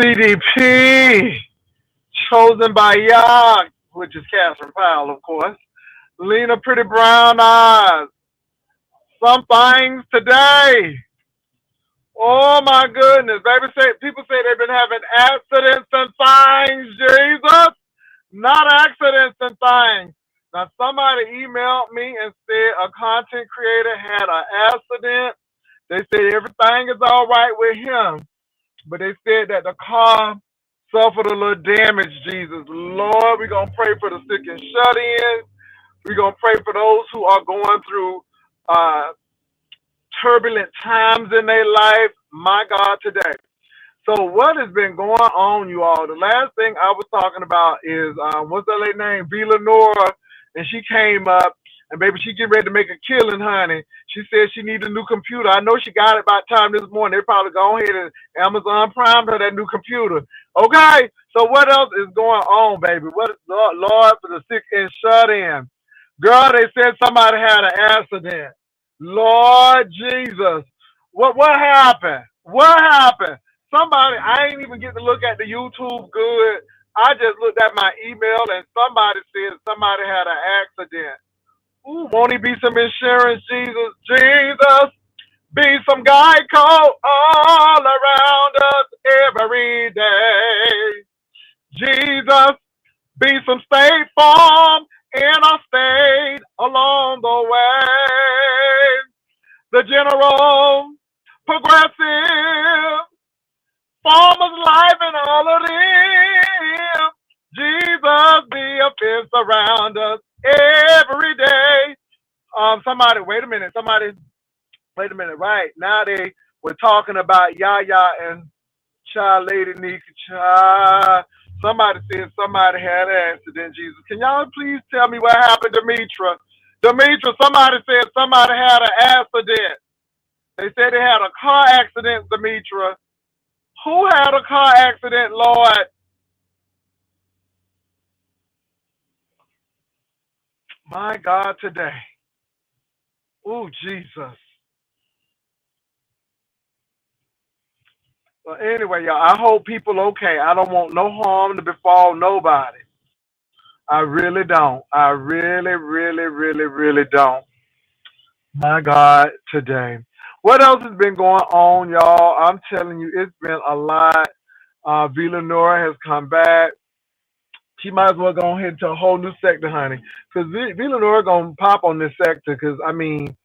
CDP, chosen by Yah, which is Catherine Powell, of course. Lena Pretty Brown Eyes. Some things today. Oh my goodness, baby! People say they've been having accidents and things. Jesus, not accidents and things. Now somebody emailed me and said a content creator had an accident. They said everything is all right with him, but they said that the car suffered a little damage. Jesus, Lord, we're gonna pray for the sick and shut-ins. We're gonna pray for those who are going through turbulent times in their life, my God, today. So what has been going on, you all? The last thing I was talking about is, what's that lady name? Vila Nora, and she came up, and baby, she getting ready to make a killing, honey. She said she needs a new computer. I know she got it by the time this morning. They probably go ahead and Amazon primed her that new computer. Okay, so what else is going on, baby? What, Lord, for the sick and shut in. Girl, they said somebody had an accident. Lord Jesus. What happened? What happened? Somebody, I ain't even get to look at the YouTube good. I just looked at my email and somebody said somebody had an accident. Ooh, won't he be some insurance, Jesus? Jesus, be some Geico all around us every day. Jesus, be some State Farm in our state along the way. The General, Progressive, Farmers Life and all of them. Jesus be a fence around us every day. Wait a minute. Right now they were talking about Yaya and Child Lady Nika Child. Somebody said somebody had an accident, Jesus. Can y'all please tell me what happened, Demetra? Demetra, somebody said somebody had an accident. They said they had a car accident, Demetra. Who had a car accident, Lord? My God, today. Oh, Jesus. Well, anyway, y'all, I hope people okay. I don't want no harm to befall nobody. I really don't. I really, really, really, really don't. My God, today. What else has been going on, y'all? I'm telling you, it's been a lot. Villanora has come back. She might as well go ahead into a whole new sector, honey. Because Villanora going to pop on this sector. Because, I mean,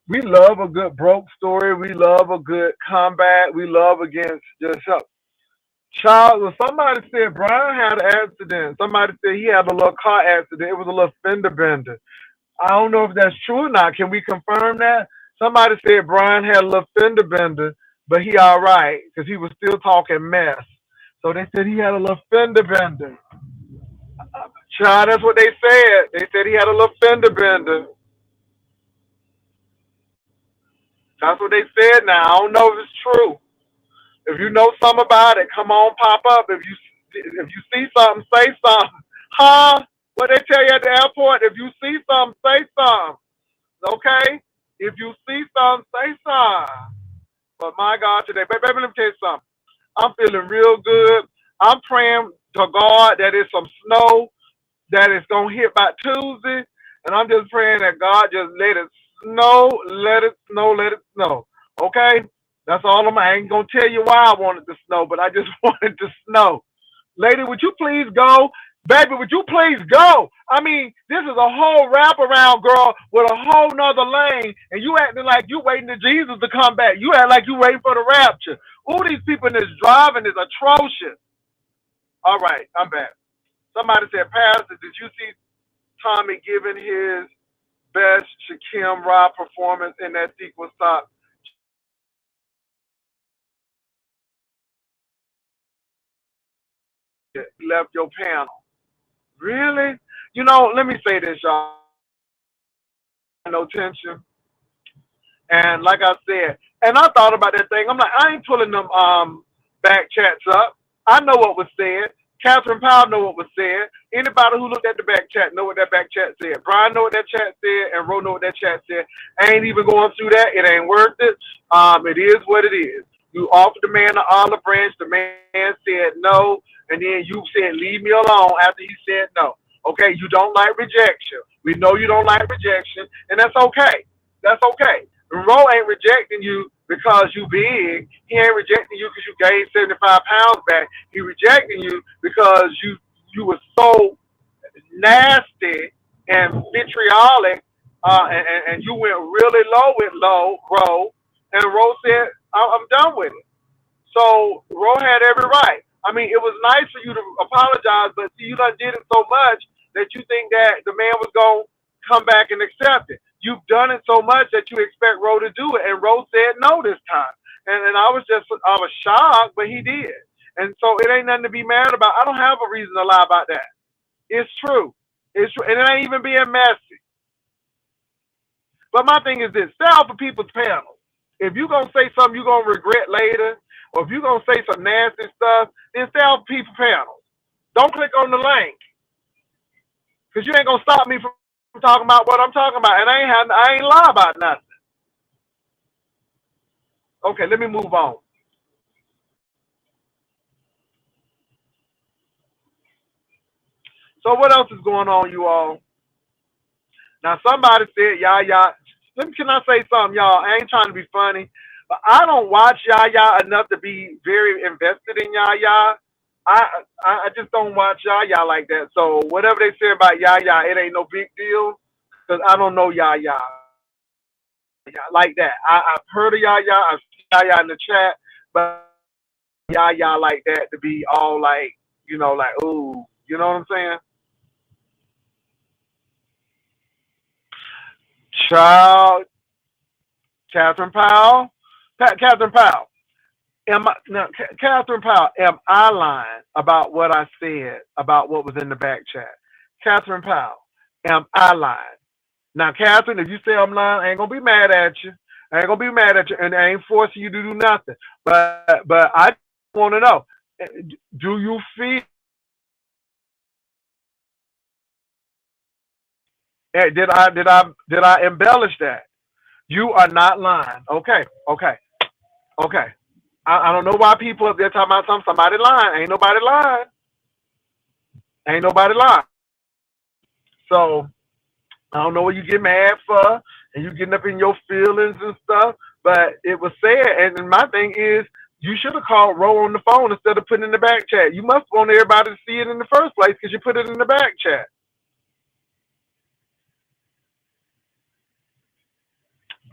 we love a good broke story. We love a good combat. We love against just help. Child, well, somebody said Brian had an accident. Somebody said he had a little car accident. It was a little fender bender. I don't know if that's true or not. Can we confirm that? Somebody said Brian had a little fender bender, but he all right because he was still talking mess. So they said he had a little fender bender. Child, that's what they said. They said he had a little fender bender. That's what they said now. I don't know if it's true. If you know something about it, come on, pop up. If you see something, say something. Huh? What they tell you at the airport? If you see something, say something. Okay? If you see something, say something. But my God, today, baby, let me tell you something. I'm feeling real good. I'm praying to God that it's some snow that is going to hit by Tuesday. And I'm just praying that God just let it snow, let it snow, let it snow. Okay? That's all I ain't going to tell you why I wanted to snow, but I just wanted to snow. Lady, would you please go? Baby, would you please go? I mean, this is a whole wraparound, girl, with a whole nother lane, and you acting like you waiting to Jesus to come back. You act like you waiting for the rapture. Ooh, these people in this driving is atrocious. All right, I'm back. Somebody said, Pastor, did you see Tommy giving his best Shaquem Rob performance in that sequel stop? Left your panel. Really? You know, let me say this, y'all. No tension. And like I said, and I thought about that thing. I'm like, I ain't pulling them back chats up. I know what was said. Catherine Powell know what was said. Anybody who looked at the back chat know what that back chat said. Brian know what that chat said, and Ro know what that chat said. I ain't even going through that. It ain't worth it. It is what it is. You offered the man an olive branch. The man said no, and then you said leave me alone after he said no. Okay, you don't like rejection. We know you don't like rejection, and that's okay. That's okay. Ro ain't rejecting you because you big. He ain't rejecting you because you gained 75 pounds back. He rejecting you because you were so nasty and vitriolic, and you went really low with Ro, and Ro said, I'm done with it. So Ro had every right. I mean, it was nice for you to apologize, but see, you done did it so much that you think that the man was going to come back and accept it. You've done it so much that you expect Ro to do it, and Ro said no this time. And I was shocked, but he did. And so it ain't nothing to be mad about. I don't have a reason to lie about that. It's true. It's true. And it ain't even being messy. But my thing is this, stay off of people's panels. If you're going to say something you're going to regret later, or if you're going to say some nasty stuff, then stay off people's panels. Don't click on the link. Because you ain't going to stop me from talking about what I'm talking about. And I ain't lie about nothing. Okay, let me move on. So what else is going on, you all? Now, somebody said, Yaya. Can I say something, y'all? I ain't trying to be funny, but I don't watch Yaya enough to be very invested in Yaya. I just don't watch Yaya like that. So whatever they say about Yaya, it ain't no big deal because I don't know Yaya like that. I've heard of Yaya. I've seen Yaya in the chat, but Yaya like that to be all like, like, ooh, you know what I'm saying? Child, Catherine Powell. Catherine Powell. Catherine Powell, am I lying about what I said about what was in the back chat? Catherine Powell, am I lying? Now, Catherine, if you say I'm lying, I ain't gonna be mad at you. I ain't gonna be mad at you, and I ain't forcing you to do nothing. But I want to know: do you feel? Did I embellish that? You are not lying. Okay. I don't know why people up there talking about somebody lying. Ain't nobody lying. Ain't nobody lying. So I don't know what you get mad for, and you getting up in your feelings and stuff. But it was said, and my thing is, you should have called Ro on the phone instead of putting it in the back chat. You must want everybody to see it in the first place because you put it in the back chat.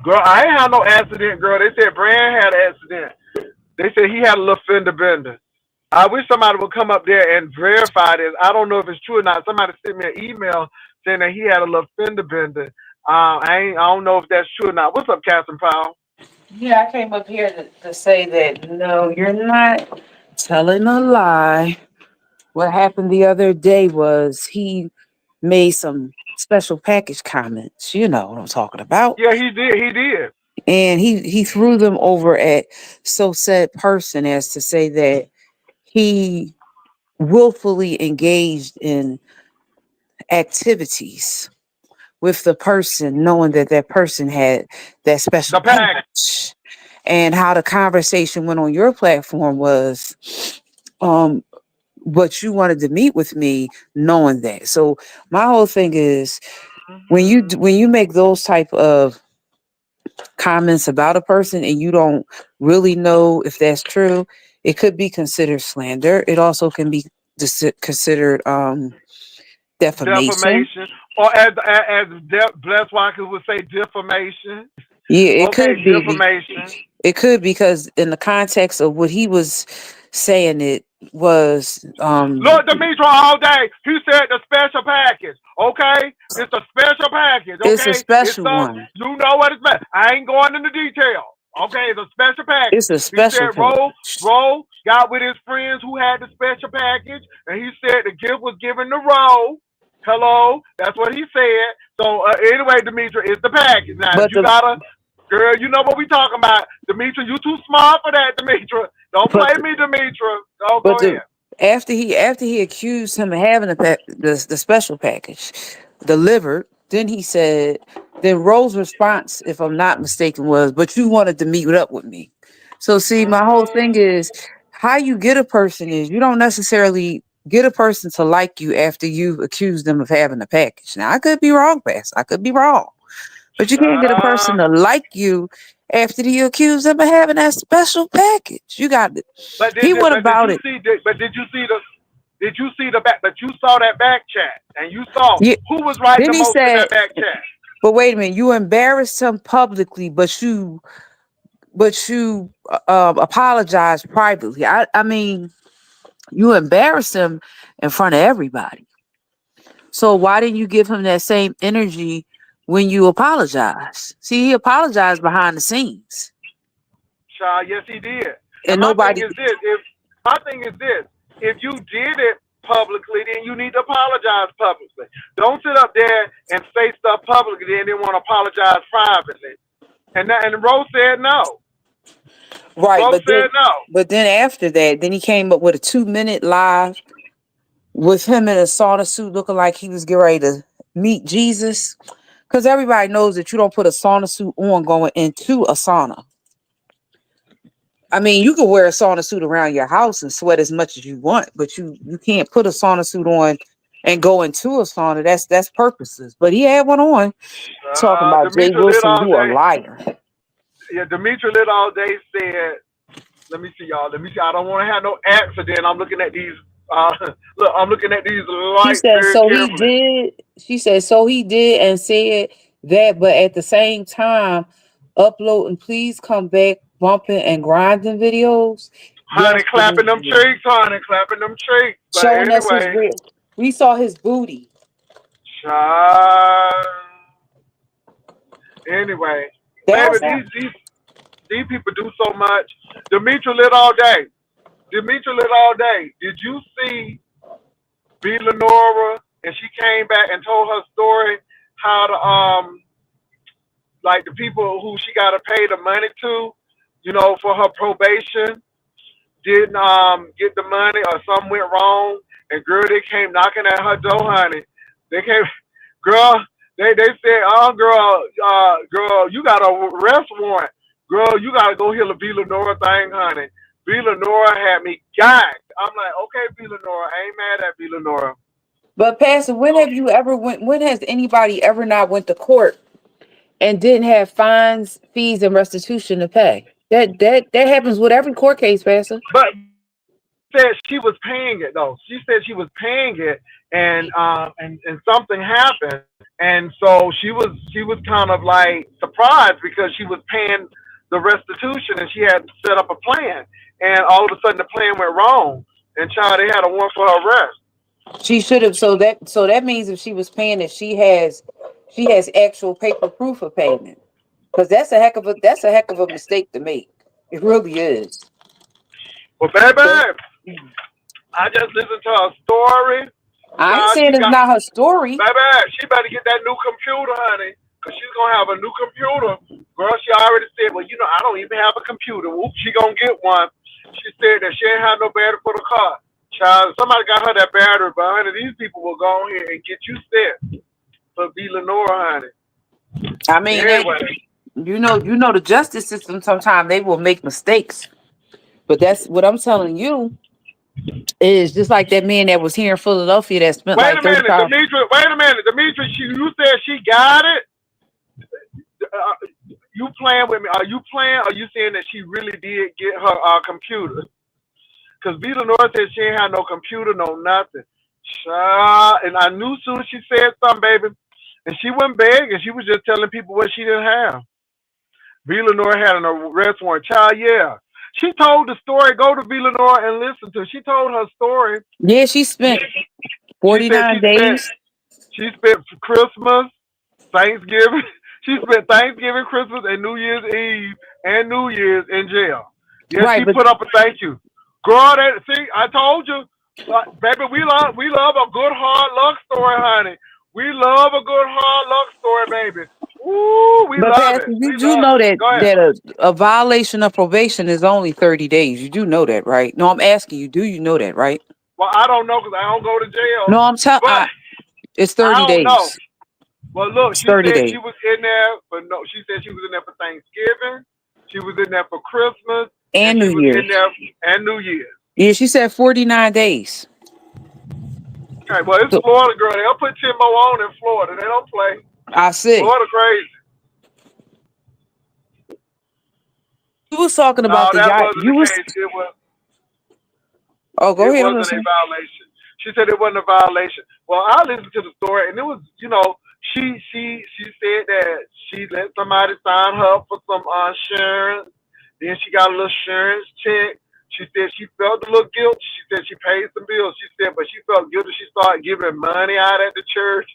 Girl, I ain't had no accident, girl. They said Brand had an accident. They said he had a little fender bender. I wish somebody would come up there and verify this. I don't know if it's true or not. Somebody sent me an email saying that he had a little fender bender. I don't know if that's true or not. What's up, Catherine Powell? Yeah, I came up here to say that no, you're not telling a lie. What happened the other day was he made some special package comments. You know what I'm talking about. Yeah, he did. He did. And he threw them over at so said person as to say that he willfully engaged in activities with the person, knowing that that person had that special The package. package. And how the conversation went on your platform was, but you wanted to meet with me knowing that. So my whole thing is when you make those type of comments about a person and you don't really know if that's true, it could be considered slander. It also can be considered defamation. Defamation. Or as Bless Walker would say, defamation. Yeah, it Okay, could be. defamation. It could, because in the context of what he was saying, it was Look, Demetra all day. He said the special package. Okay? It's a special package. it's a Okay? It's special some, one. you know what it's meant. I ain't going into detail. Okay? It's a special package. It's a He special said package. Ro got with his friends who had the special package, and he said the gift was given to Ro. Hello? That's what he said. So, anyway, Demetra, it's the package. Now, if But you the got a girl, you know what we talking about. Demetra, you too smart for that, Demetra. Don't but play the, me, Demetra. Oh, but go the ahead. after he accused him of having the special package delivered, then he said, then Rose's response, if I'm not mistaken, was, "But you wanted to meet up with me." So see, my whole thing is how you get a person is you don't necessarily get a person to like you after you've accused them of having a package. Now I could be wrong, Bass. I could be wrong. But you can't get a person to like you after you accuse them of having that special package. You got it. But He went about it. did you see the? Did you see the back? But you saw that back chat, and you saw Yeah. who was writing Then the he most in said, that back chat. but wait a minute, you embarrassed him publicly, but you apologize privately. I mean, you embarrassed him in front of everybody. So why didn't you give him that same energy when you apologize? See, he apologized behind the scenes. Child, yes, he did. And And my thing nobody is this: if you did it publicly, then you need to apologize publicly. Don't sit up there and say stuff publicly and then want to apologize privately. And Rose said no. right, Rose said no. but then after that, then he came up with a 2-minute live with him in a sauna suit looking like he was getting ready to meet Jesus. Because everybody knows that you don't put a sauna suit on going into a sauna. I mean, you can wear a sauna suit around your house and sweat as much as you want, but you can't put a sauna suit on and go into a sauna. That's purposes. But he had one on talking about Jay Demetra lit Wilson, all you a day. liar. Yeah, Demetra lit all day said, let me see, y'all. Let me see. I don't want to have no accident. I'm looking at these. Look, I'm looking at these She lights said, very so he carefully. did. She said, so he did and said that, but at the same time, uploading, please come back, bumping and grinding videos. Yes, Honey, clapping them cheeks, honey, clapping them cheeks. But showing us his anyway, real. We saw his booty. child. Anyway, That baby, was him. these people do so much. Demetra lit all day. Demetra lit all day. Did you see B. Lenora? And she came back and told her story how to like the people who she got to pay the money to, for her probation, didn't get the money or something went wrong, and girl, they came knocking at her door, honey. They came, girl. They said, oh, girl, you got a arrest warrant. Girl, you got to go hear the B. Lenora thing, honey. B. Lenora had me gagged. I'm like, okay, B. Lenora, I ain't mad at B. Lenora. But Pastor, when have you ever went? When has anybody ever not went to court and didn't have fines, fees, and restitution to pay? That happens with every court case, Pastor. But said she was paying it though. She said she was paying it, and something happened, and so she was kind of like surprised because she was paying the restitution and she had set up a plan, and all of a sudden the plan went wrong, and child, they had a warrant for her arrest. She should have. So that means if she was paying it, she has actual paper proof of payment. Because that's a heck of a mistake to make. It really is. But baby, I just listened to her story. I ain't Child, saying it's not her story. baby, she better get that new computer, honey, because she's going to have a new computer. Girl, she already said, well, I don't even have a computer. Whoop, she going to get one. She said that she ain't have no battery for the car. Child, somebody got her that battery, but honey, these people will go on here and get you set for B. Lenora, honey. I mean, Anyway. you know the justice system, sometimes they will make mistakes. But that's what I'm telling you is just like that man that was here in Philadelphia that spent Wait like a minute, 35. Demetra, you said she got it? You playing with me? Are you playing? Or are you saying that she really did get her computer? Because B. Lenora said she ain't had no computer, no nothing. And I knew soon as she said something, baby. And she wasn't begging. She was just telling people what she didn't have. B. Lenora had an arrest warrant. Child, yeah. She told the story. Go to B. Lenora and listen to it. She told her story. Yeah, she spent She said 49 days. she spent Christmas, Thanksgiving. She spent Thanksgiving, Christmas, and New Year's Eve and New Year's in jail. Yeah, Right, she but put up a thank you. Girl, see, I told you, baby, we love a good hard luck story, honey. We love a good hard luck story, baby. Ooh, we but love Pastor, it. We you do love know it. that Go ahead. a violation of probation is only 30 days. You do know that, right? No, I'm asking you, do you know that, right? Well, I don't know because I don't go to jail, No, but it's I 30 don't know. days. Well, look, It's she 30 said days. she was in there, but no, she said she was in there for Thanksgiving. She was in there for Christmas, And she New was Year's. in there, and New Year's. Yeah, she said 49 days. Okay, well, it's So Florida, girl. They'll put 10 more on in Florida. They don't play. I see. Florida crazy. You was talking No, about the that yacht. wasn't You the was. case. Oh, go It ahead. I'm wasn't a listening. violation. She said it wasn't a violation. Well, I listened to the story, and it was, she said that she let somebody sign her up for some insurance. Then she got a little insurance check. She said she felt a little guilt. She said she paid some bills. She said, but she felt guilty. She started giving money out at the church.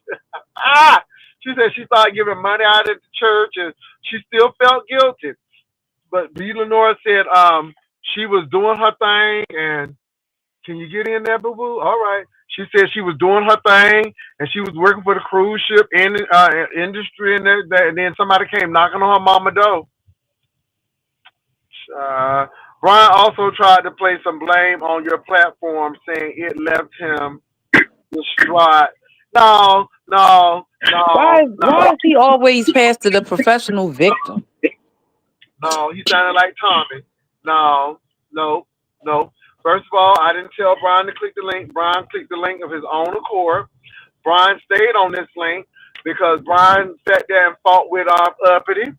She said she started giving money out at the church, and she still felt guilty. But B. Lenore said she was doing her thing, and can you get in there, boo boo? All right. She said she was doing her thing, and she was working for the cruise ship industry, and that, and then somebody came knocking on her mama door. Uh, Brian also tried to place some blame on your platform, saying it left him distraught. No, no, no, Why no, is he always passed to the professional victim? no. He sounded like Tommy. No, no, no. First of all, I didn't tell Brian to click the link. Brian clicked the link of his own accord. Brian stayed on this link because Brian sat there and fought with Uppity.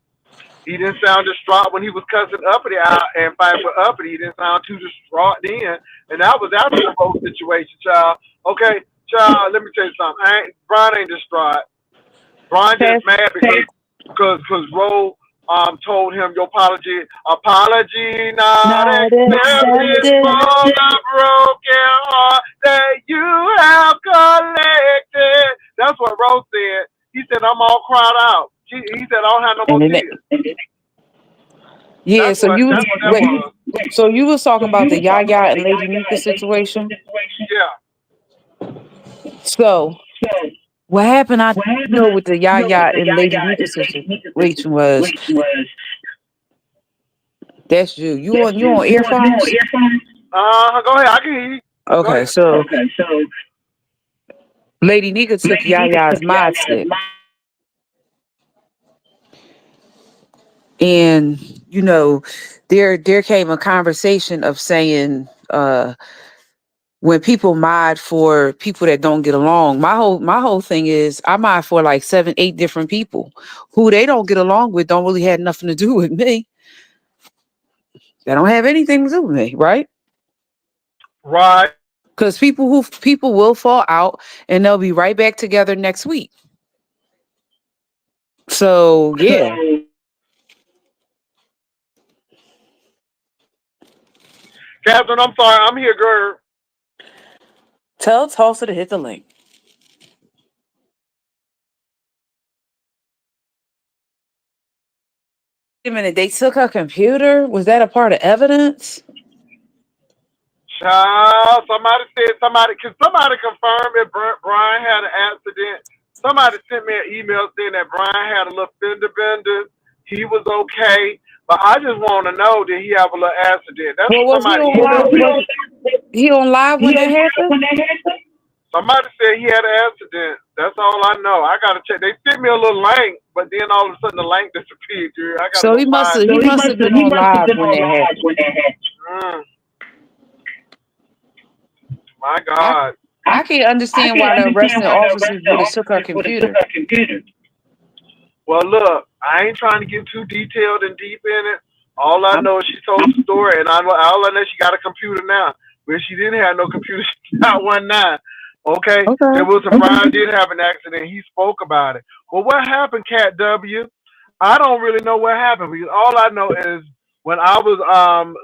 He didn't sound distraught when he was cussing Uppity out and fighting with Uppity. He didn't sound too distraught then. And that was after the vote situation, child. Okay, child, let me tell you something. Brian ain't distraught. Brian just Pass, mad because Roe told him your apology not not accepted accepted. for the broken heart that you have collected. That's what Roe said. He said I'm all cried out. He said I don't have no more And then, tears. yeah, so you was That's what that wait. was. So you was talking about the Yaya and Lady Nika situation. Yeah. So what happened? I know with the Yaya and Lady Nika situation was that's you. You on earphones? Go ahead. I can hear you. Go Okay, ahead. so Lady Nika took Yaya's mindset, and there came a conversation of saying when people mod for people that don't get along. My whole thing is I mod for like 7, 8 different people who they don't get along with. Don't really have nothing to do with me. They don't have anything to do with me, right? Right. Because people will fall out and they'll be right back together next week. So yeah, Catherine, I'm sorry. I'm here, girl. tell Tulsa to hit the link. Wait a minute, they took her computer. Was that a part of evidence? Child, somebody said can somebody confirm if Brian had an accident? Somebody sent me an email saying that Brian had a little fender bender. He was okay. But I just want to know, did he have a little accident? That's Well, what was he somebody on live? emailed me. Was he on live when that happened? Somebody said he had an accident. That's all I know. I got to check. They sent me a little link, but then all of a sudden the link disappeared, girl. I got to So go he must find have it. he must have been on live when that happened. Mm, my I God. I can't understand why the arresting officers would have took her computer. Well, look, I ain't trying to get too detailed and deep in it. All I I'm know is she told the story, and all I know she got a computer now. But she didn't have no computer. She got one now. Okay, there okay. was a Brian did have an accident. He spoke about it. Well, what happened, Cat W? I don't really know what happened because all I know is when I was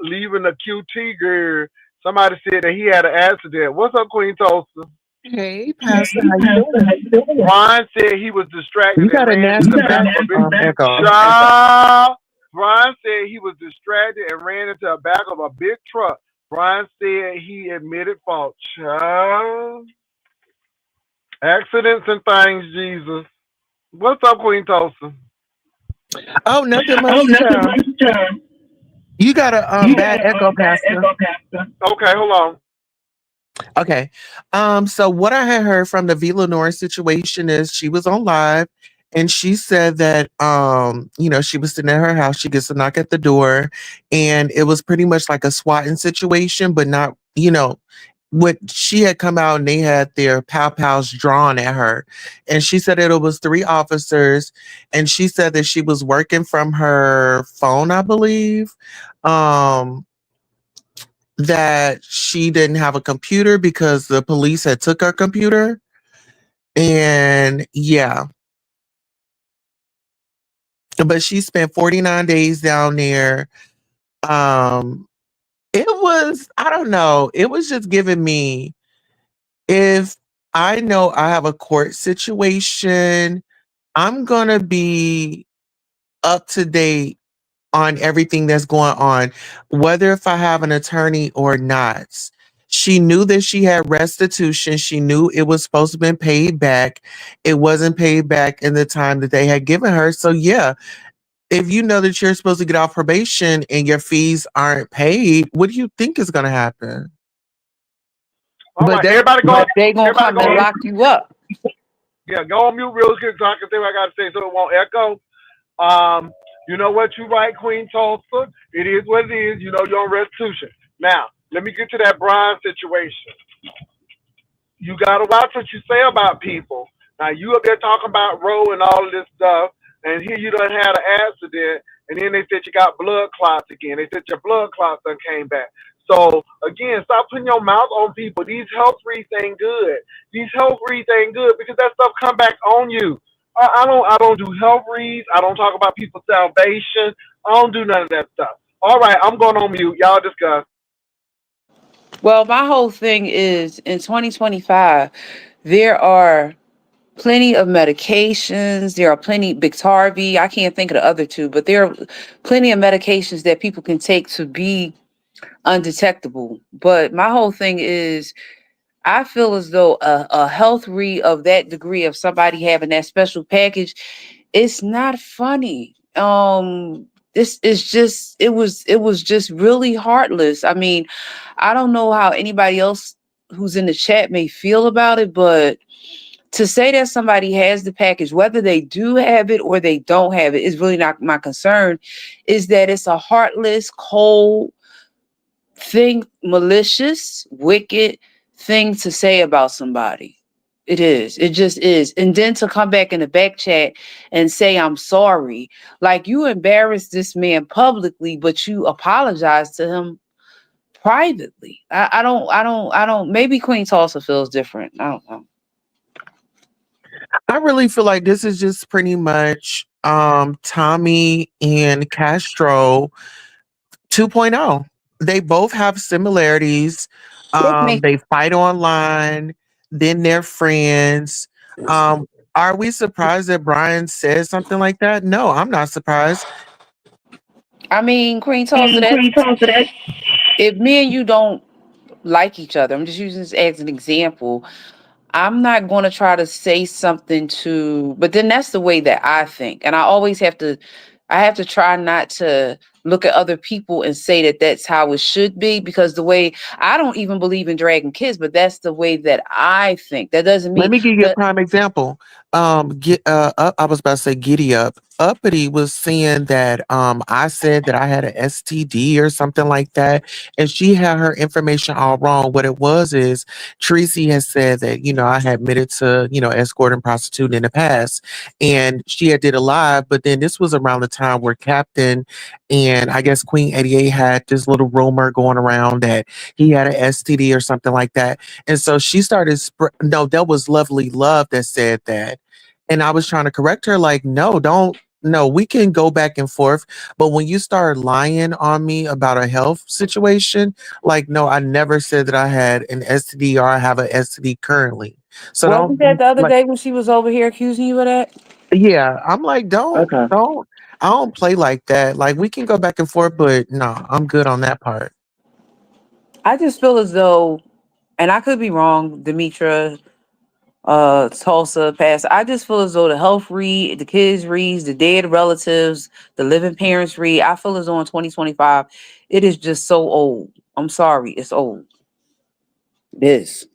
leaving the QT girl, somebody said that he had an accident. What's up, Queen Tulsa? Hey, Pastor, how you doing? Brian said he was distracted You and got a ran into the nasty back of a big echo. child. Brian said he was distracted and ran into the back of a big truck. Brian said he admitted fault. Child. Accidents and things, Jesus. What's up, Queen Tulsa? Oh, nothing much, child. You got a bad echo, Pastor. Okay, hold on. Okay. So what I had heard from the V. Lenore situation is she was on live And she said that she was sitting at her house, she gets a knock at the door, and it was pretty much like a swatting situation, but not, what she had come out and they had their pow pows drawn at her. And she said that it was three officers, and she said that she was working from her phone, I believe. Um that she didn't have a computer because the police had took her computer. And yeah, but she spent 49 days down there. Um, it was, I don't know, it was just giving me, if I know I have a court situation, I'm gonna be up to date on everything that's going on, whether if I have an attorney or not. She knew that she had restitution. She knew it was supposed to have been paid back. It wasn't paid back in the time that they had given her. So yeah, if you know that you're supposed to get off probation and your fees aren't paid, what do you think is going to happen? All But right, that, everybody go. But they gonna Everybody come and go. lock you up. Yeah, go on mute real quick so I can say what I got to say so it won't echo. You know what? You right, Queen Tulsa. It is what it is. You know you're on restitution. Now, let me get to that Brian situation. You gotta watch what you say about people. Now you up there talking about Roe and all of this stuff, and here you done had an accident, and then they said you got blood clots again. They said your blood clots done came back. So again, stop putting your mouth on people. These health reads ain't good. These health reads ain't good because that stuff come back on you. I don't do health reads. I don't talk about people's salvation. I don't do none of that stuff. All right, I'm going on mute. Y'all discuss. Well, my whole thing is in 2025, there are plenty of medications. There are plenty, Biktarvy. I can't think of the other two, but there are plenty of medications that people can take to be undetectable. But my whole thing is, I feel as though a health read of that degree of somebody having that special package, it's not funny. This is just it was just really heartless. I mean, I don't know how anybody else who's in the chat may feel about it, but to say that somebody has the package, whether they do have it or they don't have it, is really not my concern. Is that it's a heartless, cold thing, malicious, wicked thing to say about somebody. It is. It just is. And then to come back in the back chat and say, I'm sorry. Like, you embarrassed this man publicly, but you apologize to him privately. I don't, maybe Queen Tulsa feels different. I don't know. I really feel like this is just pretty much Tommy and Castro 2.0. They both have similarities. It may They fight online, then they're friends. Um, are we surprised that Brian said something like that? No, I'm not surprised. I mean, Queen Tulsa, that if me and you don't like each other, I'm just using this as an example. I'm not going to try to say something but then that's the way that I think. And I have to try not to look at other people and say that that's how it should be, because the way I don't even believe in dragging kids, but that's the way that I think. That doesn't Let mean me give you a that. prime example. I was about to say Giddy Up. Uppity was saying that I said that I had an STD or something like that, and she had her information all wrong. What it was is Tracy has said that I had admitted to escort and prostitute in the past, and she had did a live. But then this was around the time where Captain and I guess Queen 88 had this little rumor going around that he had an STD or something like that. And so she started, no, that was Lovely Love that said that. And I was trying to correct her, like, no, don't, no, we can go back and forth. But when you start lying on me about a health situation, like, no, I never said that I had an STD or I have an STD currently. So Wasn't that don't, the other like, day when she was over here accusing you of that? yeah, I'm like, Okay. I don't play like that. Like, we can go back and forth, but no, I'm good on that part. I just feel as though, and I could be wrong, Demetra, Tulsa, Pastor. I just feel as though the health read, the kids reads, the dead relatives, the living parents read. I feel as though in 2025, it is just so old. I'm sorry, it's old. It is.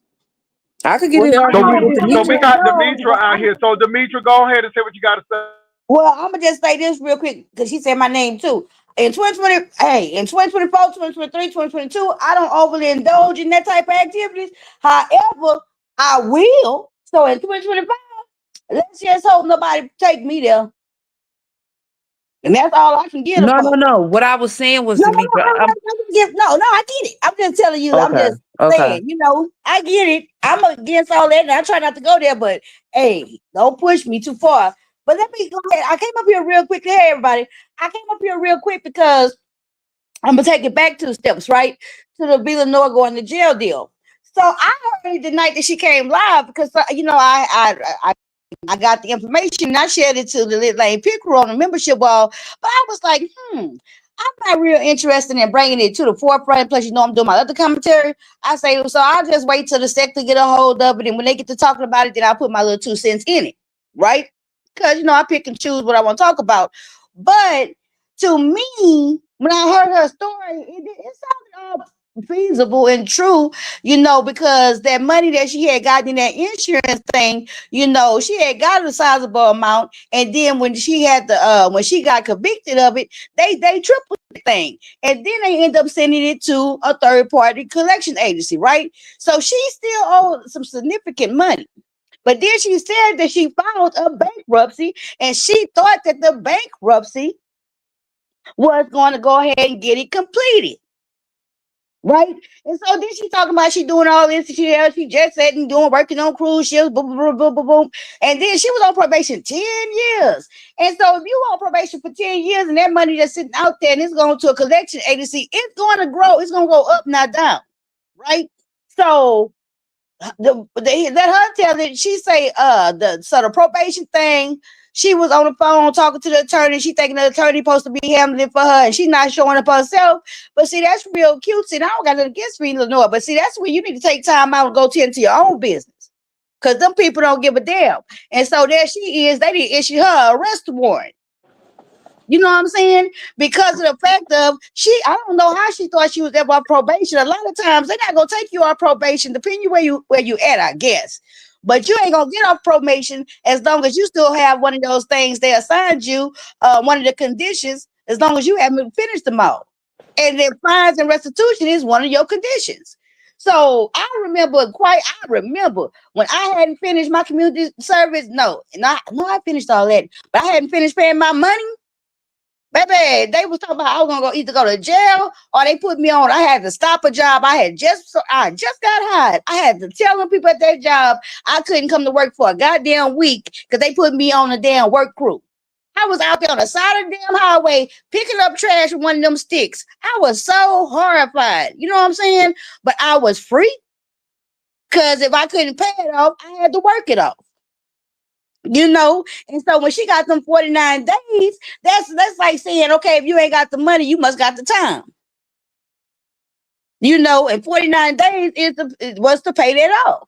I could get Well, an no, So argument we with so we Demetra. got Demetra out here. So Demetra, go ahead and say what you got to say. well, I'm gonna just say this real quick because she said my name too. In 2020, hey, in 2024, 2023, 2022, I don't overly indulge in that type of activities. However, I will. So in 2025, let's just hope nobody take me there. And that's all I can get her No, for. no, no. What I was saying was, No, no, no, Demetra. no, I get it. I'm just telling you, I'm Okay, just okay. saying, I get it. I'm against all that and I try not to go there, but hey, don't push me too far. But let me go ahead. I came up here real quick. Hey, everybody. I came up here real quick because I'm gonna take it back to the steps, right? To the Villanova going to jail deal. So I heard the night that she came live because I got the information and I shared it to the Lit Lane Picker on the membership wall. But I was like, I'm not real interested in bringing it to the forefront. Plus, I'm doing my other commentary. I say, so I'll just wait till the sector get a hold of it. And when they get to talking about it, then I'll put my little 2 cents in it. Right? Because, I pick and choose what I want to talk about. But to me, when I heard her story, it sounded all feasible and true, because that money that she had gotten in that insurance thing, she had got a sizable amount, and then when she had when she got convicted of it, they tripled the thing, and then they end up sending it to a third party collection agency, right? So she still owed some significant money. But then she said that she filed a bankruptcy, and she thought that the bankruptcy was going to go ahead and get it completed. Right? And so then she talking about she doing all this, she just said and doing working on cruise ships, boom, boom, boom, boom, boom. And then she was on probation 10 years. And so if you on probation for 10 years and that money that's sitting out there and it's going to a collection agency, it's going to grow, it's going to go up, not down. Right? So they let her tell it. She say the probation thing. She was on the phone talking to the attorney. She thinking the attorney supposed to be handling it for her, and she's not showing up herself. But see, that's real cute. See, I don't got nothing against me, Lenore. But see, that's where you need to take time out and go tend to your own business, because them people don't give a damn. And so there she is. They didn't issue her arrest warrant. You know what I'm saying? Because of the fact of I don't know how she thought she was there by probation. A lot of times they're not gonna take you off probation, depending where you at, I guess. But you ain't gonna get off probation as long as you still have one of those things they assigned you, one of the conditions, as long as you haven't finished them all. And then fines and restitution is one of your conditions. So I remember when I hadn't finished my community service. No, I finished all that, but I hadn't finished paying my money. Baby, they was talking about I was gonna either go to jail or they put me on. I had to stop a job. I just got hired. I had to tell them people at that job I couldn't come to work for a goddamn week because they put me on a damn work crew. I was out there on the side of the damn highway picking up trash with one of them sticks. I was so horrified. You know what I'm saying? But I was free because if I couldn't pay it off, I had to work it off. And so when she got them 49 days, that's like saying, okay, if you ain't got the money, you must got the time. And 49 days was to pay that off.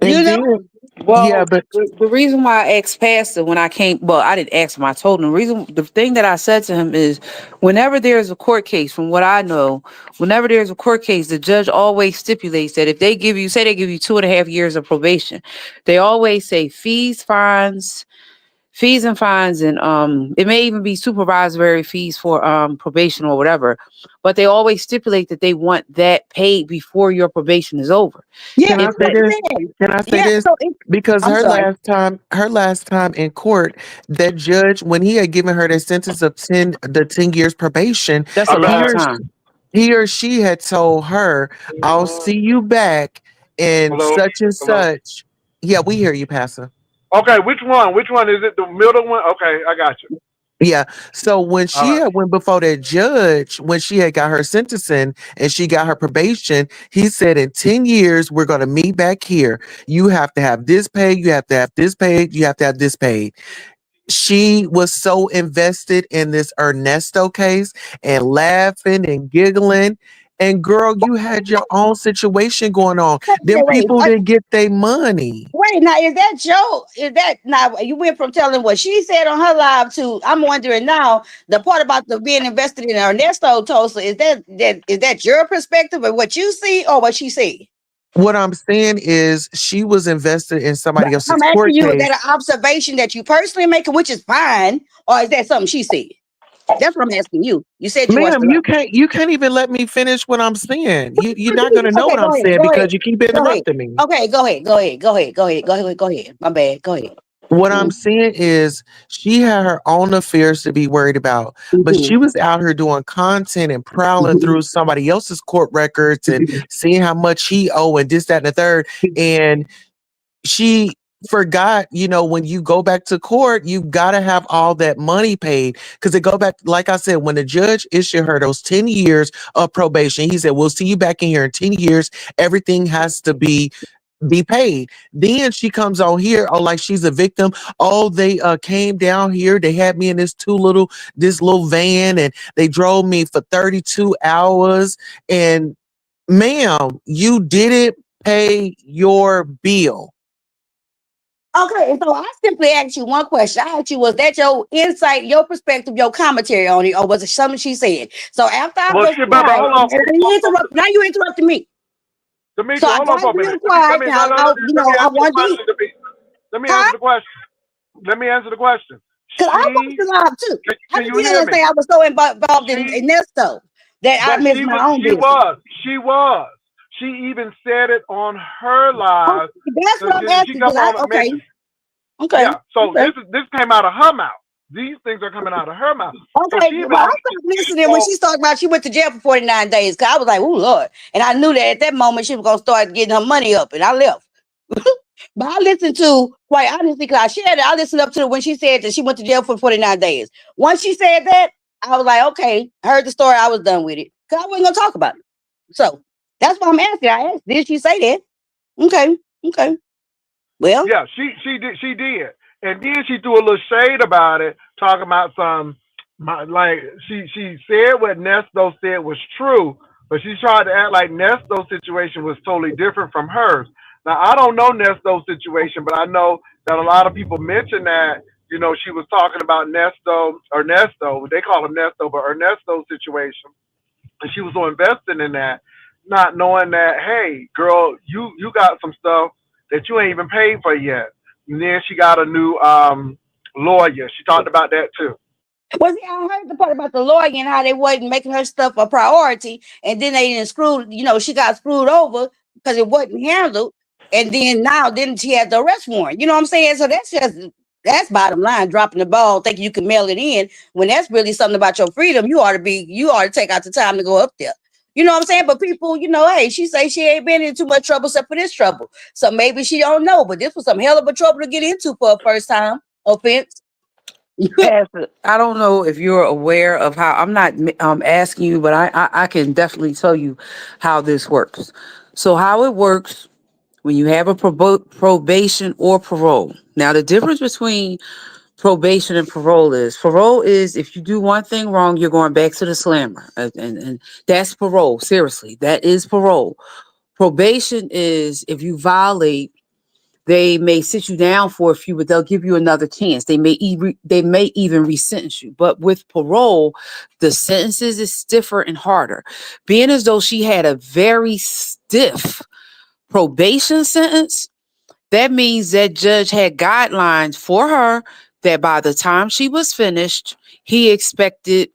And then, yeah, Well, but the reason why I asked Pastor when I came, well, I didn't ask him. I told him the thing that I said to him is, whenever there's a court case, from what I know, whenever there's a court case, the judge always stipulates that if they give you 2.5 years of probation, they always say fees and fines, and it may even be supervisory fees for probation or whatever, but they always stipulate that they want that paid before your probation is over. Yeah, can I If say that, this? Can I say yeah. this? Because I'm sorry. her last time in court, that judge, when he had given her the sentence of 10 years probation, that's a I'm he long back. or time. he or she had told her, "I'll see you back in Hello, such and hello. such." Yeah, we hear you, Pastor. Okay, which one? Which one is it? The middle one? Okay, I got you. Yeah. So when All she right. had went before that judge, when she had got her sentencing and she got her probation, he said, in 10 years, we're going to meet back here. You have to have this paid. You have to have this paid. You have to have this paid. She was so invested in this Ernesto case and laughing and giggling. And girl, you had your own situation going on. Them Wait, people didn't get their money. wait. Now, is that Joe? Is that now? You went from telling what she said on her live to I'm wondering now the part about the being invested in Ernesto Tulsa. Is that your perspective of what you see or what she see? What I'm saying is she was invested in somebody else's I'm court asking you, is case. that an observation that you personally making, which is fine, or is that something she said? That's what I'm asking you. You said you watched Ma'am, the live. you can't even let me finish what I'm saying. You're not gonna know Okay, what I'm go ahead. saying Go ahead. because you keep Go ahead. interrupting me. Okay, go ahead. Go ahead. Go ahead. Go ahead. Go ahead. Go ahead. My bad. Go ahead. What I'm saying is she had her own affairs to be worried about, but Mm-hmm. she was out here doing content and prowling Mm-hmm. through somebody else's court records and seeing how much he owe and this, that, and the third. And she forgot, when you go back to court, you got to have all that money paid because it go back, like I said, when the judge issued her those 10 years of probation, he said, we'll see you back in here in 10 years. Everything has to be paid. Then she comes on here, oh, like she's a victim. Oh, they came down here. They had me in this little van, and they drove me for 32 hours. And ma'am, you didn't pay your bill. Okay, so I simply asked you one question. I asked you, was that your insight, your perspective, your commentary on it, or was it something she said? So after I Well, was shit, baby, quiet, hold on. and you interrupt, now you interrupted me. So Demetri, I hold on got for a real minute. quiet. Now, No, let me I answer the wanted to, question, Demetri. Let me huh? answer the question. Let me answer the question. Because I watched She, the live too. I can can you hear still me? say I was so involved She, in Nesto that I but missed my own she business. was, she was. She even said it on her Okay, live. that's what I'm She asking. come Because on and okay, mentioned. okay, Yeah. So okay. this came out of her mouth. These things are coming out of her mouth. So Okay, she even well, I stopped listening when so she talked about she went to jail for 49 days. Cause I was like, oh Lord. And I knew that at that moment she was gonna start getting her money up, and I left. But I listened to, quite honestly, because I shared it, I listened up to when she said that she went to jail for 49 days. Once she said that, I was like, okay, I heard the story, I was done with it. Cause I wasn't gonna talk about it. So that's why I'm asking. I asked, did she say that? Okay, okay. Well, yeah, she did, and then she threw a little shade about it, talking about like she said what Nesto said was true, but she tried to act like Nesto's situation was totally different from hers. Now I don't know Nesto's situation, but I know that a lot of people mention that she was talking about Nesto. They call him Nesto, but Ernesto's situation, and she was so invested in that, not knowing that, hey, girl, you got some stuff that you ain't even paid for yet. And then she got a new lawyer. She talked about that too. well, see, I heard the part about the lawyer and how they wasn't making her stuff a priority, and then they didn't screw. She got screwed over because it wasn't handled, and then she had the arrest warrant. You know what I'm saying? So that's bottom line, dropping the ball, thinking you can mail it in when that's really something about your freedom. You ought to take out the time to go up there. You know what I'm saying? But people, hey, she say she ain't been in too much trouble except for this trouble. So maybe she don't know, but this was some hell of a trouble to get into for a first time offense. Pastor, I don't know if you're aware of how I'm not asking you, but I can definitely tell you how this works. So how it works when you have a probation or parole. Now the difference between probation and parole is if you do one thing wrong, you're going back to the slammer, and that's parole. Seriously, that is parole. Probation is if you violate, they may sit you down for a few, but they'll give you another chance. They may even resentence you. But with parole, the sentences is stiffer and harder. Being as though she had a very stiff probation sentence, that means that judge had guidelines for her that by the time she was finished, he expected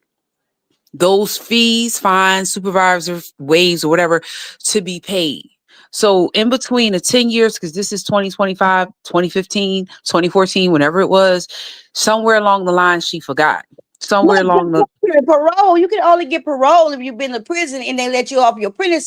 those fees, fines, supervisor waves, or whatever to be paid. So in between the 10 years, because this is 2025, 2015, 2014, whenever it was, somewhere along the line, she forgot. Somewhere along the Parole, you can only get parole if you've been to prison and they let you off your prison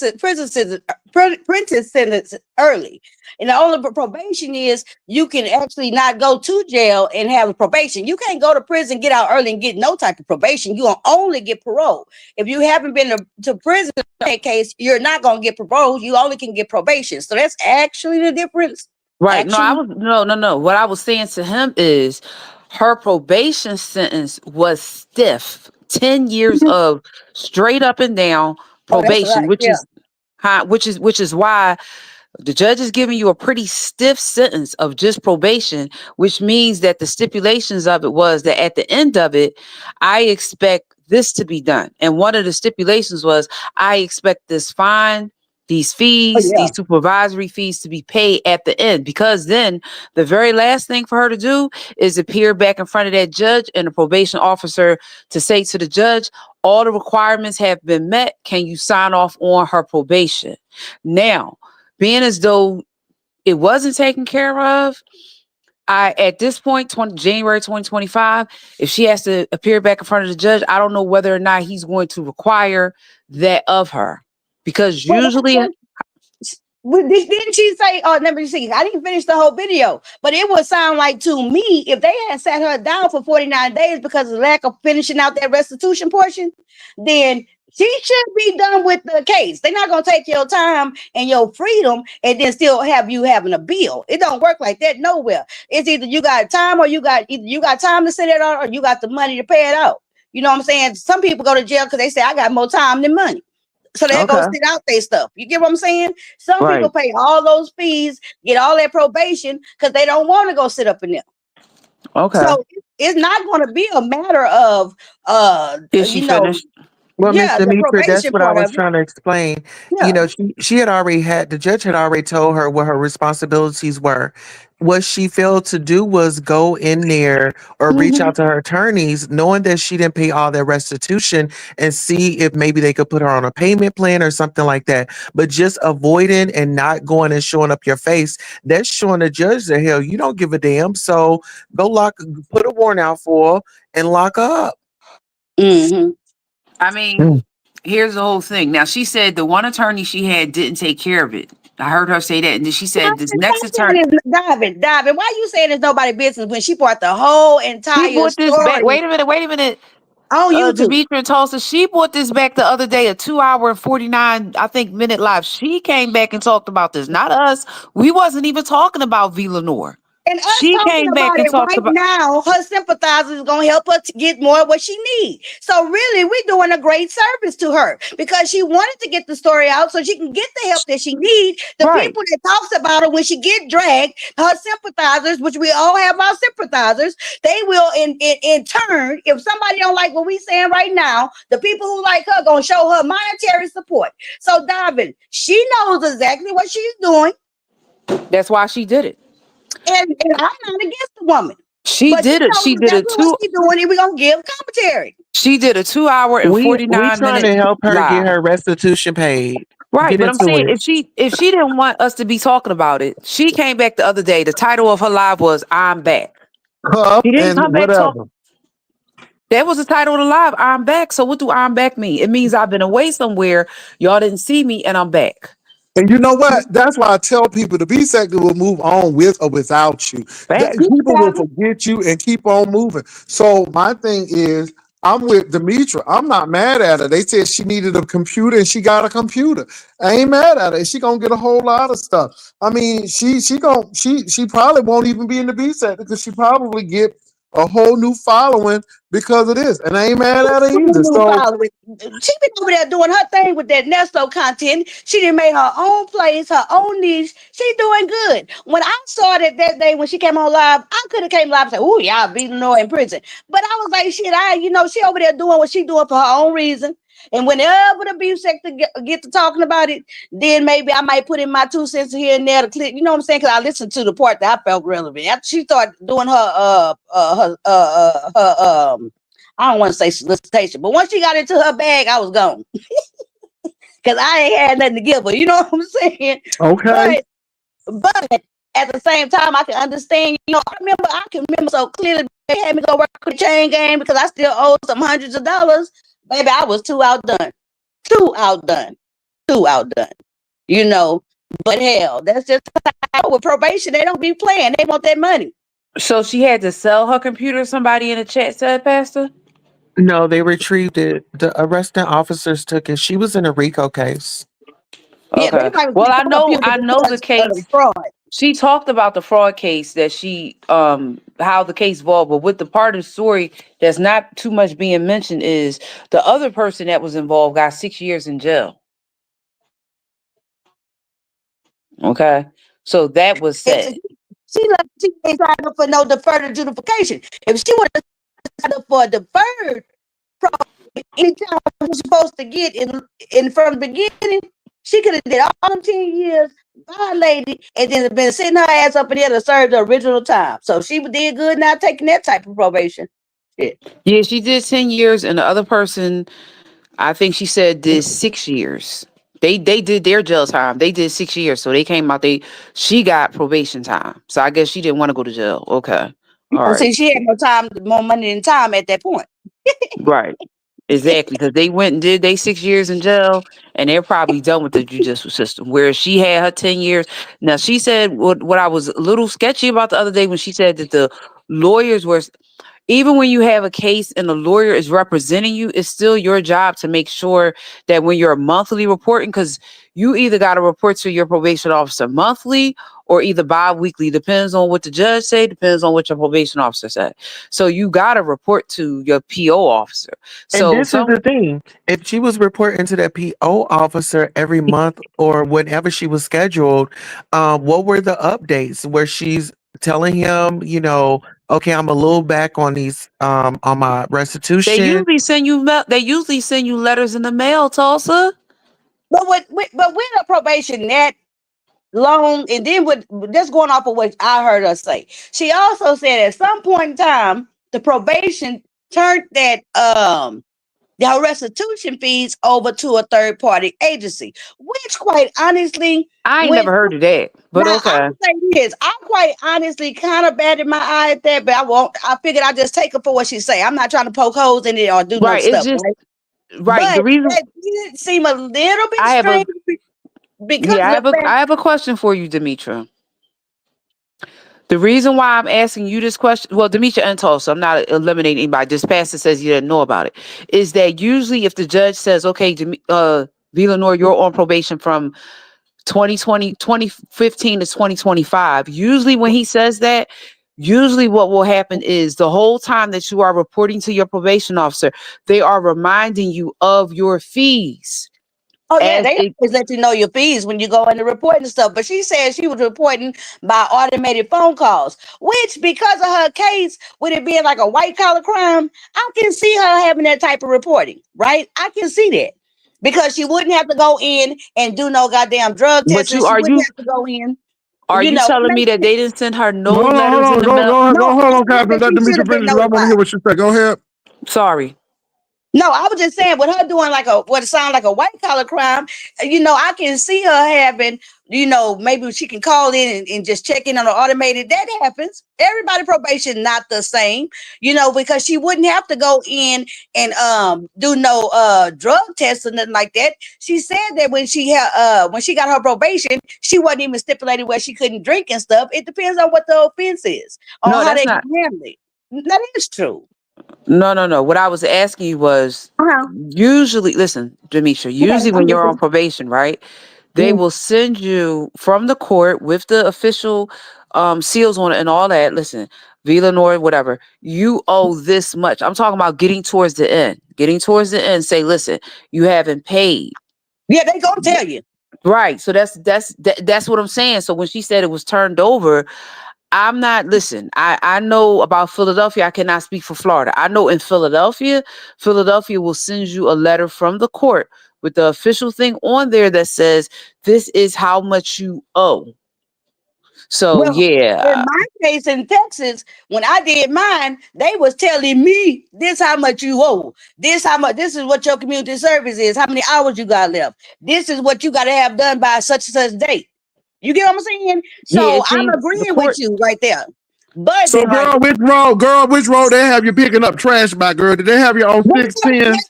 sentence early. And the only probation is you can actually not go to jail and have a probation. You can't go to prison, get out early, and get no type of probation. You will only get parole. If you haven't been to prison in that case, you're not going to get parole. You only can get probation. So that's actually the difference. right. No, Actually, no. What I was saying to him is her probation sentence was stiff. 10 years of straight up and down oh, that's probation, right. Yeah. which is why the judge is giving you a pretty stiff sentence of just probation, which means that the stipulations of it was that at the end of it, I expect this to be done. And one of the stipulations was I expect this fine these fees, these supervisory fees to be paid at the end, because then the very last thing for her to do is appear back in front of that judge and the probation officer to say to the judge, all the requirements have been met. Can you sign off on her probation? Now, being as though it wasn't taken care of, at this point, January 2025, if she has to appear back in front of the judge, I don't know whether or not he's going to require that of her. Because usually, didn't she say, oh, let me see, I didn't finish the whole video, but it would sound like to me, if they had sat her down for 49 days because of the lack of finishing out that restitution portion, then she should be done with the case. They're not going to take your time and your freedom and then still have you having a bill. It don't work like that nowhere. It's either you got time or you got time to sit it out, or you got the money to pay it out. You know what I'm saying? Some people go to jail because they say, I got more time than money. So they go sit out their stuff. You get what I'm saying? Some people pay all those fees, get all that probation because they don't want to go sit up in there. Okay. So it's not going to be a matter of is she finished? Well, Miss the Demetra, that's probation what I part was of it. trying to explain. Yeah. You know, she had already the judge had already told her what her responsibilities were. What she failed to do was go in there or reach out to her attorneys, knowing that she didn't pay all that restitution, and see if maybe they could put her on a payment plan or something like that. But just avoiding and not going and showing up your face, that's showing the judge that, hell, you don't give a damn. So go put a warrant out for her and lock her up. I mean, here's the whole thing. Now, she said the one attorney she had didn't take care of it. I heard her say that. And then she said this next attorney. David, why you saying it's nobody's business when she brought the whole entire She brought this back. story Wait a minute. on YouTube? Demetra and Tulsa, she brought this back the other day, a 2-hour and 49, I think, minute live. She came back and talked about this, not us. We wasn't even talking about V. Lenore. And us She talking came about back and it talked right about. now, her sympathizers is going to help her to get more of what she needs. So really, we're doing a great service to her because she wanted to get the story out so she can get the help that she needs. The people that talks about her when she get dragged, her sympathizers, which we all have our sympathizers, they will in turn, if somebody don't like what we saying right now, the people who like her going to show her monetary support. So David, she knows exactly what she's doing. That's why she did it. And I'm not against the woman. She did it. She did it too. We're gonna give commentary. She did a 2-hour and 49 trying minute to help her live. get her restitution paid. Right, but I'm saying if she didn't want us to be talking about it, she came back the other day. The title of her live was "I'm Back." She didn't come back talking. That was the title of the live. I'm back. So what do I'm back mean? It means I've been away somewhere. Y'all didn't see me, and I'm back. And you know what? That's why I tell people the B sector will move on with or without you. People will forget you and keep on moving. So my thing is, I'm with Demetra. I'm not mad at her. They said she needed a computer and she got a computer. I ain't mad at her. She gonna get a whole lot of stuff. I mean, she probably won't even be in the B sector because she probably get a whole new following because of this. And I ain't mad at her either. So she been over there doing her thing with that Nesto content. She done made her own place, her own niche. She doing good. When I saw that day when she came on live, I could have came live and said, "Ooh, y'all beating her in prison." But I was like, shit, she over there doing what she doing for her own reason. And whenever the beef sector get to talking about it, then maybe I might put in my 2 cents here and there to click. You know what I'm saying? Because I listened to the part that I felt relevant. After she started doing her I don't want to say solicitation, but once she got into her bag, I was gone. Because I ain't had nothing to give her. You know what I'm saying? Okay. But at the same time, I can understand. I can remember so clearly they had me go work with the chain game because I still owe some hundreds of dollars. Baby, I was too outdone. But hell, that's just how with probation. They don't be playing. They want that money. So she had to sell her computer. Somebody in the chat said, Pastor? No, they retrieved it. The arresting officers took it. She was in a RICO case. Okay. Well, I know the case. She talked about the fraud case that she how the case evolved, but with the part of the story that's not too much being mentioned is the other person that was involved got 6 years in jail. Okay. So that was sad. She ain't signed up for no deferred adjudication. If she would have signed up for a deferred anytime she was supposed to get in from the beginning, She could have did all them 10 years, violated, and then been sitting her ass up in there to serve the original time. So she did good not taking that type of probation. Shit. Yeah, she did 10 years, and the other person, I think she said, did 6 years. They did their jail time. They did 6 years, so they came out. She got probation time. So I guess she didn't want to go to jail. Okay, all Oh, right, see, she had more time, more money than time at that point. right, exactly. Because they went and did they 6 years in jail, and they're probably done with the judicial system. Whereas she had her 10 years. Now she said what I was a little sketchy about the other day when she said that the lawyers were, even when you have a case and the lawyer is representing you, it's still your job to make sure that when you're monthly reporting, because you either got to report to your probation officer monthly or either bi-weekly, depends on what the judge say, depends on what your probation officer said. So you got to report to your PO officer. And So this is some the thing. If she was reporting to that PO officer every month or whenever she was scheduled, what were the updates where she's telling him, okay, I'm a little back on these on my they restitution. usually send you they usually send you letters in the mail, Tulsa. But when a probation that long, and then with just going off of what I heard her say, she also said at some point in time the probation turned that the restitution fees over to a third party agency, which quite honestly, I ain't when never heard of that, but now I okay. would say this, I quite honestly kind of batted my eye at that, but I won't. I figured I just take her for what she say. I'm not trying to poke holes in it or do no Right. It's stuff, just right? right. The But reason that did seem a little bit I have a strange because yeah, of the fact. I have a question for you, Demetra. The reason why I'm asking you this question, well, Demetra and Tulsa, I'm not eliminating anybody. This pastor says you didn't know about it. Is that usually if the judge says, okay, Villanor, you're on probation from 2015 to 2025. Usually when he says that, usually what will happen is the whole time that you are reporting to your probation officer, they are reminding you of your fees. Oh yeah, As they it, always let you know your fees when you go in to report and stuff. But she said she was reporting by automated phone calls, which because of her case, with it being like a white collar crime, I can see her having that type of reporting, right? I can see that because she wouldn't have to go in and do no goddamn drug but testing. you She wouldn't have to go in, are you it telling me makes that sense. they didn't send her no Hold on, hold letters in on. the Go, mail? go ahead. No, Go, hold I on, think Captain. that Let she should Demetri have been finish. I want to hear notified. what you say. Go ahead. Sorry. No, I was just saying, with her doing like what sounds like a white collar crime, I can see her having, maybe she can call in and just check in on the automated. That happens. Everybody probation not the same, because she wouldn't have to go in and do no drug tests or nothing like that. She said that when she got her probation, she wasn't even stipulated where she couldn't drink and stuff. It depends on what the offense is, on No, how that's they can not. handle it. That is true. No. What I was asking you was Uh-huh. usually, listen, Demetra, Okay, usually I'm when you're on listening. probation, right? They Mm. will send you from the court with the official seals on it and all that. Listen, Villanor, whatever, you owe this much. I'm talking about getting towards the end. Getting towards the end, say, listen, you haven't paid. Yeah, they gonna tell you. Right. So that's what I'm saying. So when she said it was turned over, I'm not, listen, I know about Philadelphia. I cannot speak for Florida. I know in Philadelphia will send you a letter from the court with the official thing on there that says this is how much you owe. So Well, in yeah. my case in Texas, when I did mine, they was telling me this how much you owe. This how much. This is what your community service is. How many hours you got left. This is what you got to have done by such and such date. You get what I'm saying? Yeah, So it I'm seems the agreeing with court. you right there. But So, then, like, girl, which road? Girl, which road they have you picking up trash by, girl? Did they have you on 610?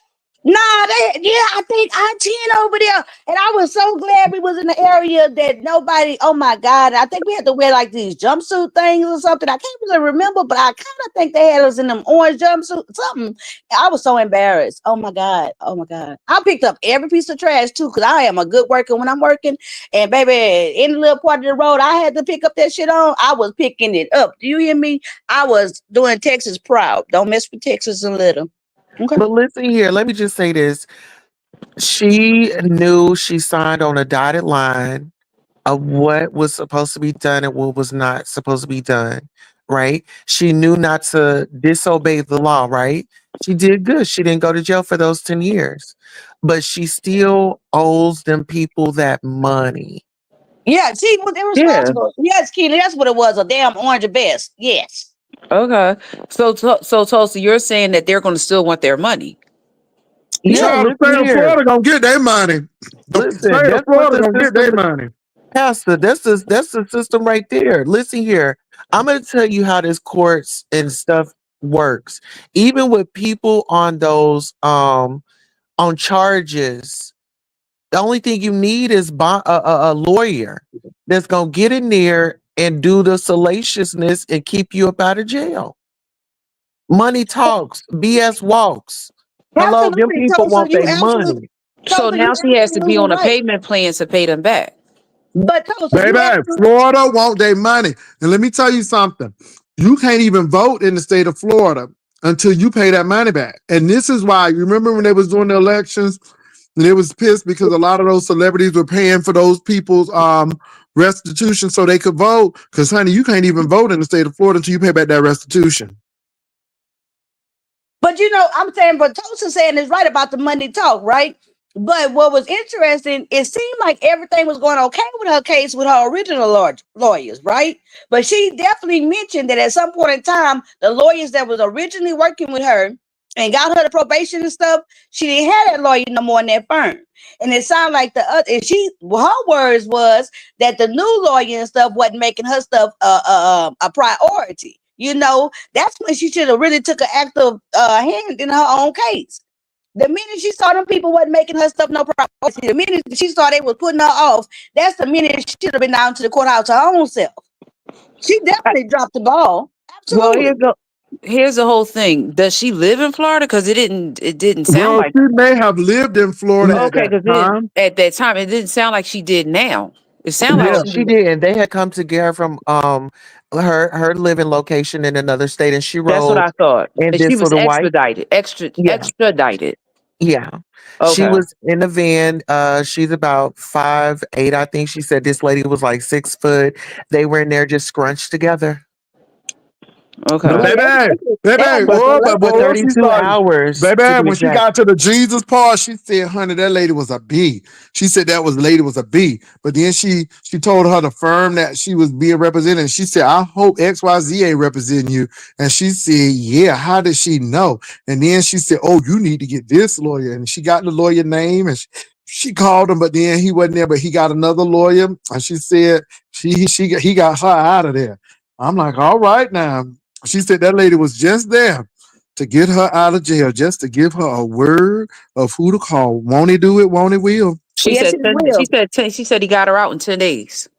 nah, I think I-10 over there. And I was so glad we was in the area that nobody, oh my God, I think we had to wear like these jumpsuit things or something. I can't really remember, but I kind of think they had us in them orange jumpsuit, something. I was so embarrassed. Oh my God. Oh my God. I picked up every piece of trash too, because I am a good worker when I'm working. And baby, any little part of the road I had to pick up that shit on, I was picking it up. Do you hear me? I was doing Texas proud. Don't mess with Texas a little. Okay. But listen here, let me just say this. She knew she signed on a dotted line of what was supposed to be done and what was not supposed to be done. right? She knew not to disobey the law, right? She did good. She didn't go to jail for those 10 years, but she still owes them people that money. Yeah, she was irresponsible. Yes, Keely, that's what it was. A damn orange best. Yes. Okay. So Tulsa, you're saying that they're going to still want their money. Yeah, Child, the listen state of here. Florida gonna get their money. The Listen, state of that's what Florida the gonna get their system, money. Pastor. That's the system right there. Listen here. I'm gonna tell you how this courts and stuff works. Even with people on those on charges, the only thing you need is a lawyer that's gonna get in there and do the salaciousness and keep you up out of jail. Money talks, BS walks. Hello, them Absolutely, people Tulsa. want You their absolutely, money. So Tulsa, you now she has to be absolutely on a right. payment plan to pay them back. But Tulsa, you Baby, absolutely Florida want their money. And let me tell you something. You can't even vote in the state of Florida until you pay that money back. And this is why, you remember when they was doing the elections and they was pissed because a lot of those celebrities were paying for those people's restitution so they could vote. Because honey, you can't even vote in the state of Florida until you pay back that restitution. But I'm saying, but Tulsa saying is right about the money talk, right? But what was interesting, it seemed like everything was going okay with her case with her original lawyers, right? But she definitely mentioned that at some point in time, the lawyers that was originally working with her and got her the probation and stuff, she didn't have that lawyer no more in that firm. And it sounded like her words was that the new lawyer and stuff wasn't making her stuff a priority. That's when she should have really took an active hand in her own case. The minute she saw them people wasn't making her stuff no priority, the minute she saw they was putting her off, that's the minute she should have been down to the courthouse her own self. She definitely dropped the ball. Well, Absolutely. here's the whole thing. Does she live in Florida? Because it didn't sound Well, like. she may have lived in Florida at Okay, that because time. at that time it didn't sound like she did now. It sounded like Yeah. No, she she was. didn't. They had come to get her from her living location in another state, and she That's what rode I thought. in And she this was little white. Yeah, extradited. yeah. She Okay. was in a van. She's about 5'8", I think. She said this lady was like 6 foot. They were in there just scrunched together But Okay. Well, baby, was boy, but for boy, she 32 started, hours baby, to be when she exact. got to the Jesus part, she said, honey, that lady was a B. She said that lady was a B. But then she told her the firm that she was being represented. And she said, I hope XYZ ain't representing you. And she said, yeah, how did she know? And then she said, oh, you need to get this lawyer. And she got the lawyer name and she called him, but then he wasn't there, but he got another lawyer. And she said he got her out of there. I'm like, all right now. She said that lady was just there to get her out of jail, just to give her a word of who to call. Won't he do it? Won't he will? She yes, said it 10, will. she said he got her out in 10 days.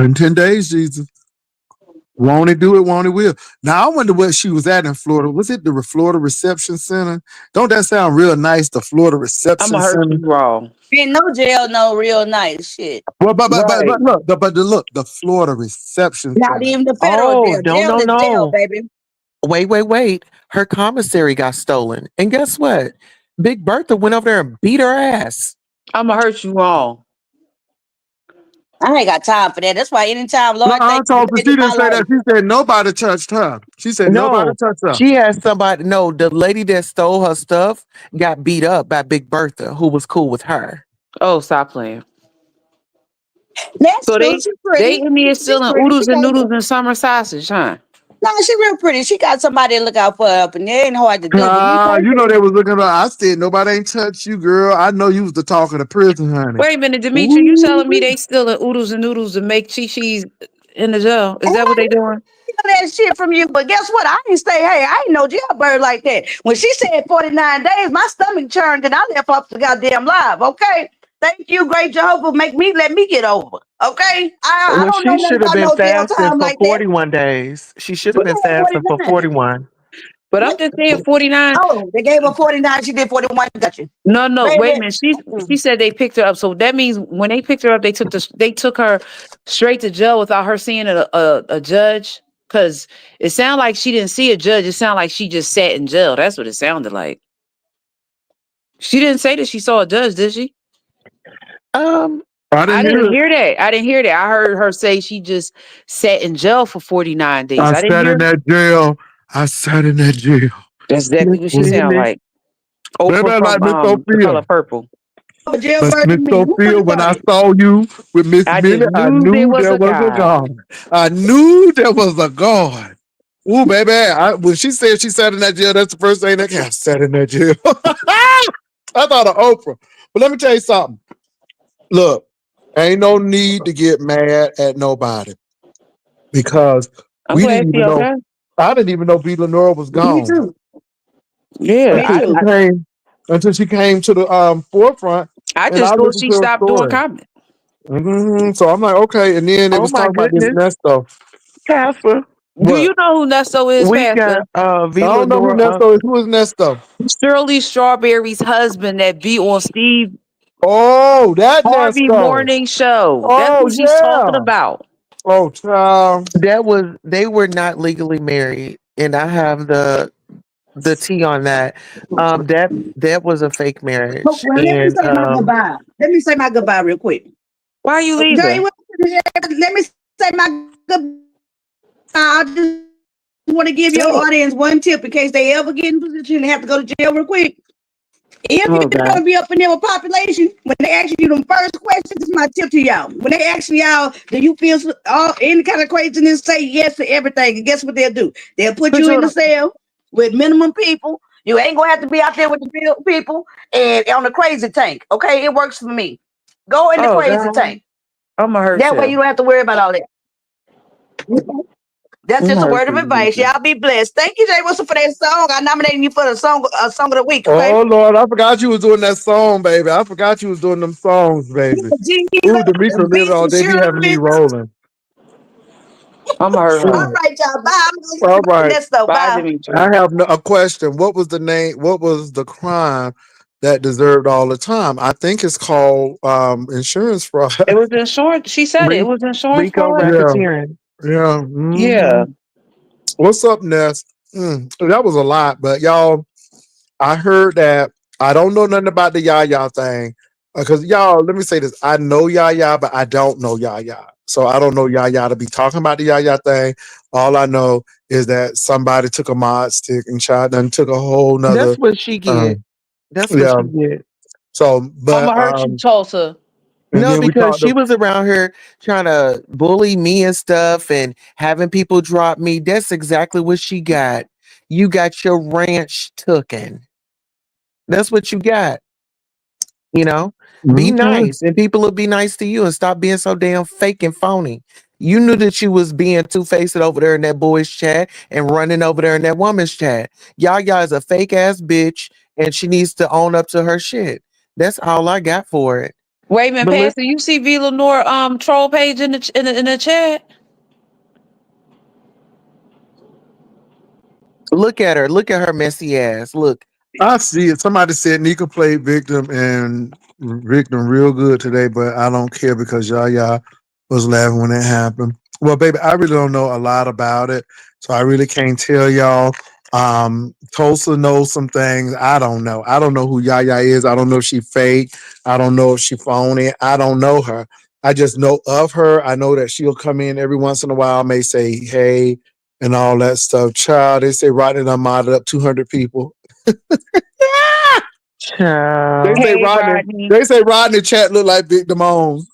In 10 days, Jesus. Won't he do it? Won't he will? Now, I wonder where she was at in Florida. Was it the Florida Reception Center? Don't that sound real nice, the Florida I'm Reception gonna hurt Center? you wrong. Ain't no jail, no real nice shit. Well, Right. look, the Florida Reception Not Center. even the federal Oh, jail. no, Jail no, is jail, no. baby. Wait. Her commissary got stolen. And guess what? Big Bertha went over there and beat her ass. I'm gonna hurt you wrong. I ain't got time for that. That's why anytime, No, Lord, I thank you told for her, she saving my didn't say life. that. She said nobody touched her. She said nobody No, touched her. she had somebody. No, the lady that stole her stuff got beat up by Big Bertha, who was cool with her. Oh, stop playing. That's So true. they She's pretty. in there She's stealing pretty. She oodles and got, noodles and summer sausage, huh? no, she real pretty. She got somebody to look out for her up and there ain't hard to do. But me You know they personally, was looking at. I said nobody ain't touched you, girl. I know you was the talk of the prison, honey. Wait a minute, Demetri, you telling me Ooh. they stealing oodles and noodles to make chi-chis in the jail? Is and that I what they doing? know that shit from you. But guess what? I ain't stay. Hey, I ain't no jailbird like that. When she said 49 days, my stomach churned and I left off the goddamn live. Okay. Thank you, great Jehovah. Let me get over. Okay. I Well, don't know she nothing should have about been no jail fasting time for like that. 41 days. She should She have been got fasting for 49. 41. But I'm just saying 49. Oh, they gave her 49. She did 41. Got you. No, wait a Baby. minute. She said they picked her up. So that means when they picked her up, they took her straight to jail without her seeing a judge. Cause it sounded like she didn't see a judge. It sounded like she just sat in jail. That's what it sounded like. She didn't say that she saw a judge, did she? Um, I didn't I hear didn't it. hear that. I didn't hear that. I heard her say she just sat in jail for 49 days. I I didn't sat hear in that jail. I sat in that jail. that's exactly what she Miss sound Miss like. Baby, Oprah I like from Miss The Color Sophia. Purple. But jail But Miss versus me. Who Sophia, really when I started? saw you with Miss I just Minnie, I knew there knew was there a was a God. God. I knew there was a God. Ooh, baby. When she said she sat in that jail, that's the first thing that came. I sat in that jail. I thought of Oprah. But let me tell you something. Look, ain't no need to get mad at nobody because I'm we didn't glad she even know. okay. I didn't even know B. Lenora was Me gone too. Yeah, Me until she too. came. Until she came to the forefront, I and I just thought listened she to her stopped doing story. comedy. So I'm like, okay. And then it Oh was my talking about this goodness, Nesto. Pastor. Do What? you know who Nesto is, We Pastor? got I V don't know who Lenore. Nesto is. Who is Nesto? Shirley Strawberry's husband that be on Steve Oh, that Harvey Nesto. morning show. That's Oh who she's talking yeah. about. Oh, child. They were not legally married, and I have the tea on that. That was a fake Well, marriage, let me and say my goodbye. Let me say my goodbye real quick. Why are you Jay, leaving? let me say my goodbye. I just want to give Say your it. audience one tip in case they ever get in position and have to go to jail real quick. If Oh you're God. gonna be up in there with population, when they ask you them first questions, this is my tip to y'all. When they ask y'all, do you feel all any kind of craziness? Say yes to everything. And guess what they'll do? They'll put Put you you in on the a, cell with minimum people. You ain't gonna have to be out there with the real people and on the crazy tank. Okay, it works for me. Go in the oh crazy God. tank. I'm gonna hurt That way you you. don't have to worry about all that. That's I'm just gonna a hurt word of advice. you. Y'all be blessed. Thank you, Jay Wilson, for that song. I nominated you for the song of the week. Okay. Oh Lord, I forgot you was doing that song, baby. I forgot you was doing them songs, baby. Ooh, Demetra living all Beats day be having me insurance. rolling. I'm gonna hurt All her. Ooh. right, y'all. Bye. I'm All going to right. that stuff. Bye, Bye. Demetri. I have a question. What was the name? What was the crime that deserved all the time? I think it's called insurance fraud. It was insurance. She said it. It was insurance Rico fraud. Yeah, racketeering. yeah. Yeah. What's up, Ness? That was a lot, but y'all, I heard that. I don't know nothing about the Yaya thing because y'all. Let me say this: I know Yaya, but I don't know Yaya. So I don't know Yaya to be talking about the Yaya thing. All I know is that somebody took a mod stick and shot and took a whole nother. That's what she get. Um, That's what yeah. she get. So, I'm but gonna hurt you, Tulsa. and No, then we because talked. she was around here trying to bully me and stuff and having people drop me. That's exactly what she got. You got your ranch tooken. That's what you got. You know, be Okay. nice and people will be nice to you and stop being so damn fake and phony. You knew that you was being two-faced over there in that boy's chat and running over there in that woman's chat. Yaya is a fake ass bitch and she needs to own up to her shit. That's all I got for it. Wait a minute, But Pastor. You see V Lenore troll page in the chat? look at her. Look at her messy ass. Look. I see it. Somebody said Nika played victim real good today, but I don't care because Yaya was laughing when it happened. Well, baby, I really don't know a lot about it, so I really can't tell y'all. Tulsa knows some things. I don't know. I don't know who Yaya is. I don't know if she fake. I don't know if she phony. I don't know her. I just know of her. I know that she'll come in every once in a while, may say hey and all that stuff. Child, they say Rodney done modded up 200 people. They Child. say Hey, Rodney. Rodney. They say Rodney chat look like Big Damone.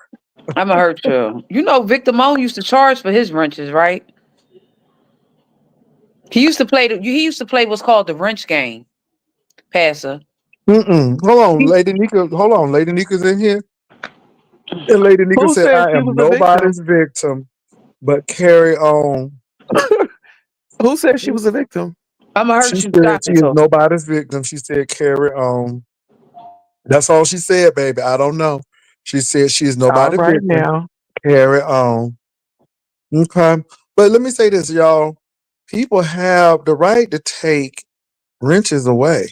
I'm gonna hurt you. You know, Victor Moan used to charge for his wrenches, right? He used to play. He used to play what's called the wrench game, Passer. Hold on, Lady Nika. Hold on, Lady Nika's in here. And Lady Nika Who said, said "I she am was a victim? nobody's victim, but carry on." Who said she was a victim? I'm gonna She hurt you. said Stop she it, is Tulsa. nobody's victim. She said, "Carry on." That's all she said, baby. I don't know. She said she is All nobody's right victim. now. Carry on. Okay, but let me say this, y'all. People have the right to take wrenches away.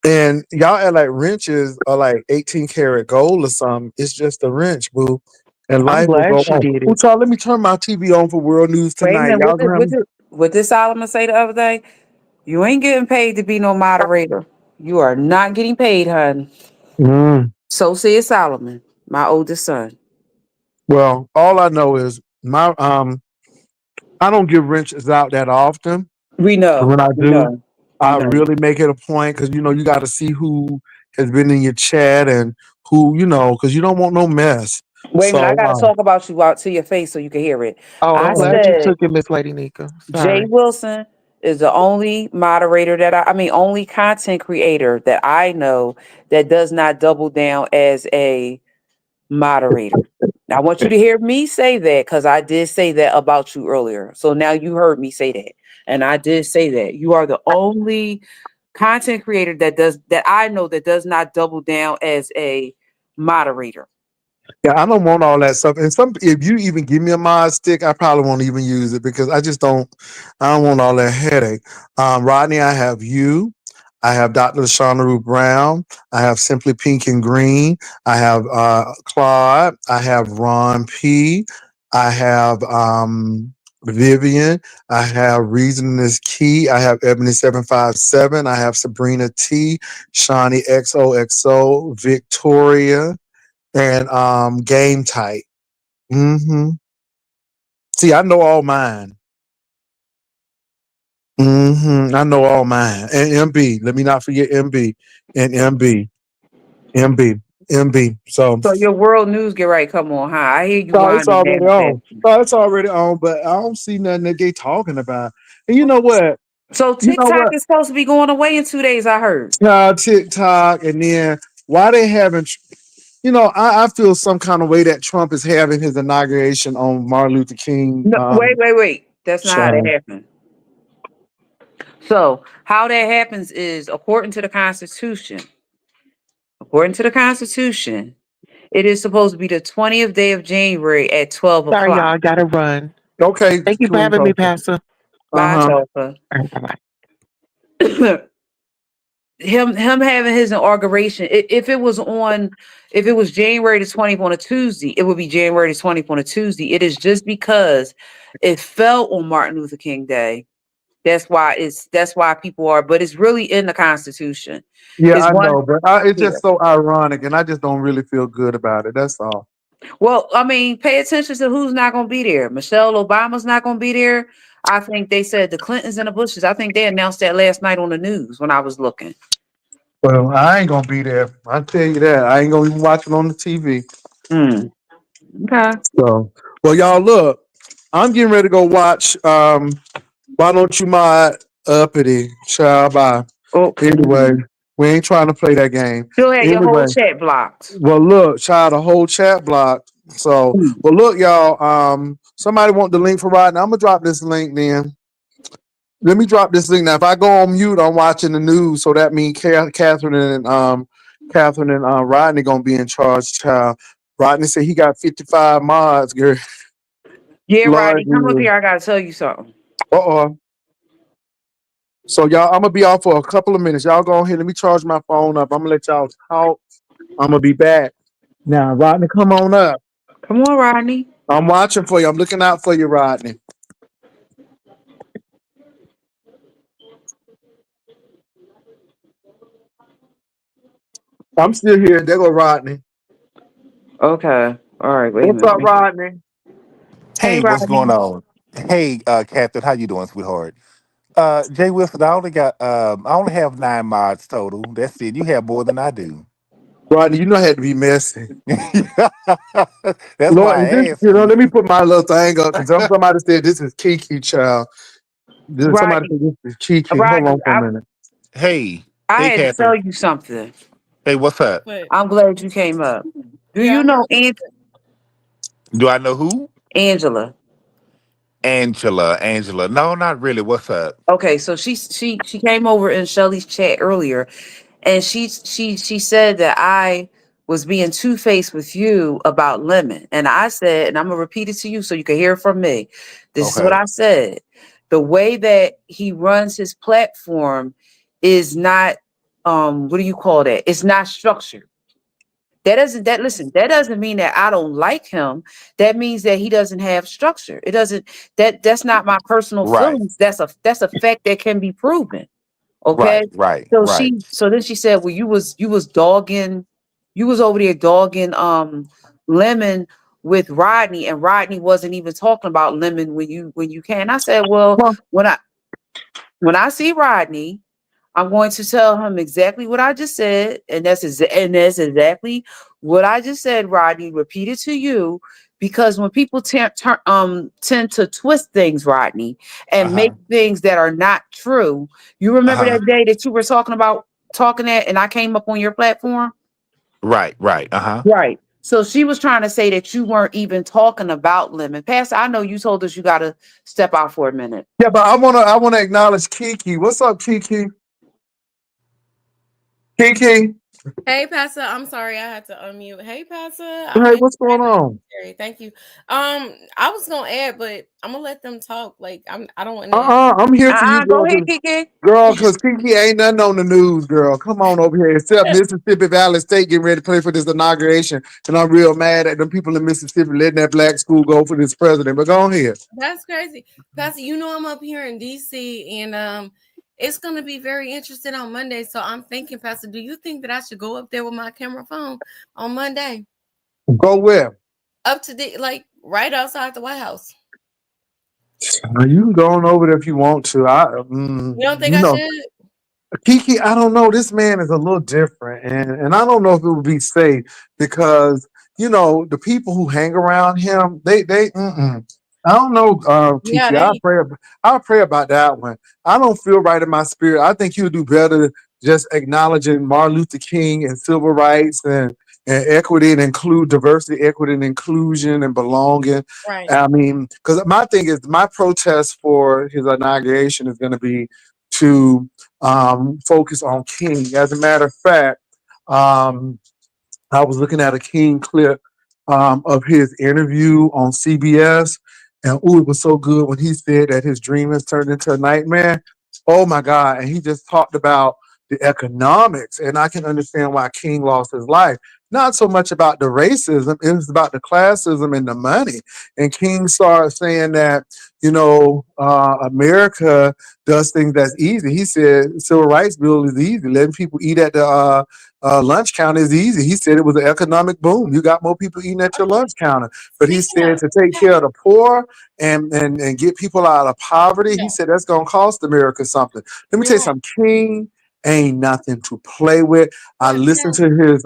And y'all act like wrenches are like 18 karat gold or something. It's just a wrench, boo. And I'm life will glad go she on. did Ooh, it. child, let me turn my TV on for World News Wait a tonight. minute. Y'all gonna have What did Solomon say the other day? You ain't getting paid to be no moderator. You are not getting paid, hun. Mm. So said Solomon. My oldest son. Well, all I know is my I don't give wrenches out that often. We And know. when I We do, know. We I know. really make it a point because you got to see who has been in your chat and who because you don't want no mess. Wait a minute. I So, got to talk about you out to your face so you can hear it. Oh, I'm I uh, glad you said took it, Miss Lady Nika. Jay Sorry. Wilson is the only moderator I mean, only content creator that I know that does not double down as a moderator. Now, I want you to hear me say that because I did say that about you earlier. So now you heard me say that. And I did say that. You are the only content creator that I know that does not double down as a moderator. yeah, I don't want all that stuff. And if you even give me a mod stick, I probably won't even use it because I don't want all that headache. Rodney, I have you. I have Dr. Lashana Rue Brown. I have Simply Pink and Green. I have Claude. I have Ron P. I have Vivian. I have Reason is Key. I have Ebony 757. I have Sabrina T. Shawnee XOXO. Victoria and game type. Hmm. See, I know all mine. I know all mine. And MB. Let me not forget MB and MB. MB. MB. So So your world news get right. Come on, huh? I hear you it's winding already down on. that. It's already on, but I don't see nothing that they talking about. And you know what? So You know TikTok what? is supposed to be going away in 2 days. I heard. TikTok, and then why they haven't I feel some kind of way that Trump is having his inauguration on Martin Luther King No, wait. That's not how that child. happened. So how that happens is according to the Constitution. According to the Constitution, it is supposed to be the 20th day of January at 12 Sorry, y'all. o'clock. I gotta run. Okay, Thank you for Queen having me, Tulsa. Pastor. Bye, Uh-huh. Tulsa. All right, bye-bye. him having his inauguration. If it was January the 20th on a Tuesday, it would be January the 20th on a Tuesday. It is just because it fell on Martin Luther King Day. That's why people are, but it's really in the Constitution. Yeah, It's I one know, but it's here. just so ironic, and I just don't really feel good about it. That's all. Well, I mean, pay attention to who's not going to be there. Michelle Obama's not going to be there. I think they said the Clintons and the Bushes. I think they announced that last night on the news when I was looking. Well, I ain't gonna be there. I tell you that. I ain't gonna even watch it on the TV. Hmm. Okay. So, well, y'all look. I'm getting ready to go watch. Why don't you mod uppity child? Bye. Oh, Anyway, we ain't trying to play that game. still had your whole Anyway, chat blocked. well, look, child, the whole chat blocked. So, Hmm. well, look, y'all. Somebody want the link for right now. I'm gonna drop this link then. Let me drop this link now. If I go on mute, I'm watching the news, so that means Catherine and Rodney gonna be in charge. Child, Rodney said he got 55 mods. Girl, Yeah, Lord, Rodney, come up here. I gotta tell you something. uh-oh. So y'all, I'm gonna be off for a couple of minutes. Y'all go ahead. Let me charge my phone up. I'm gonna let y'all talk. I'm gonna be back. Now, Rodney, come on up. Come on, Rodney. I'm watching for you. I'm looking out for you, Rodney. I'm still here. There go Rodney. Okay. All right. Wait a What's up, minute. Rodney? Hey, Hey, what's going Rodney. on? Hey, Captain, how you doing, sweetheart? Jay Wilson, I only have 9 mods total. That's it. You have more than I do. Rodney, you know I had to be messy. That's Lord, why I is this, asked you. let me put my little thing up because somebody said this is Kiki, child. Somebody Rodney. said this is Kiki. Hold Rodney. on for a minute. Hey, I hey, had to tell Catherine. you something. Hey, what's up? But I'm glad you came up. Do yeah, you I heard know you. Do I know who? Angela? Angela. Angela. No, not really. What's up? Okay, so she came over in Shelly's chat earlier, and she said that I was being two faced with you about Lemon, and I said, and I'm gonna repeat it to you so you can hear it from me. This is what Okay. I said. The way that he runs his platform is not what do you call that? It's not structured. That doesn't mean that I don't like him. That means that he doesn't have structure. It doesn't that's not my personal Right. feelings. That's a fact that can be proven. Okay. Right. Right. So Right. then she said, well, you was dogging You was over there dogging Lemon with Rodney, and Rodney wasn't even talking about Lemon when you can. I said, well, Well, when I see Rodney, I'm going to tell him exactly what I just said, and that's exactly what I just said, Rodney. Repeat it to you, because when people tend to twist things, Rodney, Uh and make huh. things that are not true. You Uh remember huh. that day that you were talking at, and I came up on your platform, Right. Right. Uh huh. right? So she was trying to say that you weren't even talking about Lemon. Pastor, I know you told us you got to step out for a minute. yeah, but I wanna acknowledge Kiki. What's up, Kiki? Kiki, Hey, Pastor. I'm sorry I had to unmute. Hey, Pastor. hey, what's going on? Thank you. I was gonna add, but I'm gonna let them talk. Like I don't want to. I'm here for you, Go girl. ahead, Kiki. Cause Kiki ain't nothing on the news, girl. Come on over here. Except Mississippi Valley State getting ready to play for this inauguration, and I'm real mad at them people in Mississippi letting that black school go for this president. But go ahead. That's crazy, Pastor. You know I'm up here in DC, and it's gonna be very interesting on Monday. So I'm thinking, Pastor, do you think that I should go up there with my camera phone on Monday, Go where? up to the like right outside the White House? You can go on over there if you want to. You don't think I should? Kiki, I don't know. This man is a little different, and I don't know if it would be safe because the people who hang around him, they. I don't know, Yeah, Kiki. they. I'll pray about that one. I don't feel right in my spirit. I think you'll do better just acknowledging Martin Luther King and civil rights and equity and include diversity, equity and inclusion and belonging. Right. I mean, because my thing is my protest for his inauguration is going to be to focus on King. As a matter of fact, um, I was looking at a King clip of his interview on CBS, and it was so good when he said that his dream has turned into a nightmare. Oh my God! And he just talked about the economics, and I can understand why King lost his life. Not so much about the racism; it was about the classism and the money. And King started saying that America does things that's easy. He said civil rights bill is easy, letting people eat at the lunch counter is easy. He said it was an economic boom. You got more people eating at your lunch counter. But he Speaking said of, to take care of the poor and get people out of poverty, he yeah, said that's going to cost America something. Let me tell you're you right. something. King ain't nothing to play with. I I'm listened telling to his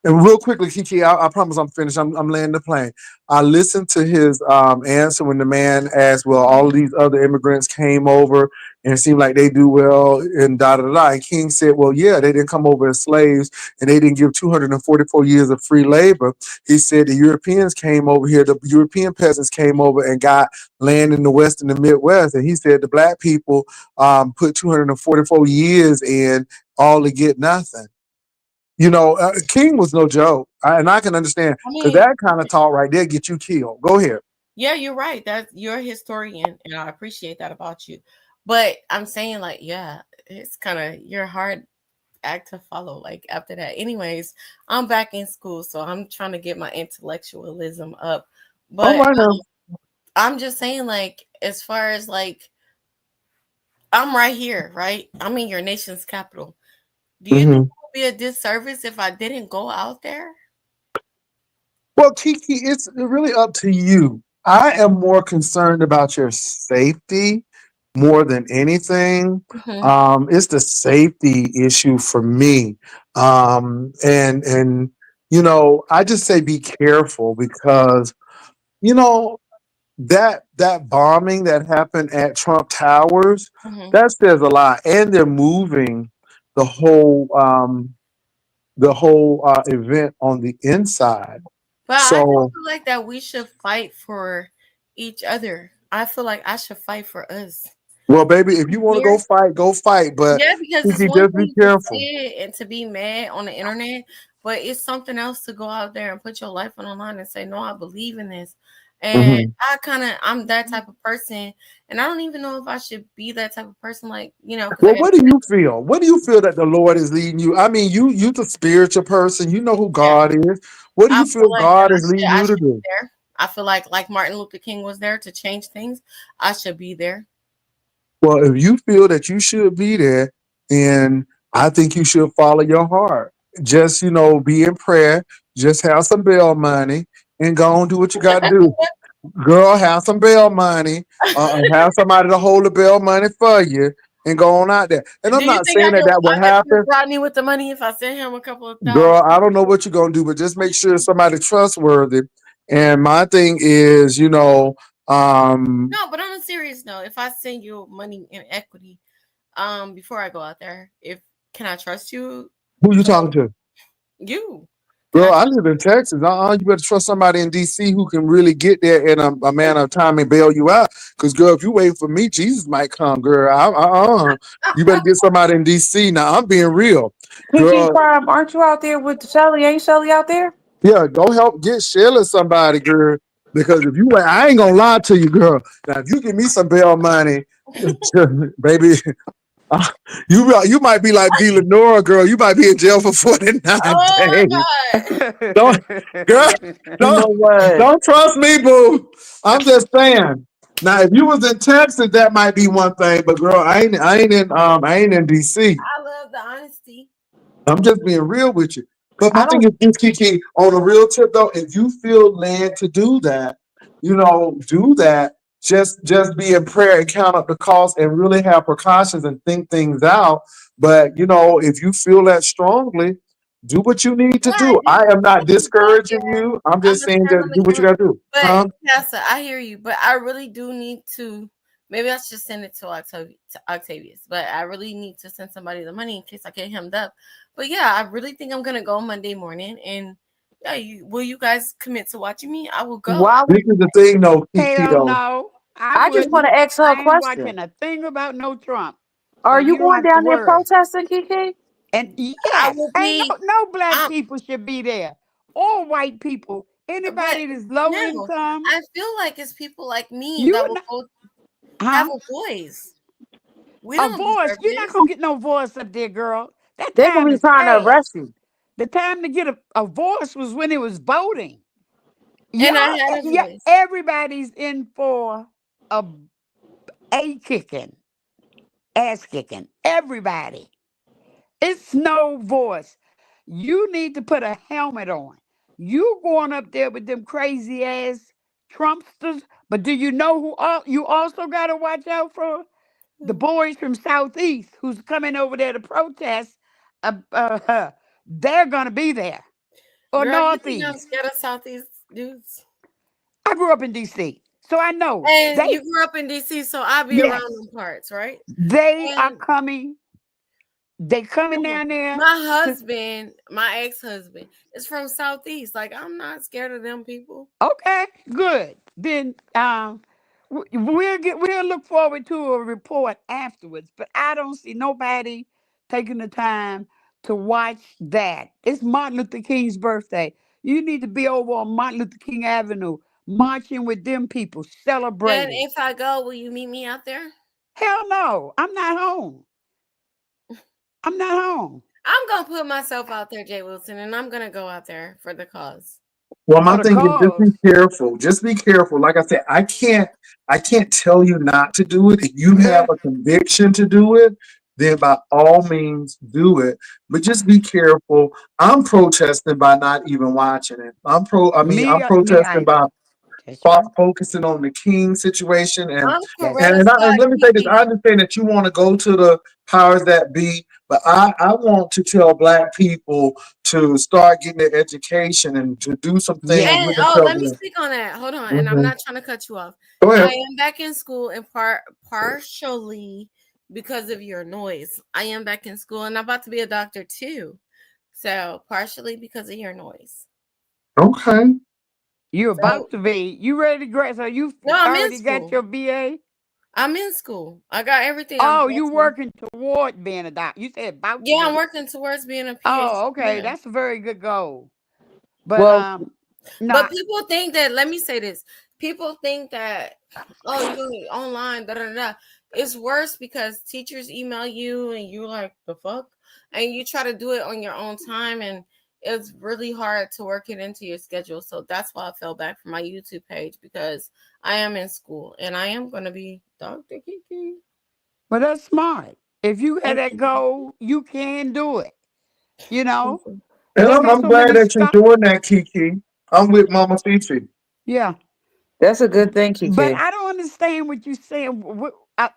and real quickly, Kiki, I promise I'm finished. I'm laying the plane. I listened to his answer when the man asked, well, all of these other immigrants came over and it seemed like they do well and da da da. And King said, well, yeah, they didn't come over as slaves and they didn't give 244 years of free labor. He said the Europeans came over here, the European peasants came over and got land in the West and the Midwest. And he said the black people put 244 years in all to get nothing. King was no joke, and I can understand I because mean, that kind of talk right there get you killed. Go ahead. yeah, you're right. That's you're a historian, and I appreciate that about you. But I'm saying, like, yeah, it's kind of your hard act to follow. Like after that, anyways, I'm back in school, so I'm trying to get my intellectualism up. All But right now. I'm just saying, like, as far as like, I'm right here, right? I'm in your nation's capital. Do you think hmm it would be a disservice if I didn't go out there? Well, Kiki, it's really up to you. I am more concerned about your safety more than anything. Hmm. It's the safety issue for me, and I just say be careful because you know that bombing that happened at Trump Towers, Hmm. that says a lot. And they're moving the whole event on the inside. But I don't So, feel like that we should fight for each other. I feel like I should fight for us. well, baby, if you want to Here, go fight, go fight. But yeah, because you it's can one just be thing to say careful. it and to be mad on the internet, but it's something else to go out there and put your life on the line and say, "No, I believe in this." And hmm I'm that type of person, and I don't even know if I should be that type of person, like because I Well, got. what do you feel? What do you feel that the Lord is leading you? I mean, you the spiritual person. You know who Yeah, God is. What do I you feel feel like that God is leading I you to should be do? there. I feel like Martin Luther King was there to change things. I should be there. Well, if you feel that you should be there, then I think you should follow your heart. just be in prayer, just have some bail money, and go and do what you got to do. Girl, have some bail money, have somebody to hold the bail money for you, and go on out there. And Do I'm you not think saying that that will I could happen. trust Rodney with the money if I sent him a couple of thousand? Girl, I don't know what you're gonna do, but just make sure it's somebody trustworthy. And my thing is, No, but on a serious note, if I send you money in equity, before I go out there, if can I trust you? who you talking to? You can Girl, I? I live in Texas. You better trust somebody in DC who can really get there in a manner of time and bail you out. Because, girl, if you wait for me, Jesus might come, girl. You better get somebody in DC. Now, I'm being real. Kiki Girl, Prime, aren't you out there with Shelly? Ain't Shelly out there? yeah, go help get Sheila somebody, girl. Because if you wait, I ain't going to lie to you, girl. Now, if you give me some bail money, baby, you might be like D. Lenora, girl. You might be in jail for 49 Oh my days. god! Don't, girl, You know don't, what? don't trust me, boo. I'm just saying. Now, if you was in Texas, that might be one thing, but girl, I ain't in DC. I love the honesty. I'm just being real with you. But my I thing don't. is this, Kiki, on a real tip though, if you feel led to do that, do that. Just be in prayer and count up the cost and really have precautions and think things out. But if you feel that strongly, do what you need to Yeah, I do. do. I am I not keep going discouraging there. you. I'm I'm just gonna saying stand that on the do what you camera. gotta do. But Huh? Casa, I hear you. But I really do need to. Maybe I should send it to Octavius. But I really need to send somebody the money in case I get hemmed up. But yeah, I really think I'm gonna go Monday morning. And yeah, will you guys commit to watching me? I will go. Why This would is the thing though, Kiki Hell though. no, I I just want wouldn't. to ask her a I ain't question? watching a thing about no Trump, so Are you you don't going have to down there worry. protesting, Kiki? And I yes, will ain't be. no black Um, people should be there, or white people. but Anybody that's low no, income, I feel like it's people like me that you will not, go have huh? a voice. We A don't voice. deserve You're not this. gonna get no voice up there, girl. That They're gonna time be is trying to past. arrest you. The time to get a voice was when it was voting. And I Y'all, had a yeah, voice. everybody's in for a kicking, ass kicking. Everybody. It's no voice. You need to put a helmet on. You going up there with them crazy ass Trumpsters, but do you know who you also got to watch out for? The boys from Southeast who's coming over there to protest. They're going to be there. Or Girl, you think I'm Northeast. scared of Southeast dudes? I grew up in DC, so I know And you grew up in DC, so I'll be around yes, them parts, right? they are And coming. They coming no, down there my to, husband, my ex-husband, is from Southeast. Like, I'm not scared of them people. okay, good. Then we'll look forward to a report afterwards. But I don't see nobody taking the time to watch that. It's Martin Luther King's birthday. You need to be over on Martin Luther King Avenue, marching with them people, Then celebrating. if I go, will you meet me out there? Hell no, I'm not home. I'm not home I'm gonna put myself out there, Jay Wilson, and I'm gonna go out there for the cause. Well, my for the thing is just be cause. careful. Just be careful. Like I said, I can't tell you not to do it. If you have a conviction to do it, then by all means do it. But just be careful. I'm protesting by not even watching it. I'm Me protesting by either. That's true. focusing on the King situation, and I'm That's and, Coretta and, true. I, and Scott let me say this: I Kiki. understand that you want to go to the powers that be, but I want to tell Black people to start getting their education and to do some things And with Yes. oh, themselves. let me speak on that. Hold on, and I'm Mhm. not trying to cut you off. Go I ahead. am back in school in partially because of your noise. I am back in school, and I'm about to be a doctor too. So partially because of your noise. Okay. You're So about to be. You ready to grad? So you no, I'm in already got school. your BA? I'm in school. I got everything. I'm Oh, you graduating. working toward being a doctor. You said about to Yeah, I'm be. working towards being a PhD. Oh, okay. Yeah. That's a very good goal. But Well, But not people think that, let me say this. People think that, oh, you're doing it online, da da da. It's worse because teachers email you and you're like, the fuck? And you try to do it on your own time, and it's really hard to work it into your schedule. So that's why I fell back from my YouTube page, because I am in school and I am going to be Dr. Kiki. well, that's smart. If you had Thank that you. goal, you can do it. You know, And they got I'm so glad many that you're stuff. doing that, Kiki. I'm with Mama Fifi. Yeah, That's a good thing, but Kiki. I don't understand what you're saying.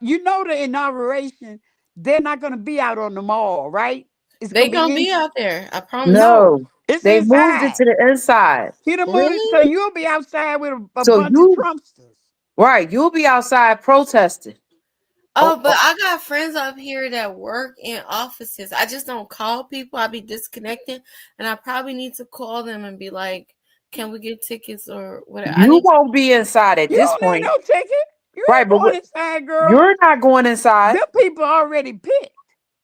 You know, the inauguration, they're not going to be out on the mall, right? It's They going to be gonna in. be out there. I promise you. No, No, it's they moved it inside. to the inside. He done moved it, Really? so you'll be outside with a So bunch of you Trumpsters. right, you'll be outside protesting. Oh, Oh, but I got friends up here that work in offices. I just don't call people. I be disconnected, and I probably need to call them and be like, "Can we get tickets or whatever?" I you need to. won't be inside at You this don't need point. no ticket. You Right, ain't but going inside, girl. you're not going inside. Them people already picked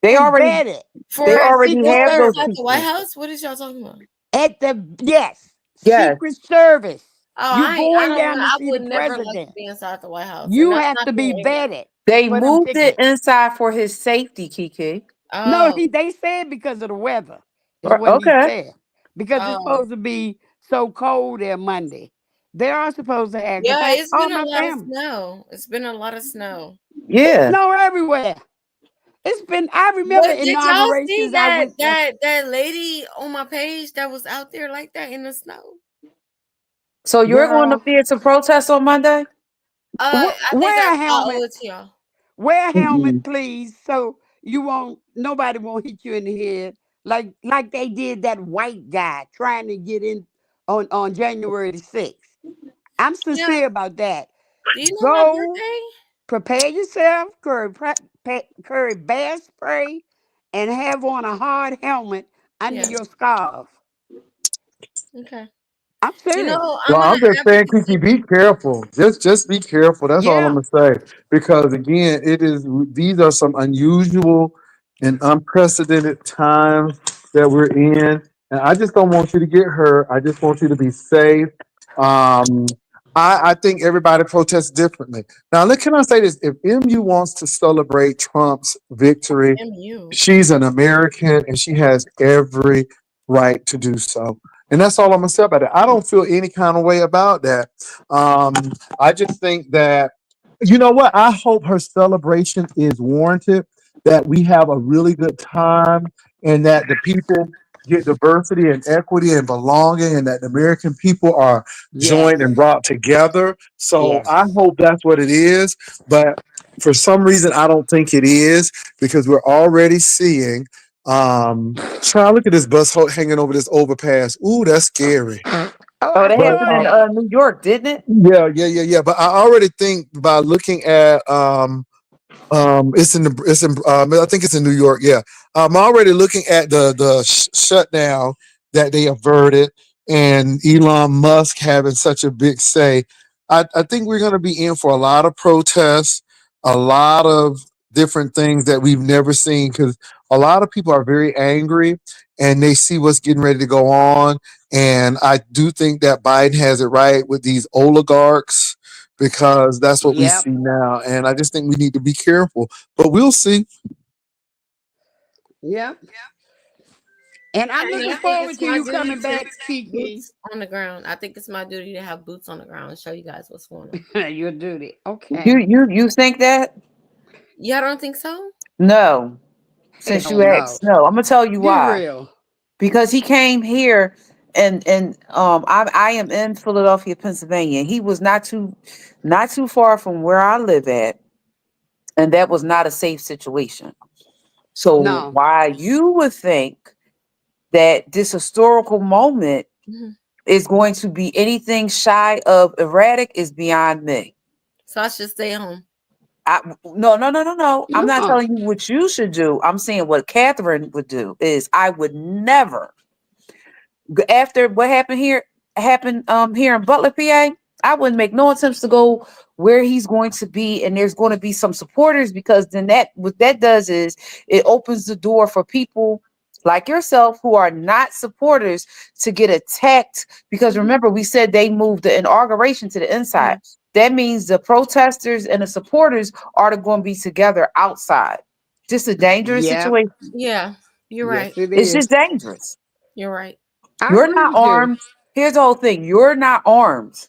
They and already vetted. They they For got already Secret have those inside Service the White people. House? What is y'all talking about? at the yes, Yes. Secret Service. Oh, You I going don't down want. to I see the would never like to president. be inside the White House, and You that's have not to be being ignorant. vetted They for them moved it tickets. inside for his safety, Kiki. No, Oh, they said because of the weather is Right, what he okay. said. Because it's oh, supposed to be so cold there Monday. They are supposed to have because yeah. I It's all been a my lot of family. snow. It's been a lot of snow. It's Yeah. snow everywhere. It's been I remember But did y'all see inaugurations I that went to. that lady on my page that was out there like that in the snow? So you're going to Girl, be at some protest on Monday? I think wear a I owe helmet. it to y'all. Wear a helmet, Mm-mm. please, so you won't nobody won't hit you in the head like they did that white guy trying to get in on January the 6th. I'm Yeah. sincere about that. Do you know my Go birthday? prepare yourself, carry bear spray, and have on a hard helmet under Yeah. your scarf. Okay. I'm You serious. know, Well, I'm an I'm just saying, Kiki, advocacy. be careful. Just be careful. That's all I'm Yeah, gonna say. Because again, these are some unusual and unprecedented times that we're in, and I just don't want you to get hurt. I just want you to be safe. Um, I think everybody protests differently. Now, look, can I say this? If MU wants to celebrate Trump's victory, MU. she's an American and she has every right to do so. And that's all I'm gonna say about it. I don't feel any kind of way about that. Um, I just think that you know what? I hope her celebration is warranted, that we have a really good time, and that the people get diversity and equity and belonging, and that the American people are joined yes, and brought together. So I yes. hope that's what it is. But for some reason, I don't think it is because we're already seeing. Child, look at this hanging over this overpass. Ooh, that's scary. Oh, Oh, I that But saw happened in that. New York, didn't it? yeah. But I already think by looking at it's in I think it's in New York. Yeah, I'm already looking at the shutdown that they averted, and Elon Musk having such a big say. I think we're going to be in for a lot of protests, a lot of different things that we've never seen because a lot of people are very angry and they see what's getting ready to go on. And I do think that Biden has it right with these oligarchs because that's what we Yep, see now. And I just think we need to be careful. But we'll see. yep. And I'm And I looking think forward it's to my you duty coming to back, have Kiki. boots on the ground. I think it's my duty to have boots on the ground and show you guys what's going on. Your duty. You Okay. you you think that? Y'all don't think so? No. Since Hell you no. asked, no. I'm gonna tell you Be why. real. Because he came here and I am in Philadelphia, Pennsylvania. He was not too far from where I live at, and that was not a safe situation. So No. why you would think that this historical moment Mhm. is going to be anything shy of erratic is beyond me. So I should stay home. No. I'm not No. telling you what you should do. I'm saying what Catherine would do is I would never after what happened here in Butler, PA. I wouldn't make no attempts to go where he's going to be, and there's going to be some supporters because then that what that does is it opens the door for people like yourself who are not supporters to get attacked because Mhm. remember we said they moved the inauguration to the inside. Yeah. That means the protesters and the supporters are going to be together outside. Just a dangerous Yep. situation. Yeah. You're Yes, right. it It's is. just dangerous. You're right. I You're agree not with you. armed. Here's the whole thing. You're not armed.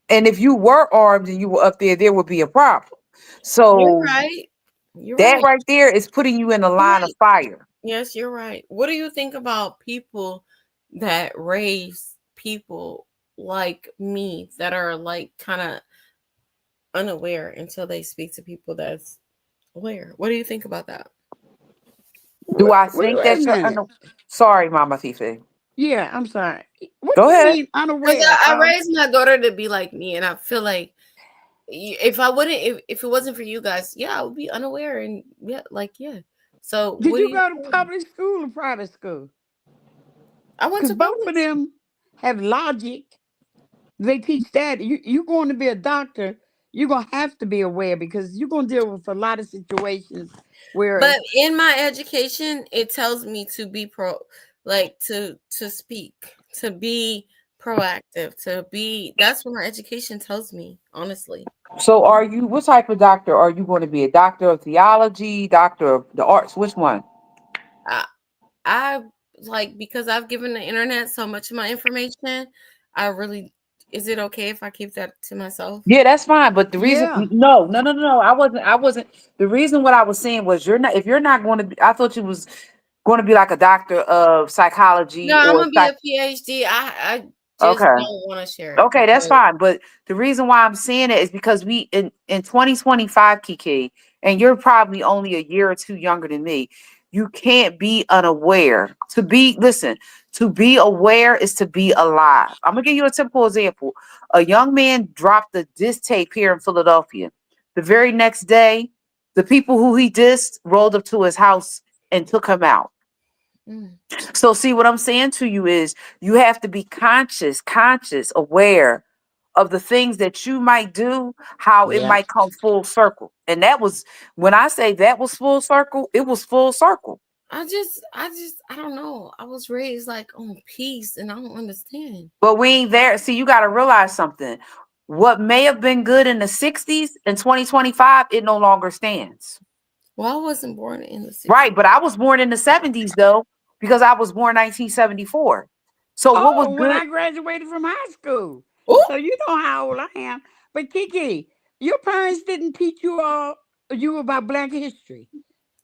And if you were armed and you were up there, there would be a problem. You're So right. You're that right. right there is putting you in the You're line of right. fire. Yes, you're right. What do you think about people that raise people like me that are like kind of unaware until they speak to people that's aware? What do you think about that? Do I Wait, think wait a that you're minute. sorry, Mama Fifi. Yeah, I'm sorry. What Go do you ahead. mean Because unaware? I raised my daughter to be like me, and I feel like if I wouldn't, if it wasn't for you guys, yeah, I would be unaware and yeah, like yeah. So Did what do you you go to think? public school or private school? I went Because to both of public school. them have logic. They teach that you're going to be a doctor. You're gonna have to be aware because you're gonna deal with a lot of situations where But in my education, it tells me to be like to speak, to be proactive, to be. That's what my education tells me, honestly. So are you what type of doctor are you going to be? A doctor of theology, doctor of the arts? Which one? I, I like because I've given the internet so much of my information. I really. Is it okay if I keep that to myself? Yeah, that's fine. But the reason, yeah. no. I wasn't. The reason what I was saying was you're not. If you're not going to be, I thought you was going to be like a doctor of No, psychology I'm or gonna be a PhD. I just Okay. don't want to share it Okay, that's because fine. But the reason why I'm saying it is because we in 2025, Kiki, and you're probably only a year or two younger than me. You can't be unaware. To be aware is to be alive. I'm gonna give you a typical example. A young man dropped a diss tape here in Philadelphia. The very next day, the people who he dissed rolled up to his house and took him out. mm, So see what I'm saying to you is you have to be conscious, aware of the things that you might do, how it Yeah. might come full circle. And that was when I say that was full circle, it was full circle. I don't know. I was raised like on peace, and I don't understand. But we ain't there. See, you got to realize something. What may have been good in the 60s in 2025, it no longer stands. Well, I wasn't born in the '60s. Right. But I was born in the 70s though, because I was born 1974. So what was Oh, when good? I graduated from high school. Oh, So you know how old I am. But Kiki, your parents didn't teach you about Black history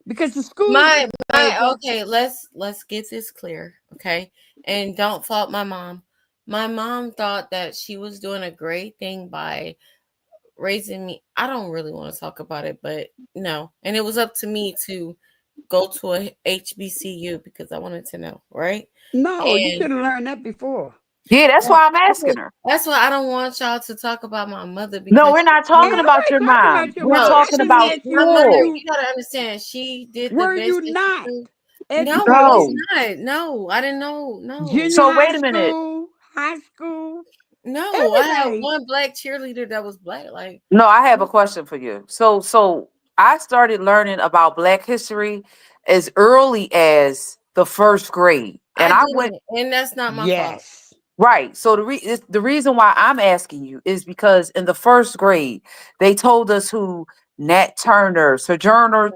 because the schools my didn't say my. that. Okay, let's get this clear, okay? And don't fault my mom. My mom thought that she was doing a great thing by raising me. I don't really want to talk about it, but no. And it was up to me to go to a HBCU because I wanted to know, right? No, you And should have learned that before. Yeah, that's well, why I'm asking okay, her. that's why I don't want y'all to talk about my mother No, because we're not No, talking about your nobody talking mom. about your We're no, mother. I talking just about she asked you, my mother, school. you gotta understand, she did the were best you that she not could. No, I was educated? No. not. No, I didn't know. No. Junior So high wait a minute. school, high school, No, I had everything. one black cheerleader that was black. Like No, I have a question for you. So I started learning about Black history as early as the first grade, I and I went didn't, and that's not my fault. Yes. right. So the reason why I'm asking you is because in the first grade they told us who Nat Turner, Sojourner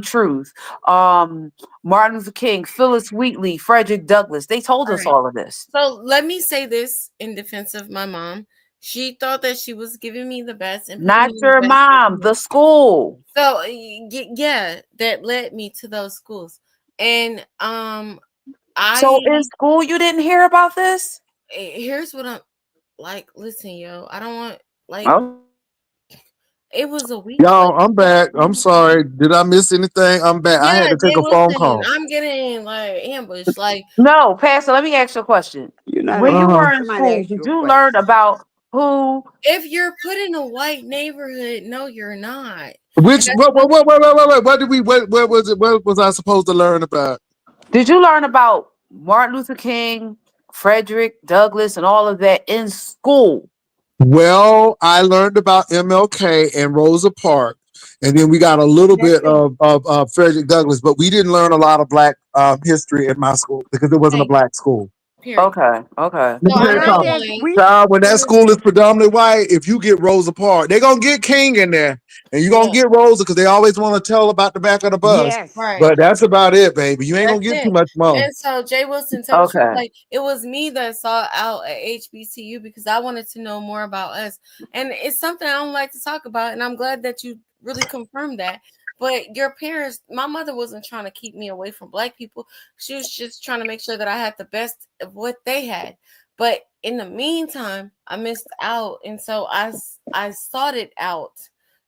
Truth, um, Martin Luther King, Phyllis Wheatley, Frederick Douglass. They told All us right. all of this. So let me say this in defense of my mom. She thought that she was giving me the best and putting Not me in the your best mom, school. the school. So yeah, that led me to those schools. And So I in school, you didn't hear about this? here's what I'm like. Listen, yo, I don't want like Oh, it was a week. Like Y'all, I'm back. I'm sorry. Did I miss anything? I'm back. I yeah, had to take Jay a phone Wilson. call. I'm getting like ambushed. Like no, Pastor, let me ask you a question. You're not When you answering. Uh-huh. were in Somebody school, asked did you a you learn question. about who? if you're put in a white neighborhood, no, you're not. And Which that's what did we what was it? What was I supposed to learn about? Did you learn about Martin Luther King, Frederick Douglass, and all of that in school? Well, I learned about MLK and Rosa Parks, and then we got a little That's bit it. of Frederick Douglass, but we didn't learn a lot of black history in my school because it wasn't a thank you. black school. Period. Okay, okay. Let So me tell at you Well, I that something. guess point, we Child, when that school is predominantly white, if you get Rosa Parks, they're gonna get King in there, and you're gonna yeah, get Rosa because they always want to tell about the back of the bus. yes. right. But that's about it, baby. You ain't gonna That's get too it. much more. And so Jay Wilson told she was Okay. like, it was me that saw out at HBCU because I wanted to know more about us. And it's something I don't like to talk about. And I'm glad that you really confirmed that. But your parents, my mother wasn't trying to keep me away from black people. She was just trying to make sure that I had the best of what they had. But in the meantime, I missed out, and so I sought it out,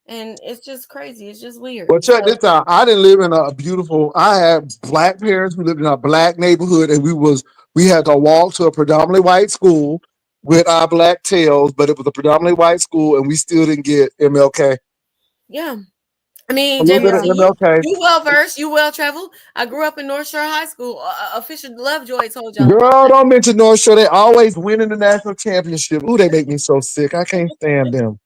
and it's just crazy. It's just Well, weird. check So this out. I didn't live in a beautiful. I had black parents who lived in a black neighborhood, and we had to walk to a predominantly white school with our black tails, but it was a predominantly white school, and we still didn't get MLK. yeah, I A mean, little bit Jamie, of so Yeah. MLK. you well versed, you well traveled. I grew up in North Shore High School. Official Lovejoy told y'all about Girl, that. don't mention North Shore. They always winning the national championship. Ooh, they make me so sick. I can't stand them.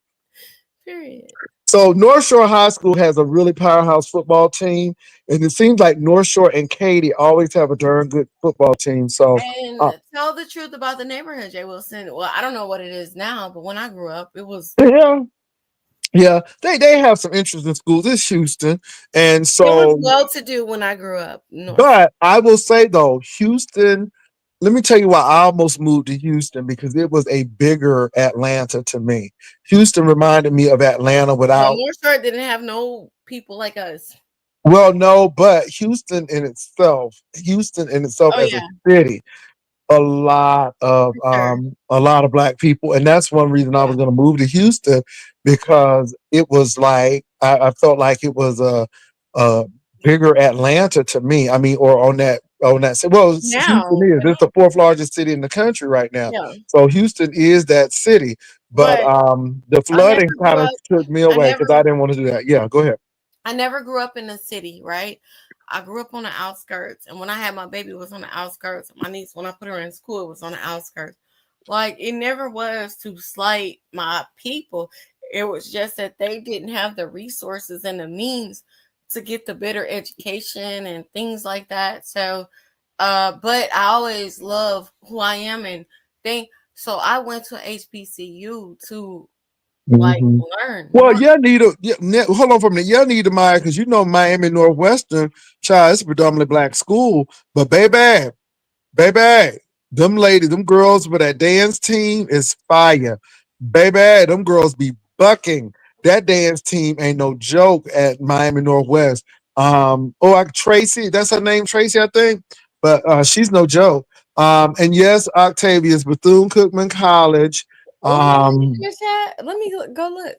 Period. So North Shore High School has a really powerhouse football team, and it seems like North Shore and Katy always have a darn good football team. So, And tell the truth about the neighborhood, Jay Wilson. Well, I don't know what it is now, but when I grew up, it was yeah, yeah, they have some interesting schools. It's Houston, and it was so, well to do when I grew up. North Shore. but I will say though, Houston. Let me tell you why I almost moved to Houston because it was a bigger Atlanta to me. Houston reminded me of Atlanta Well, without. North Shore didn't have no people like us. Well, no, but Houston in itself Oh as a yeah, city, for sure. a lot of black people, and that's one reason I Yeah. was going to move to Houston because it was like I felt like it was a bigger Atlanta to me. I mean, or well, Houston Now, is it's the fourth largest city in the country right now, yeah, so Houston is that city. But but the I never flooding grew kind of up. took me I away never because I didn't want to do that. Yeah, go ahead. I never grew up in the city, right? I grew up on the outskirts, and when I had my baby, it was on the outskirts. My niece, when I put her in school, it was on the outskirts. Like it never was to slight my people. It was just that they didn't have the resources and the means to get the better education and things like that. So, but I always love who I am and think. So I went to HBCU to like Mhm. learn Well, more. you need hold on for a minute. You need to mind because you know Miami Northwestern, child, it's a predominantly black school, but baby, them ladies, them girls for that dance team is fire. Baby, them girls be bucking. That dance team ain't no joke at Miami Northwest. Tracy, that's her name, Tracy, I think. But she's no joke. And yes, Octavia's Bethune Cookman College. Oh, let me Um, finish that. Let me go look.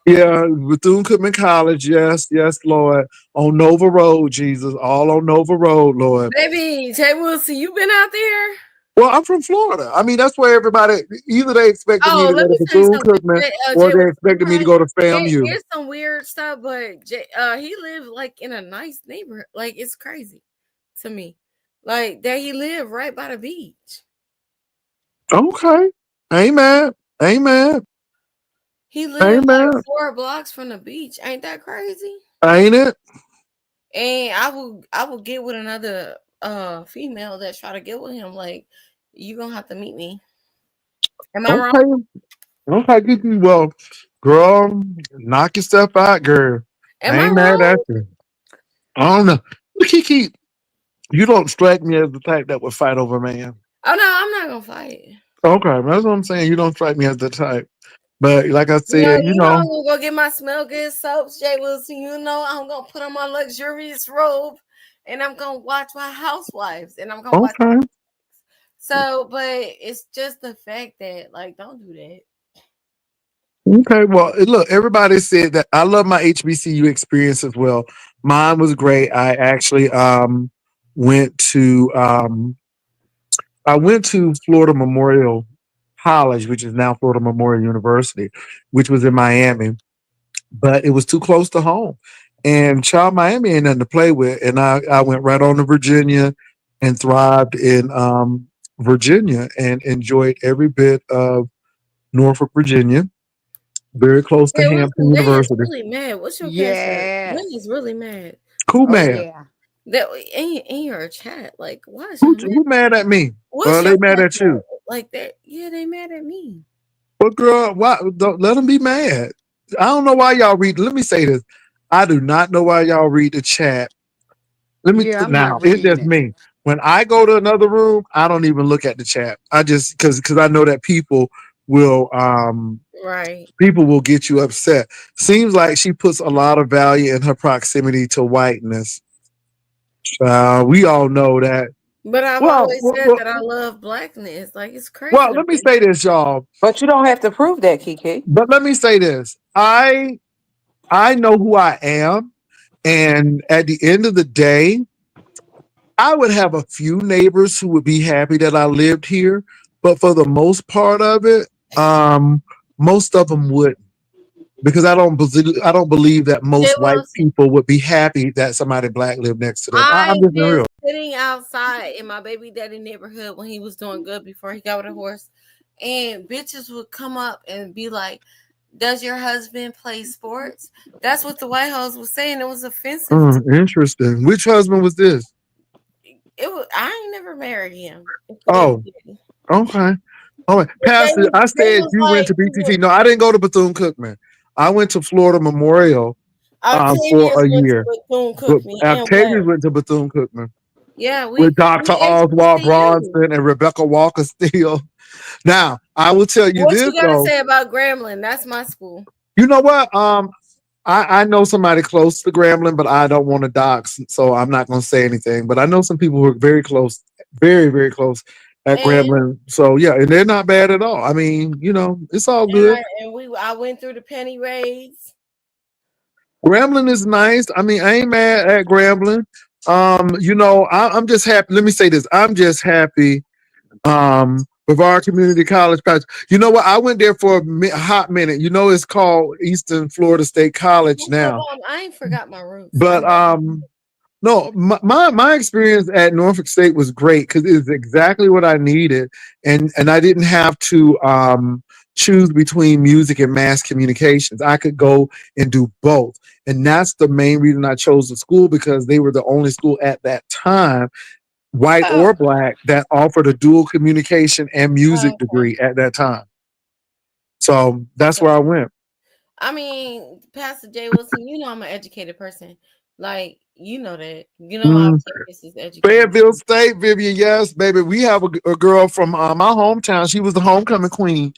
yeah, Bethune Cookman College. Yes, yes, Lord. On Nova Road, Jesus. All on Nova Road, Lord. Baby, Jay Wilson, you been out there? Well, I'm from Florida. I mean, that's where everybody either they expected me Oh, to let go to me tell you Bethune something. Cookman or Jay they Wilson, expected me to okay. go to FAMU. It's some weird stuff, but he lived like in a nice neighborhood. Like it's crazy to me. Like that he lived right by the beach. Okay. Amen. Amen. He lived like Amen. 4 blocks from the beach. Ain't that crazy? Ain't it? And I will get with another female that try to get with him. Like you gonna have to meet me. Am I wrong? Okay. Okay, get you. Well, girl, knock yourself out, girl. Am I I ain't mad at wrong? you. I don't know. Kiki, you don't strike me as the type that would fight over a man. Oh no, I'm not gonna fight. Okay, that's what I'm saying. You don't strike me as the type. But like I said, I'm gonna go get my smell good soaps, Jay Wilson. I'm gonna put on my luxurious robe and I'm gonna watch my housewives and I'm gonna watch. okay. So, but it's just the fact that, like, don't do that. Okay, well, look, everybody said that I love my HBCU experience as well. Mine was great. Went to I went to Florida Memorial College, which is now Florida Memorial University, which was in Miami, but it was too close to home. And child Miami ain't nothing to play with. And I went right on to Virginia and thrived in Virginia and enjoyed every bit of Norfolk, Virginia, very close to Hey, Hampton listen, they is University. really mad. What's your cash app? They Yes. is really mad. Cool Oh man. yeah. That in your chat, like, why is y'all mad? Who mad at me? What's Well, your they mad cash at you. app? Like that? Yeah, they mad at me. Well, girl, why don't let them be mad? I don't know why y'all read. Let me say this. I do not know why y'all read the chat. Yeah, I'm Now. not It's reading just it. me. When I go to another room, I don't even look at the chat. I just because I know that people will Right. People will get you upset. Seems like she puts a lot of value in her proximity to whiteness. We all know that. But I've Well, always well, said well, that I love blackness. Like it's crazy well, to let me me. say this, y'all. But you don't have to prove that, Kiki. But let me say this. I know who I am, and at the end of the day, I would have a few neighbors who would be happy that I lived here, but for the most part of it, most of them wouldn't, because I don't believe that Jay most white Wilson, people would be happy that somebody black lived next to them. I'm I've just being been real. sitting outside in my baby daddy neighborhood when he was doing good before he got with a horse, and bitches would come up and be like, "Does your husband play sports?" That's what the white house was saying. It was offensive. Interesting. Which husband was this? It was. I ain't never married him. It's the baby Oh, daddy. okay. All right. But they Pastor, was I they said was you went like, to BTT. No, I didn't go to Bethune Cookman. I went to Florida Memorial for Octavius a went to year. Bethune But Cookman and Octavius West. went to Bethune Cookman Yeah, with Dr. we Oswald HBCU. Bronson and Rebecca Walker Steele. Now, I will tell you What this you gotta though. say about Grambling? That's my school. You know what? I know somebody close to Grambling, but I don't want to dox, so I'm not going to say anything. But I know some people who are very close, very, very close at And Grambling. So yeah, and they're not bad at all. I mean, it's all good. I went through the penny raids. Grambling is nice. I mean, I ain't mad at Grambling. I'm just happy. Let me say this. I'm just happy Brevard Community College patch. You know what? I went there for a hot minute. It's called Eastern Florida State College now. I ain't forgot my roots. I But no, my experience at Norfolk State was great because it's exactly what I needed, and I didn't have to choose between music and mass communications. I could go and do both, and that's the main reason I chose the school, because they were the only school at that time, white oh, or black, that offered a dual communication and music okay. degree at that time. So that's Okay. where I went. I mean, Pastor Jay Wilson, you know I'm an educated person. Like, you know that. You know our Mm, campus is educated. Fayetteville State, Vivian. Yes, baby. We have a girl from my hometown. She was the homecoming queen.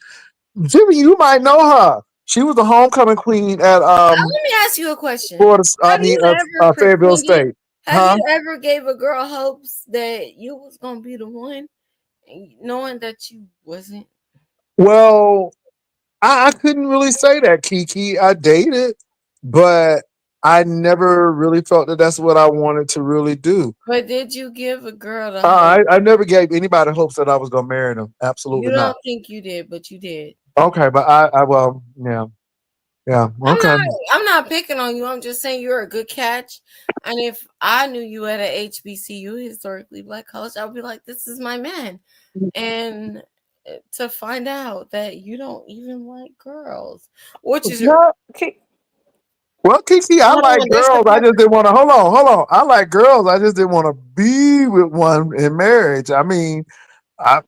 Vivian, you might know her. She was the homecoming queen at Let me ask you a question. Florida. Have you ever Fayetteville pretended? State. Have Huh? you ever gave a girl hopes that you was gonna be the one, knowing that you wasn't? Well, I couldn't really say that, Kiki. I dated, but I never really felt that that's what I wanted to really do. But did you give a girl the hope? I never gave anybody hopes that I was gonna marry them. You Absolutely not. don't think you did, but you did. Okay, but I well, yeah, yeah, I'm okay. not I'm not picking on you. I'm just saying you're a good catch. And if I knew you at a HBCU, historically black college, I would be like, this is my man. And to find out that you don't even like girls, which is Yeah, well, Kiki, I hold like on, that's the girls. I part. just didn't want to. Hold on. I like girls. I just didn't want to be with one in marriage. I mean, I,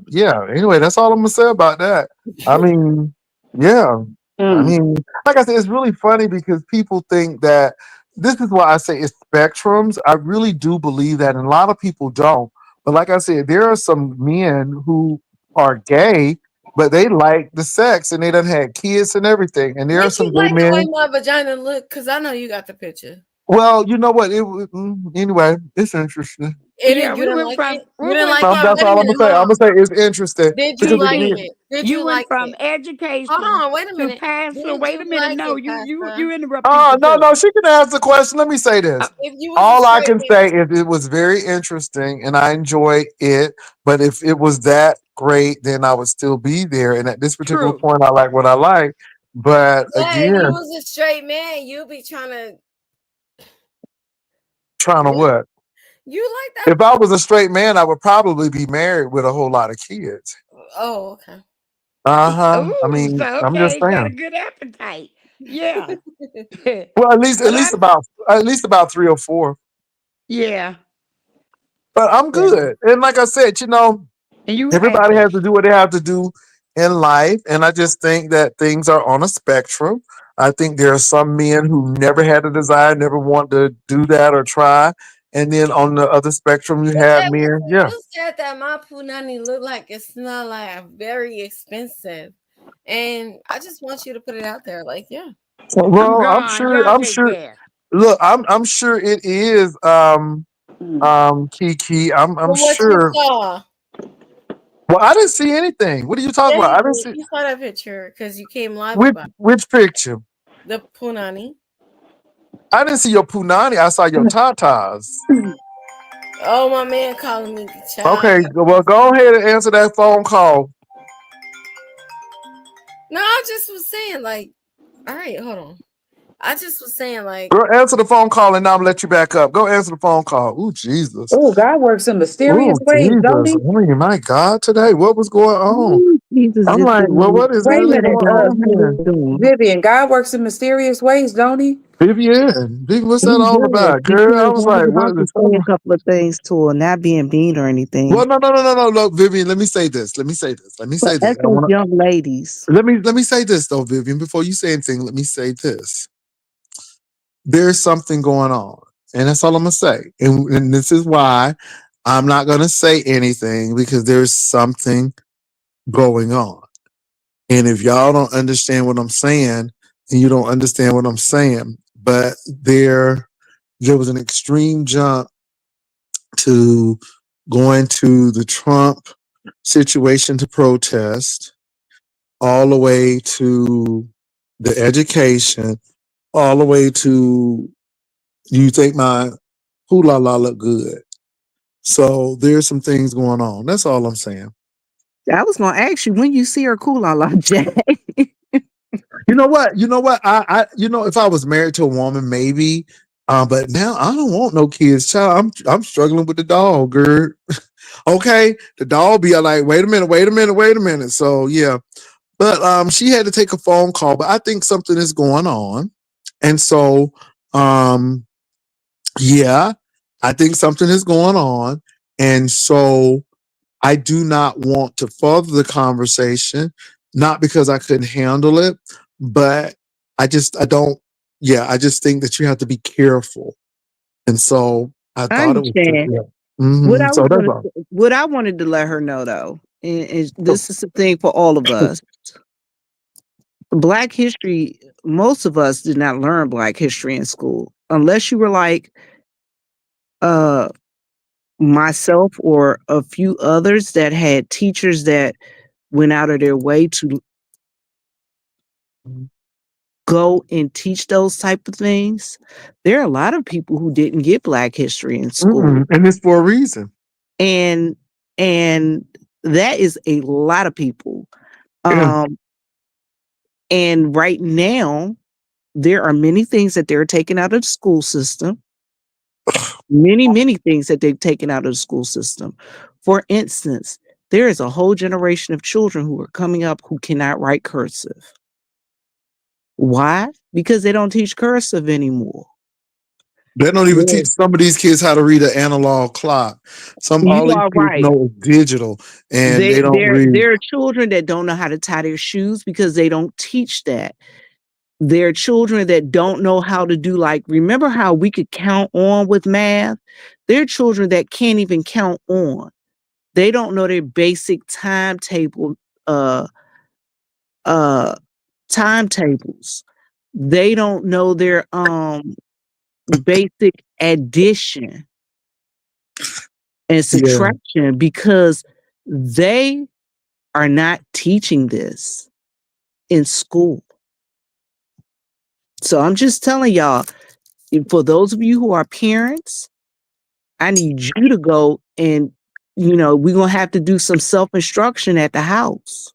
yeah. Anyway, that's all I'm gonna say about that. I mean, yeah. I Mm. mean, like I said, it's really funny because people think that this is why I say it's spectrums. I really do believe that, and a lot of people don't. But like I said, there are some men who are gay, but they like the sex and they done had kids and everything. And there are Did some you gay like the way men. my vagina looked? Because I know you got the picture. Well, you know what? Anyway, it's interesting. It Yeah, didn't. You we didn't went like from it. You didn't like it. That's Wait a all I'm gonna minute. say. Hold I'm on. gonna say it's interesting Did you because like Kiki, again, it? Did you you went like from it? Hold education on. Wait a to minute. pastor. Did Wait a you minute. like No, it, you Pastor? interrupt people no, too. no, she can ask the question. Let me say this. If you was a All I straight can man, say is it was very interesting and I enjoyed it. But if it was that great, then I would still be there. And at this particular True. point, I like what I like. But yeah, if you again, was a straight man, you'd be trying to. trying to What? what? You like that? If I was a straight man, I would probably be married with a whole lot of kids. Oh, okay. Uh-huh. I Oh, mean, so I'm just okay, got a saying. good appetite. Yeah. Well, at But least about 3 or 4. yeah, But I'm yeah. good. And like I said, And you everybody has happy. to do what they have to do in life. And I just think that things are on a spectrum. I think there are some men who never had a desire, never want to do that or try. And then on the other spectrum, you But have Jay men. Wilson, Yeah. you said that my punani looked like it smelled like very expensive. And I just want you to put it out there. Like, yeah. I'm Well, I'm gone. sure. Y'all I'm take sure. care. Look, I'm sure it is. Kiki. I'm But what you sure. saw. Well, I didn't see anything. What are you talking Yeah, about? you I didn't did. see You saw that picture because you came live about which picture. the punani. I didn't see your punani. I saw your tatas. Oh, my man calling me child. Okay, well, go ahead and answer that phone call. No, I just was saying, like, all right, hold on. I just was saying, like, Girl, answer the phone call and I'm gonna let you back up. Go answer the phone call. Ooh, Jesus. Oh, God works in mysterious Ooh, ways, don't Jesus. he? I mean, my God, today, what was going on? Ooh, Jesus I'm is like, well, doing what is Wait a really minute, going what on God here? is doing. Vivian, God works in mysterious ways, don't he? Vivian, what's He that all does about, girl? I because was I was like, about what to is say a up? couple of things to her, not being mean or anything. Well, no. Look, Vivian, let me say this. Let me say this. Let me But say this. as those young ladies, Let me say this though, Vivian. Before you say anything, let me say this. There's something going on, and that's all I'm gonna say. And this is why I'm not gonna say anything because there's something going on. And if y'all don't understand what I'm saying, then you don't understand what I'm saying. But there was an extreme jump to going to the Trump situation to protest, all the way to the education, all the way to you think my hula la look good. So there's some things going on. That's all I'm saying. I was going to ask you when you see her cool on like Jack. You know what? You know what? If I was married to a woman, maybe. But now I don't want no kids, child. I'm struggling with the dog, girl. Okay, the dog be like, wait a minute, wait a minute, wait a minute. So yeah, but she had to take a phone call. But I think something is going on, and so um, yeah, I think something is going on, and so I do not want to further the conversation, not because I couldn't handle it, but I don't. Yeah, I just think that you have to be careful, and so I I thought it was just understand. yeah. So that's all. What I wanted to let her know though, and this is the thing for all of us. Black history, most of us did not learn Black history in school. Unless you were like uh myself or a few others that had teachers that went out of their way to go and teach those type of things. There are a lot of people who didn't get Black history in school. And it's for a reason. And and that is a lot of people. Yeah. And right now there are many things that they're taking out of the school system. Many things that they've taken out of the school system. For instance, there is a whole generation of children who are coming up who cannot write cursive. Why? Because they don't teach cursive anymore. They don't even teach some of these kids how to read an analog clock. All You these are kids right. know digital, and they don't read. There are children that don't know how to tie their shoes because they don't teach that. There are children that don't know how to do, like, remember how we could count on with math? There are children that can't even count on. They don't know their basic timetable, uh timetables. They don't know their basic addition and Yeah. subtraction because they are not teaching this in school. So I'm just telling y'all, for those of you who are parents, I need you to go and, we're going to have to do some self-instruction at the house.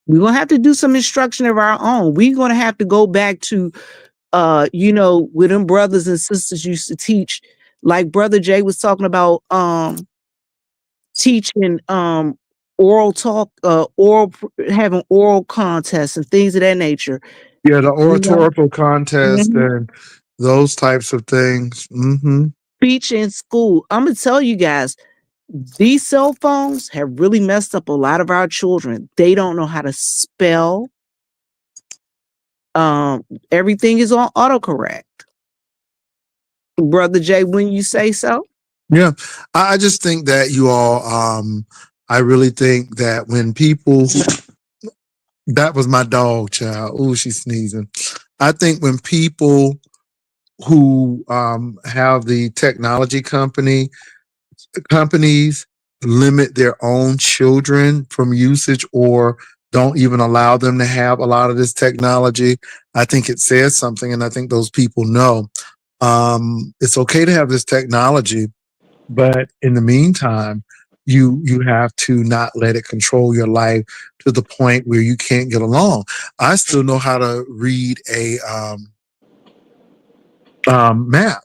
We're going to have to do some instruction of our own. We're going to have to go back to, where them brothers and sisters used to teach, like Brother Jay was talking about, teaching, oral talk, having oral contests and things of that nature. Yeah, the You know, oratorical contest mhm. and those types of things. Speech in school. I'm gonna tell you guys, these cell phones have really messed up a lot of our children. They don't know how to spell. Everything is on autocorrect. Brother Jay, when you say so. Yeah, I just think that you all. I really think that when people That was my dog, child. Oh, she's sneezing. I think when people who have the technology companies limit their own children from usage or don't even allow them to have a lot of this technology, I think it says something, and I think those people know it's okay to have this technology, but in the meantime, you have to not let it control your life to the point where you can't get along. I still know how to read a map.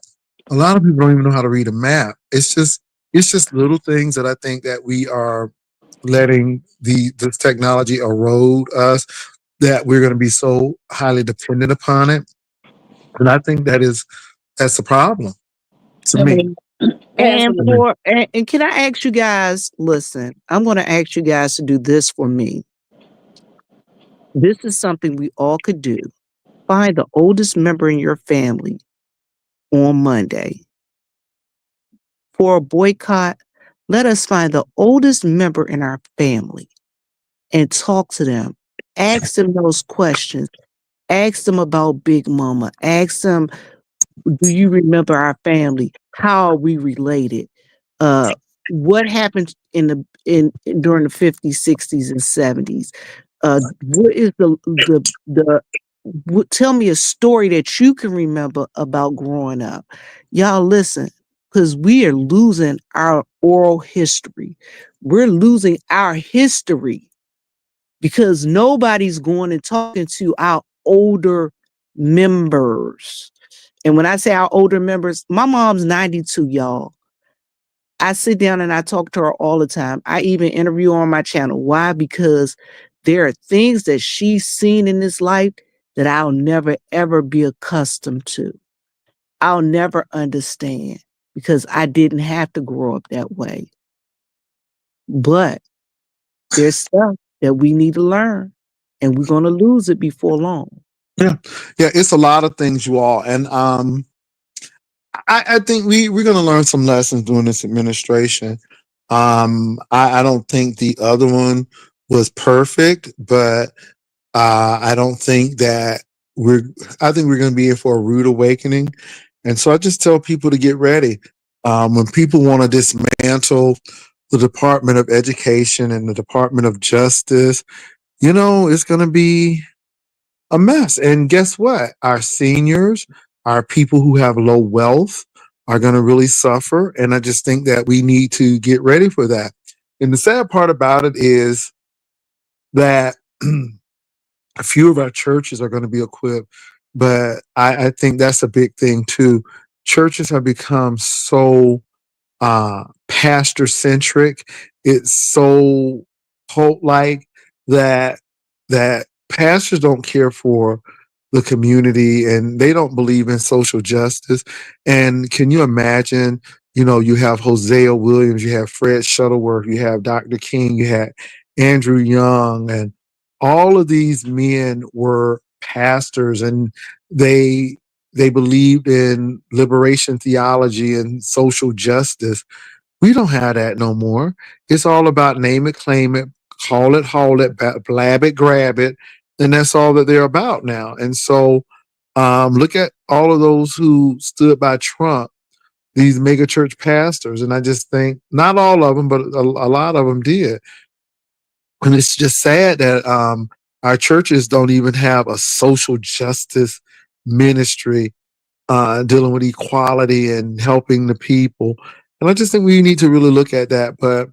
A lot of people don't even know how to read a map. It's just little things that I think that we are letting this technology erode us, that we're going to be so highly dependent upon it. And I think that's a problem to me. And Absolutely. and can I ask you guys, listen, I'm going to ask you guys to do this for me. This is something we all could do. Find the oldest member in your family on Monday. For a boycott, let us find the oldest member in our family and talk to them. Ask them those questions. Ask them about Big Mama. Ask them, do you remember our family? How are we related? What happened in during the 50s, 60s, and 70s? What is the tell me a story that you can remember about growing up. Y'all listen, because we are losing our oral history. We're losing our history because nobody's going and talking to our older members. And when I say our older members, my mom's 92, y'all. I sit down and I talk to her all the time. I even interview her on my channel. Why? Because there are things that she's seen in this life that I'll never, ever be accustomed to. I'll never understand because I didn't have to grow up that way. But there's stuff that we need to learn, and we're going to lose it before long. Yeah, yeah, it's a lot of things, you all, and I think we're going to learn some lessons during this administration. I don't think the other one was perfect, but I don't think that we're. I think we're going to be in for a rude awakening, and so I just tell people to get ready. When people want to dismantle the Department of Education and the Department of Justice, it's going to be a mess. And guess what? Our seniors, our people who have low wealth are going to really suffer. And I just think that we need to get ready for that. And the sad part about it is that a few of our churches are going to be equipped, but I think that's a big thing too. Churches have become so pastor centric. It's so cult like that pastors don't care for the community and they don't believe in social justice. And can you imagine? You have Hosea Williams, you have Fred Shuttleworth, you have Dr. King, you had Andrew Young, and all of these men were pastors, and they believed in liberation theology and social justice. We don't have that no more. It's all about name it, claim it, call it, haul it, blab it, grab it, and that's all that they're about now. And so, look at all of those who stood by Trump, these mega church pastors, and I just think not all of them, but a lot of them did. And it's just sad that our churches don't even have a social justice ministry dealing with equality and helping the people. And I just think we need to really look at that. But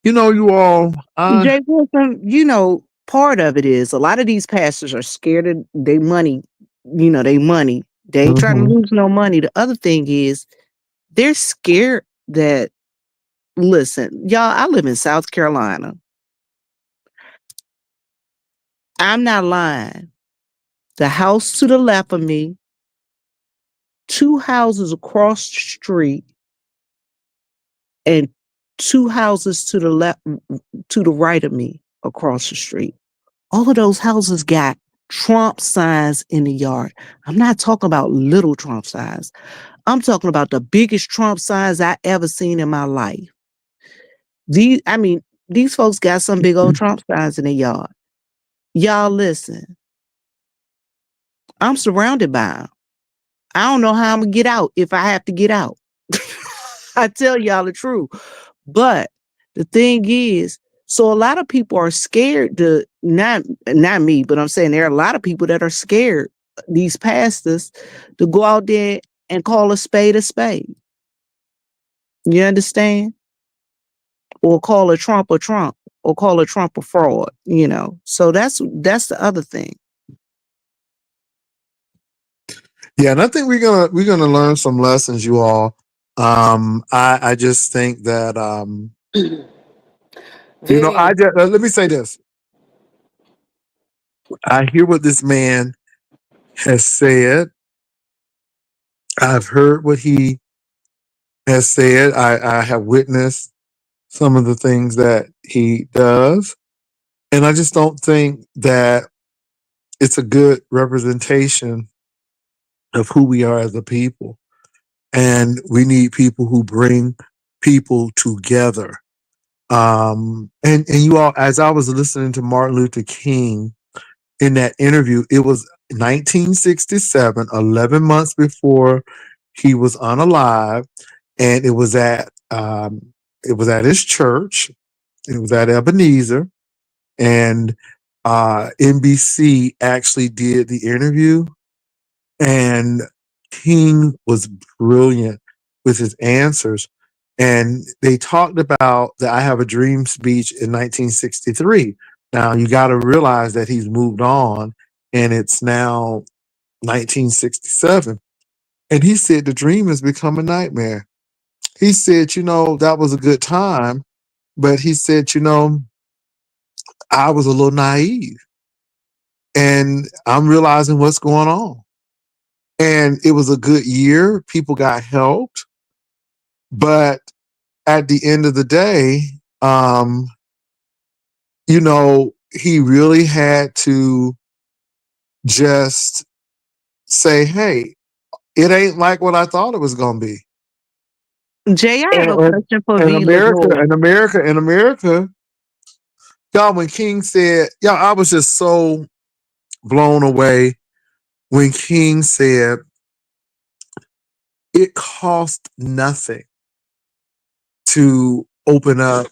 you all, Jay Wilson, part of it is a lot of these pastors are scared of their money. They money. They ain't trying to mhm. lose no money. The other thing is they're scared that, listen, y'all, I live in South Carolina. I'm not lying. The house to the left of me, 2 houses across the street, and 2 houses to the left, to the right of me across the street. All of those houses got Trump signs in the yard. I'm not talking about little Trump signs. I'm talking about the biggest Trump signs I ever seen in my life. These folks got some big old Trump signs in their yard. Y'all listen. I'm surrounded by them. I don't know how I'm gonna get out if I have to get out. I tell y'all the truth. But the thing is, so a lot of people are scared to not me, but I'm saying there are a lot of people that are scared, these pastors, to go out there and call a spade a spade. You understand? Or call a Trump, or call a Trump a fraud, you know. So that's the other thing. Yeah, and I think we're gonna learn some lessons, you all. I just think that I Vivian. just let me say this. I hear what this man has said. I've heard what he has said. I have witnessed some of the things that he does, and I just don't think that it's a good representation of who we are as a people. And we need people who bring people together. And you all, as I was listening to Martin Luther King in that interview, it was 1967, 11 months before he was unalive, and it was at his church. It was at Ebenezer, and NBC actually did the interview, and King was brilliant with his answers. And they talked about the I Have a Dream speech in 1963. Now, you got to realize that he's moved on, and it's now 1967. And he said the dream has become a nightmare. He said, that was a good time, but he said, I was a little naive, and I'm realizing what's going on. And it was a good year. People got helped. But at the end of the day, he really had to just say, hey, it ain't like what I thought it was going to be. Jay, I have a And, question for and V. America, y'all, when King said, I was just so blown away when King said it cost nothing to open up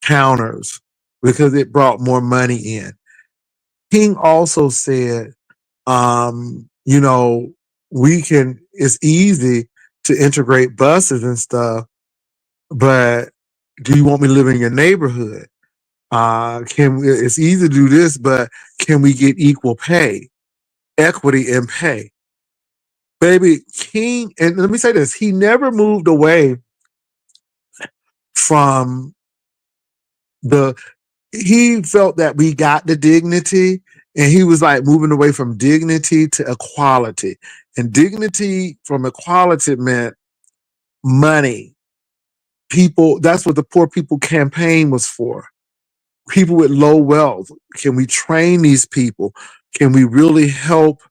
counters because it brought more money in. King also said, it's easy to integrate buses and stuff, but do you want me to live in your neighborhood? It's easy to do this, but can we get equal pay, equity in pay? Baby, King, and let me say this, he never moved away from he felt that we got the dignity, and he was like moving away from dignity to equality. And dignity from equality meant money. People, that's what the Poor People Campaign was for. People with low wealth. Can we train these people? Can we really help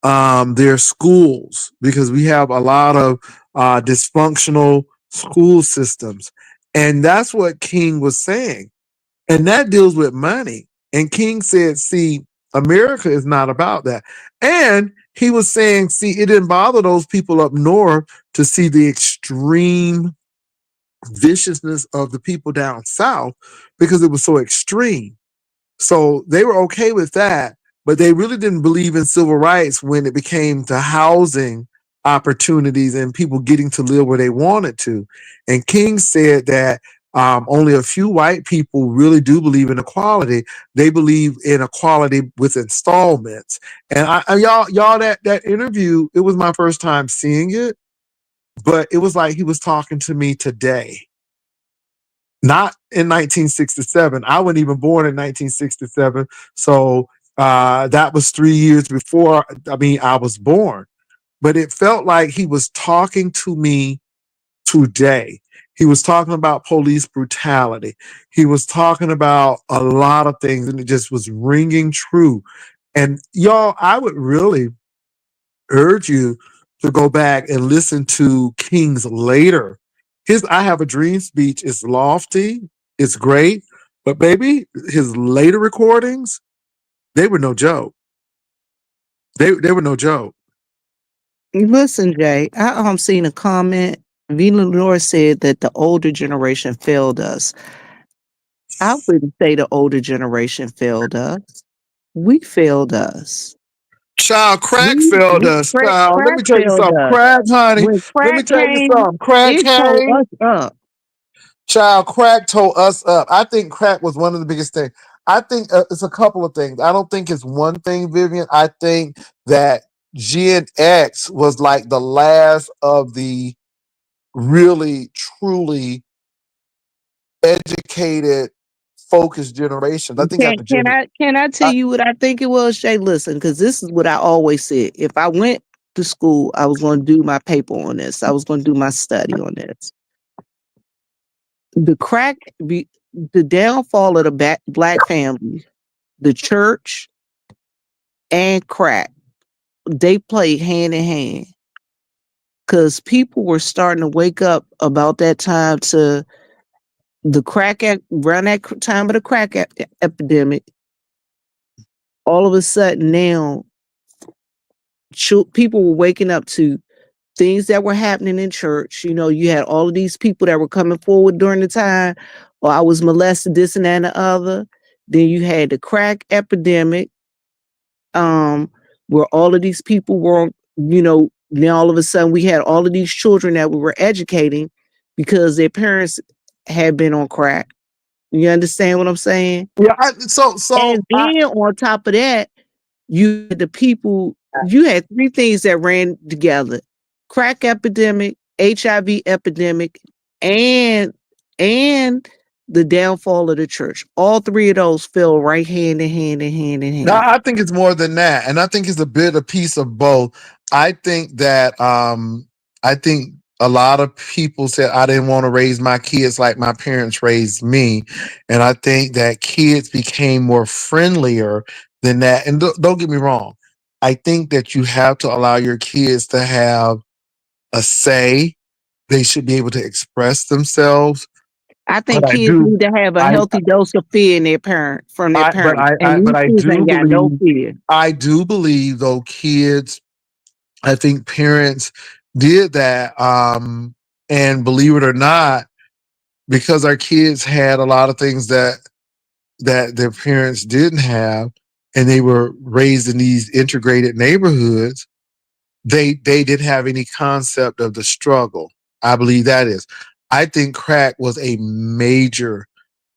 their schools? Because we have a lot of dysfunctional school systems. And that's what King was saying. And that deals with money. And King said, see, America is not about that. And he was saying, see, it didn't bother those people up north to see the extreme viciousness of the people down south because it was so extreme. So they were okay with that, but they really didn't believe in civil rights when it became to housing opportunities and people getting to live where they wanted to. And King said that only a few white people really do believe in equality. They believe in equality with installments. And y'all, that interview, it was my first time seeing it, but it was like he was talking to me today. Not in 1967. I wasn't even born in 1967. So that was 3 years before, I was born. But it felt like he was talking to me today. He was talking about police brutality. He was talking about a lot of things, and it just was ringing true. And y'all, I would really urge you to go back and listen to King's later. His I Have a Dream speech is lofty, it's great, but baby, his later recordings, They were no joke. They were no joke. Listen, Jay, I seen a comment. Vina Lenore said that the older generation failed us. I wouldn't say the older generation failed us. We failed us. Child, crack failed us. Child, let Crack me tell you failed something. us. Crack, honey. When Let me crack tell you came, something. Crack it tore came. us up. Child, crack tore us up. I think crack was one of the biggest things. I think it's a couple of things. I don't think it's one thing, Vivian. I think that Gen X was like the last of the really, truly educated, focused generations. I think Can after can Gen I can I tell I, you what I think it was, Shay? Listen, because this is what I always said. If I went to school, I was going to do my paper on this. I was going to do my study on this. The crack, the downfall of the black family, the church, and crack, they played hand in hand. Because people were starting to wake up about that time to the around that time of the crack epidemic. All of a sudden now, people were waking up to things that were happening in church. You know, you had all of these people that were coming forward during the time, or I was molested, this and that and the other. Then you had the crack epidemic, where all of these people were, you know, now all of a sudden we had all of these children that we were educating because their parents had been on crack. You understand what I'm saying? yeah, so And then on top of that, you had you had three things that ran together: crack epidemic, HIV epidemic, and and the downfall of the church. All three of those fell right hand in hand in hand in no, hand. I think it's more than that, and I think it's a piece of both. I think that I think a lot of people said I didn't want to raise my kids like my parents raised me, and I think that kids became more friendlier than that. And don't get me wrong, I think that you have to allow your kids to have a say. They should be able to express themselves. I But think kids need to have a I, healthy dose of fear in their parents, and but these I kids do ain't got no believe, fear. though kids, I think parents did that. And believe it or not, because our kids had a lot of things that their parents didn't have, and they were raised in these integrated neighborhoods, they didn't have any concept of the struggle. I believe that is. I think crack was a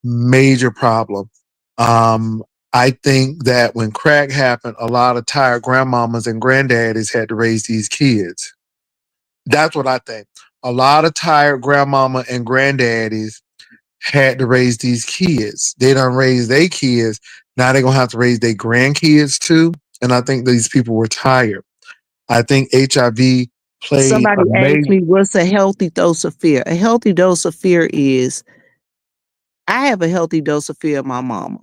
major problem. Um, I think that when crack happened, a lot of tired grandmamas and granddaddies had to raise these kids. That's what I think. A lot of tired grandmama and granddaddies had to raise these kids. They done raised their kids. Now they're gonna have to raise their grandkids too. And I think these people were tired. I think HIV played Somebody a asked major. me, "What's a healthy dose of fear?" A healthy dose of fear is I have a healthy dose of fear of my mama.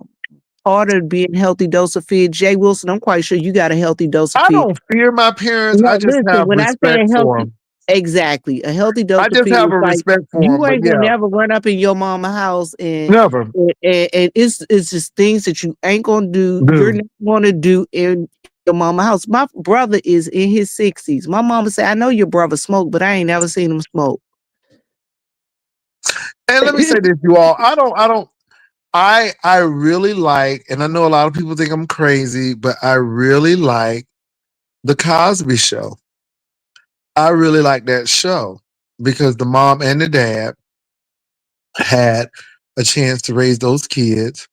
Part of being healthy dose of fear, Jay Wilson, I'm quite sure you got a healthy dose of I fear. don't fear my parents. I No, just listen, have when I say a respect for healthy, them. exactly, a healthy dose I of just fear have is a like respect for you them. But ain't gonna yeah, never run up in your mama house never and it's just things that you ain't gonna do. You're do. not gonna do in your mama house. My brother is in his 60s. My mama said, "I know your brother smoke, but I ain't never seen him smoke." And let me say this, you all. I really like, and I know a lot of people think I'm crazy, but I really like the Cosby Show. I really like that show because the mom and the dad had a chance to raise those kids.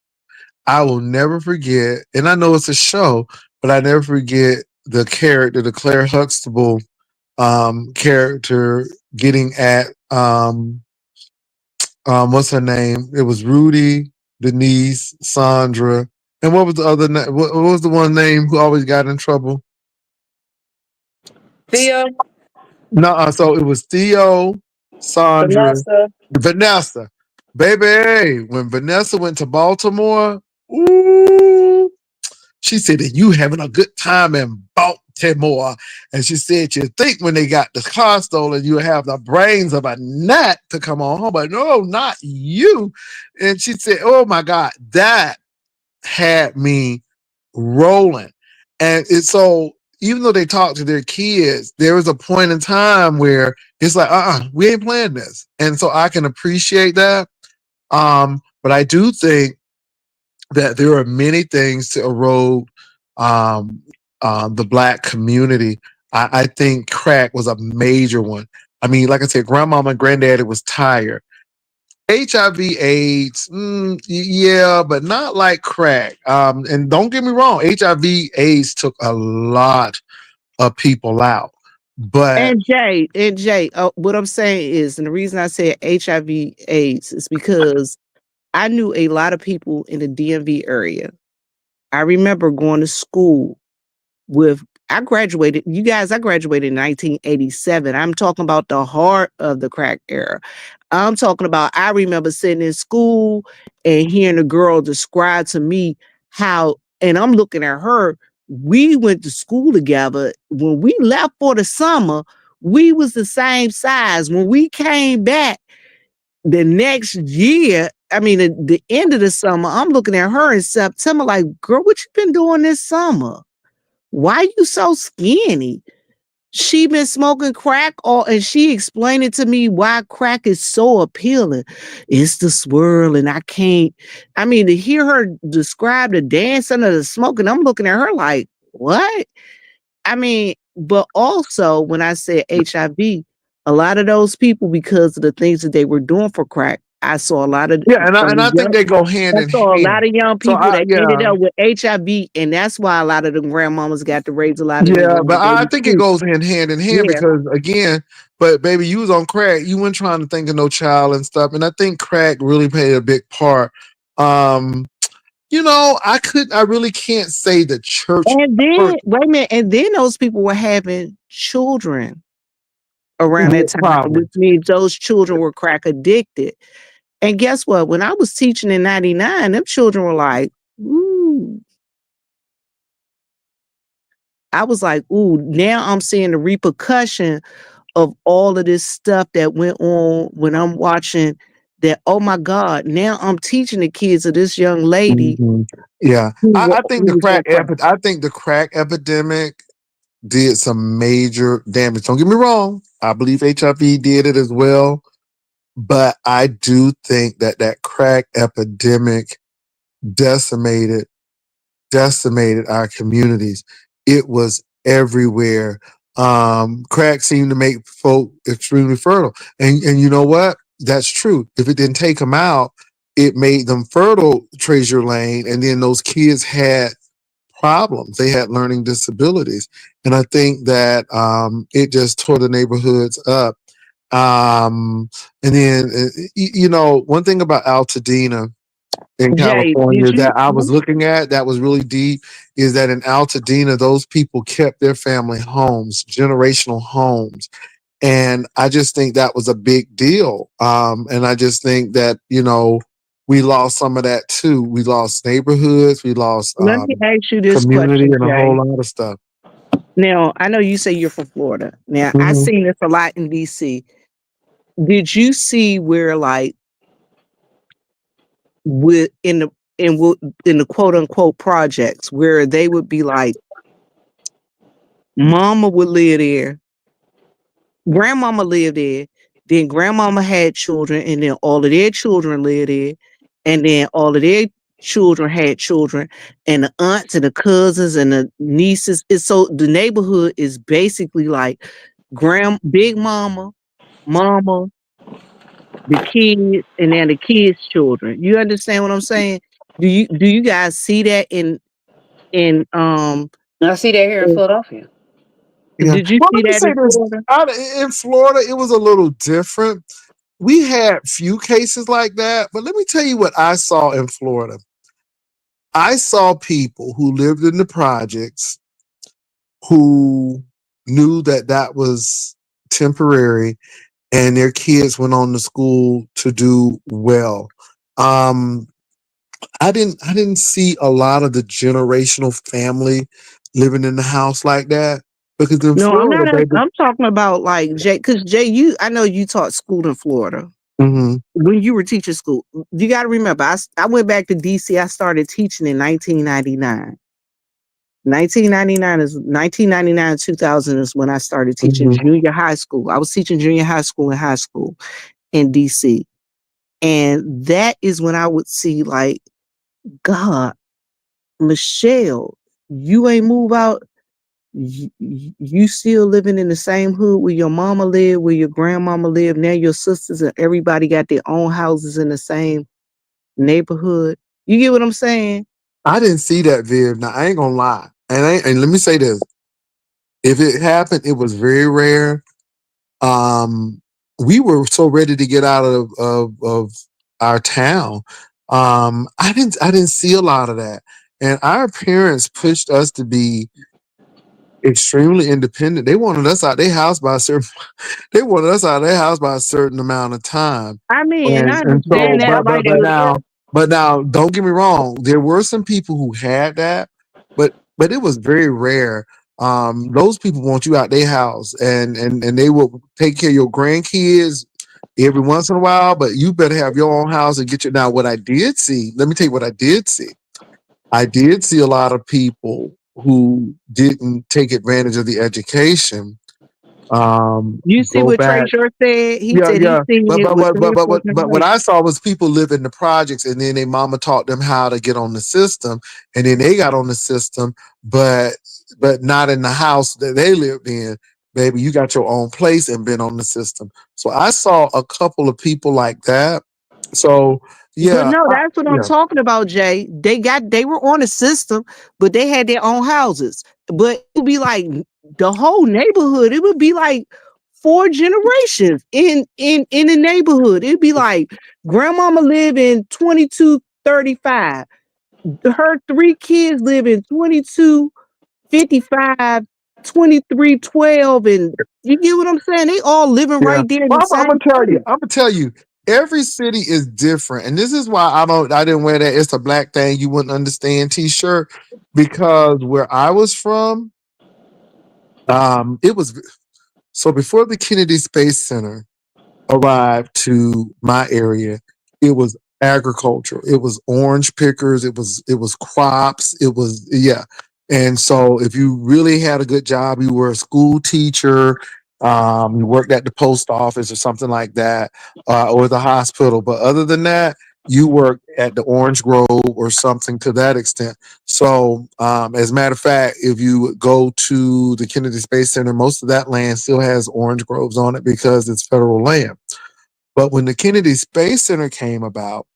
I will never forget, and I know it's a show, but I never forget the character, the Claire Huxtable character getting at what's her name? It was Rudy, Denise, Sandra, and what was the other name? What was the one name who always got in trouble? Theo, No, so it was Theo, Sandra, Vanessa. Vanessa. Baby, when Vanessa went to Baltimore, ooh, she said that you having a good time in Baltimore. And she said you think when they got the car stolen, you have the brains of a gnat to come on home, but no, not you. And she said, oh my God, that had me. rolling. And it's so even though they talk to their kids, there was a point in time where it's like, we ain't playing this. And so I can appreciate that. But I do think that there are many things to erode the Black community. I think crack was a major one. I mean, like I said, grandmama and granddaddy was tired. HIV/AIDS, yeah, but not like crack. And don't get me wrong, HIV/AIDS took a lot of people out. But And Jay, what I'm saying is, and the reason I said HIV/AIDS is because I knew a lot of people in the DMV area. I remember going to school with, I graduated in 1987. I'm talking about the heart of the crack era. I'm talking about, I remember sitting in school and hearing a girl describe to me how, and I'm looking at her, we went to school together. When we left for the summer, we was the same size. When we came back the next year, I mean, the end of the summer, I'm looking at her in September like, girl, what you been doing this summer? Why you so skinny? She been smoking crack and she explained it to me why crack is so appealing. It's the swirl and I mean, to hear her describe the dancing or the smoking, I'm looking at her like, what? I mean, but also when I said HIV, a lot of those people, because of the things that they were doing for crack, I saw a lot of I think they go hand in a lot hand. of young So people that ended up with HIV, and that's why a lot of the grandmamas got to raise a lot of them but I grandbabies think it too. goes hand in hand Yeah. because again, but baby, you was on crack. You weren't trying to think of no child and stuff. And I think crack really played a big part. I really can't say the church. And then, wait a minute, and then those people were having children around that time, which Problems. means those children were crack addicted. And guess what? When I was teaching in 99, them children were like, ooh. I was like, ooh, now I'm seeing the repercussion of all of this stuff that went on when I'm watching that. Oh my God, now I'm teaching the kids of this young lady. Mhm. Yeah. who I think was on crack. I think the crack epidemic did some major damage. Don't get me wrong. I believe HIV did it as well. But I do think that crack epidemic decimated our communities. It was everywhere. Crack seemed to make folk extremely fertile. And you know what? That's true. If it didn't take them out, it made them fertile, Treasure Lane. And then those kids had problems. They had learning disabilities. And I think that it just tore the neighborhoods up. And then, one thing about Altadena in Jay, California that I was looking at that was really deep is that in Altadena, those people kept their family homes, generational homes. And I just think that was a big deal. And I just think that, we lost some of that too. We lost neighborhoods, we lost let me ask you this community question, and a Jay. whole lot of stuff. Now, I know you say you're from Florida. Now, I Mhm. seen this a lot in DC. Did you see where, like, in the quote unquote projects, where they would be like, mama would live there, grandmama lived there, then grandmama had children, and then all of their children lived there, and then all of their children had children, and the aunts and the cousins and the nieces. So the neighborhood is basically like big mama, mama, the kids, and then the kids' children. You understand what I'm saying? Do you guys see that in I see that here in Philadelphia. Yeah. did you Well, see let me that say in this. Florida? In Florida, it was a little different. We had few cases like that, but let me tell you what I saw in Florida. I saw people who lived in the projects who knew that was temporary and their kids went on to school to do well. Um, I didn't see a lot of the generational family living in the house like that because in No, I'm Florida, not. baby. I'm talking about like Jay, because Jay, I know you taught school in Florida Mhm. when you were teaching school. You got to remember, I went back to DC. I started teaching in 1999. 1999 2000 is when I started teaching Mhm. junior high school. I was teaching junior high school and high school in DC. And that is when I would see like, God, Michelle, you ain't move out. You still living in the same hood where your mama lived, where your grandmama lived. Now your sisters and everybody got their own houses in the same neighborhood. You get what I'm saying? I didn't see that, Viv. Now I ain't gonna lie, and let me say this: if it happened, it was very rare. Um, we were so ready to get out of our town. I didn't see a lot of that, and our parents pushed us to be extremely independent. They wanted us out their house by a certain. They wanted us out of their house by a certain amount of time. I mean, and I And so, understand that. I like but now, don't get me wrong. There were some people who had that, but it was very rare. Those people want you out their house, and they will take care of your grandkids every once in a while. But you better have your own house and get your. Now, what I did see, let me tell you what I did see. I did see a lot of people who didn't take advantage of the education. you see Go what Trey back. Short said. He Yeah, said he yeah. seen But it but with but three but or but four but what generations. I saw was people live in the projects, and then their mama taught them how to get on the system, and then they got on the system, but not in the house that they lived in. Baby, you got your own place and been on the system. So I saw a couple of people like that. So But yeah, no, that's what I'm yeah, talking about, Jay. They were on a system, but they had their own houses. But it would be like the whole neighborhood. It would be like four generations in the neighborhood. It'd be like grandmama live in 2235. Her three kids live in 2255, 2312, and you get what I'm saying? They all living yeah. right there in Well, the I'm same gonna tell you. place. I'm gonna tell you. Every city is different, and this is why I didn't wear that "It's a Black Thing You Wouldn't Understand" T-shirt, because where I was from, it was so before the Kennedy Space Center arrived to my area, it was agriculture. It was orange pickers. It was crops. It was, yeah. And so if you really had a good job, you were a school teacher, you worked at the post office or something like that, or the hospital. But other than that, you worked at the Orange Grove or something to that extent. So, as a matter of fact, if you go to the Kennedy Space Center, most of that land still has orange groves on it because it's federal land. But when the Kennedy Space Center came about,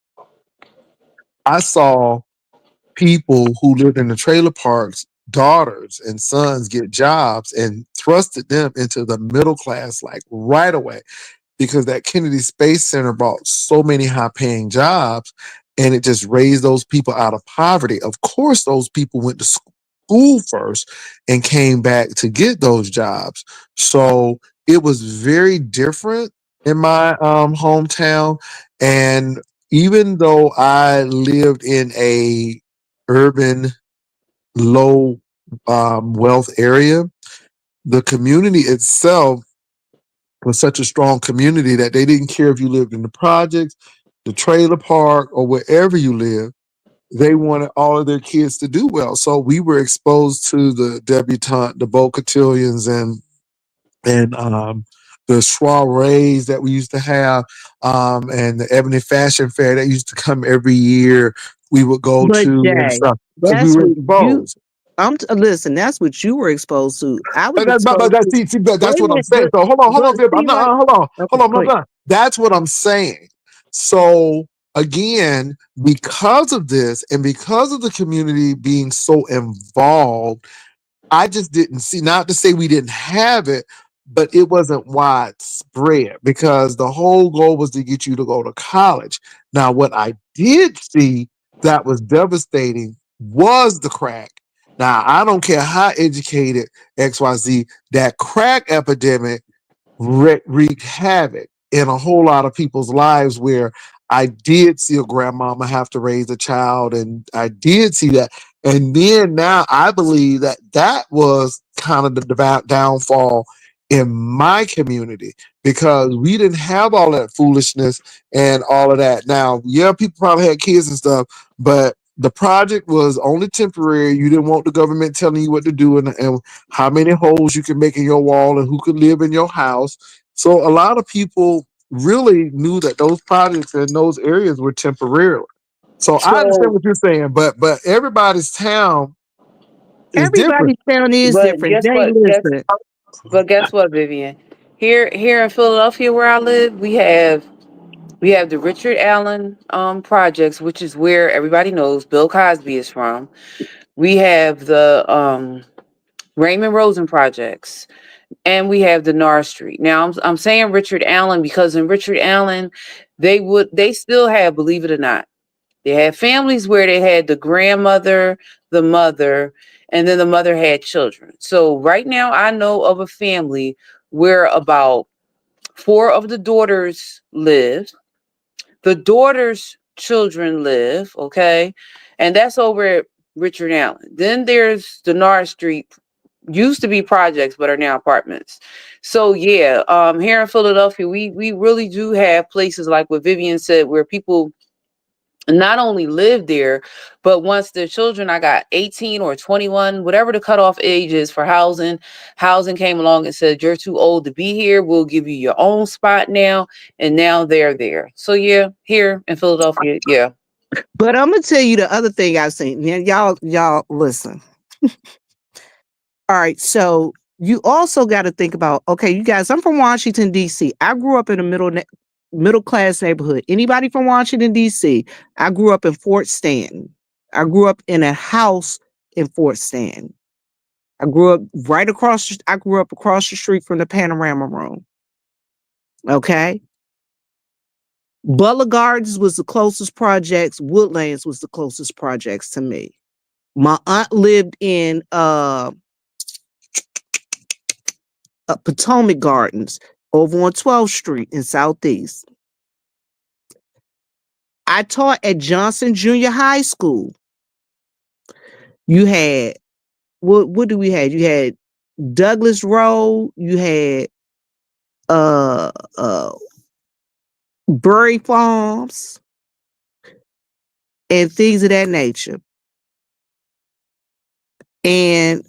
I saw people who lived in the trailer parks, daughters and sons, get jobs and thrusted them into the middle class like right away, because that Kennedy Space Center brought so many high paying jobs, and it just raised those people out of poverty. Of course, those people went to school first and came back to get those jobs. So it was very different in my hometown. And even though I lived in a urban low wealth area, the community itself was such a strong community that they didn't care if you lived in the projects, the trailer park, or wherever you live. They wanted all of their kids to do well. So we were exposed to the debutante, the beau cotillions, and the soirees that we used to have, and the Ebony Fashion Fair that used to come every year. We would go But to and Jay, stuff because we that's were what you exposed. Listen, that's what you were exposed to. I was But exposed that's, to that's wait a what I'm minute, saying. So hold but on, Vip. I'm see not, like okay, hold on, I'm go not ahead. done. That's what I'm saying. So again, because of this and because of the community being so involved, I just didn't see, not to say we didn't have it, but it wasn't widespread because the whole goal was to get you to go to college. Now, what I did see that was devastating was the crack. Now, I don't care how educated XYZ, that crack epidemic wreaked havoc in a whole lot of people's lives, where I did see a grandmama have to raise a child, and I did see that. And then now I believe that that was kind of the downfall in my community, because we didn't have all that foolishness and all of that. Now, yeah, people probably had kids and stuff, but the project was only temporary. You didn't want the government telling you what to do and how many holes you can make in your wall and who could live in your house. So a lot of people really knew that those projects in those areas were temporary. So I understand So, what you're saying, but everybody's town is different. Everybody's sound is but different. guess Jay, what? listen. Guess what, Vivian? Here in Philadelphia, where I live, we have the Richard Allen projects, which is where everybody knows Bill Cosby is from. We have the Raymond Rosen projects, and we have the North Street. Now I'm saying Richard Allen because in Richard Allen, they still have, believe it or not, they had families where they had the grandmother, the mother, and then the mother had children. So right now I know of a family where about four of the daughters live. The daughters' children live, okay? And that's over at Richard Allen. Then there's the North Street, used to be projects but are now apartments. So yeah, here in Philadelphia, we really do have places like what Vivian said where people not only live there, but once their children, I got 18 or 21, whatever the cutoff age is for housing came along and said, you're too old to be here. We'll give you your own spot now. And now they're there. So yeah, here in Philadelphia, yeah. But I'm gonna tell you the other thing I've seen. Now, y'all listen. All right, so you also got to think about, okay, you guys, I'm from Washington, D.C. I grew up in a middle class neighborhood. Anybody from Washington, D.C.? I grew up in Fort Stanton. I grew up in a house in Fort Stanton. I grew up I grew up across the street from the Panorama Room. Okay. Butler Gardens was the closest projects. Woodlands was the closest projects to me. My aunt lived in Potomac Gardens over on 12th Street in Southeast. I taught at Johnson Junior High School. You had what do we have? You had Douglas Road, you had uh uh Bury Farms and things of that nature. And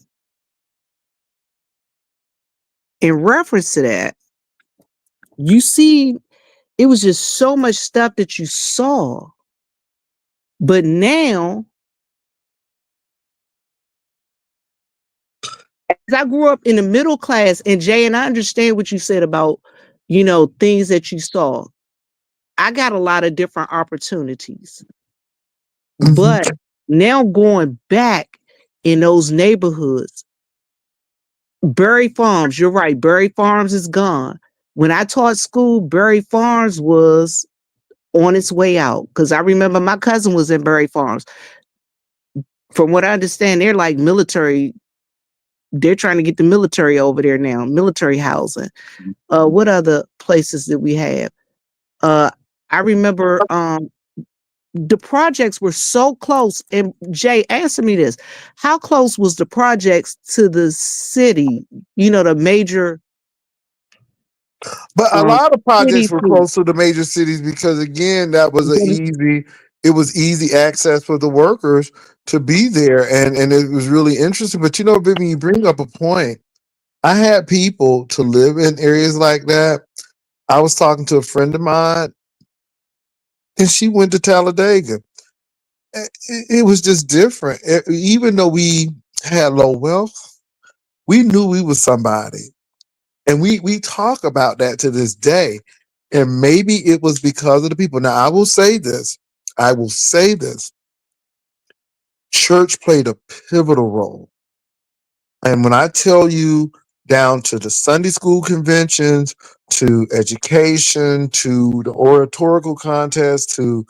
in reference to that, you see, it was just so much stuff that you saw. But now, as I grew up in the middle class, and Jay, and I understand what you said about, things that you saw. I got a lot of different opportunities. Mhm. But now going back in those neighborhoods, Berry Farms, you're right, Berry Farms is gone. When I taught school, Berry Farms was on its way out because I remember my cousin was in Berry Farms. From what I understand, they're like military. They're trying to get the military over there now, military housing. What other places did we have? I remember the projects were so close. And Jay, answer me this. How close was the projects to the city? The major But a lot of projects city. were close to the major cities because again, that was it was easy access for the workers to be there. And it was really interesting. But Vivian, you bring up a point. I had people to live in areas like that. I was talking to a friend of mine and she went to Talladega. It was just different. Even though we had low wealth, we knew we was somebody. And we talk about that to this day. And maybe it was because of the people. Now, I will say this. Church played a pivotal role. And when I tell you down to the Sunday school conventions, to education, to the oratorical contest, to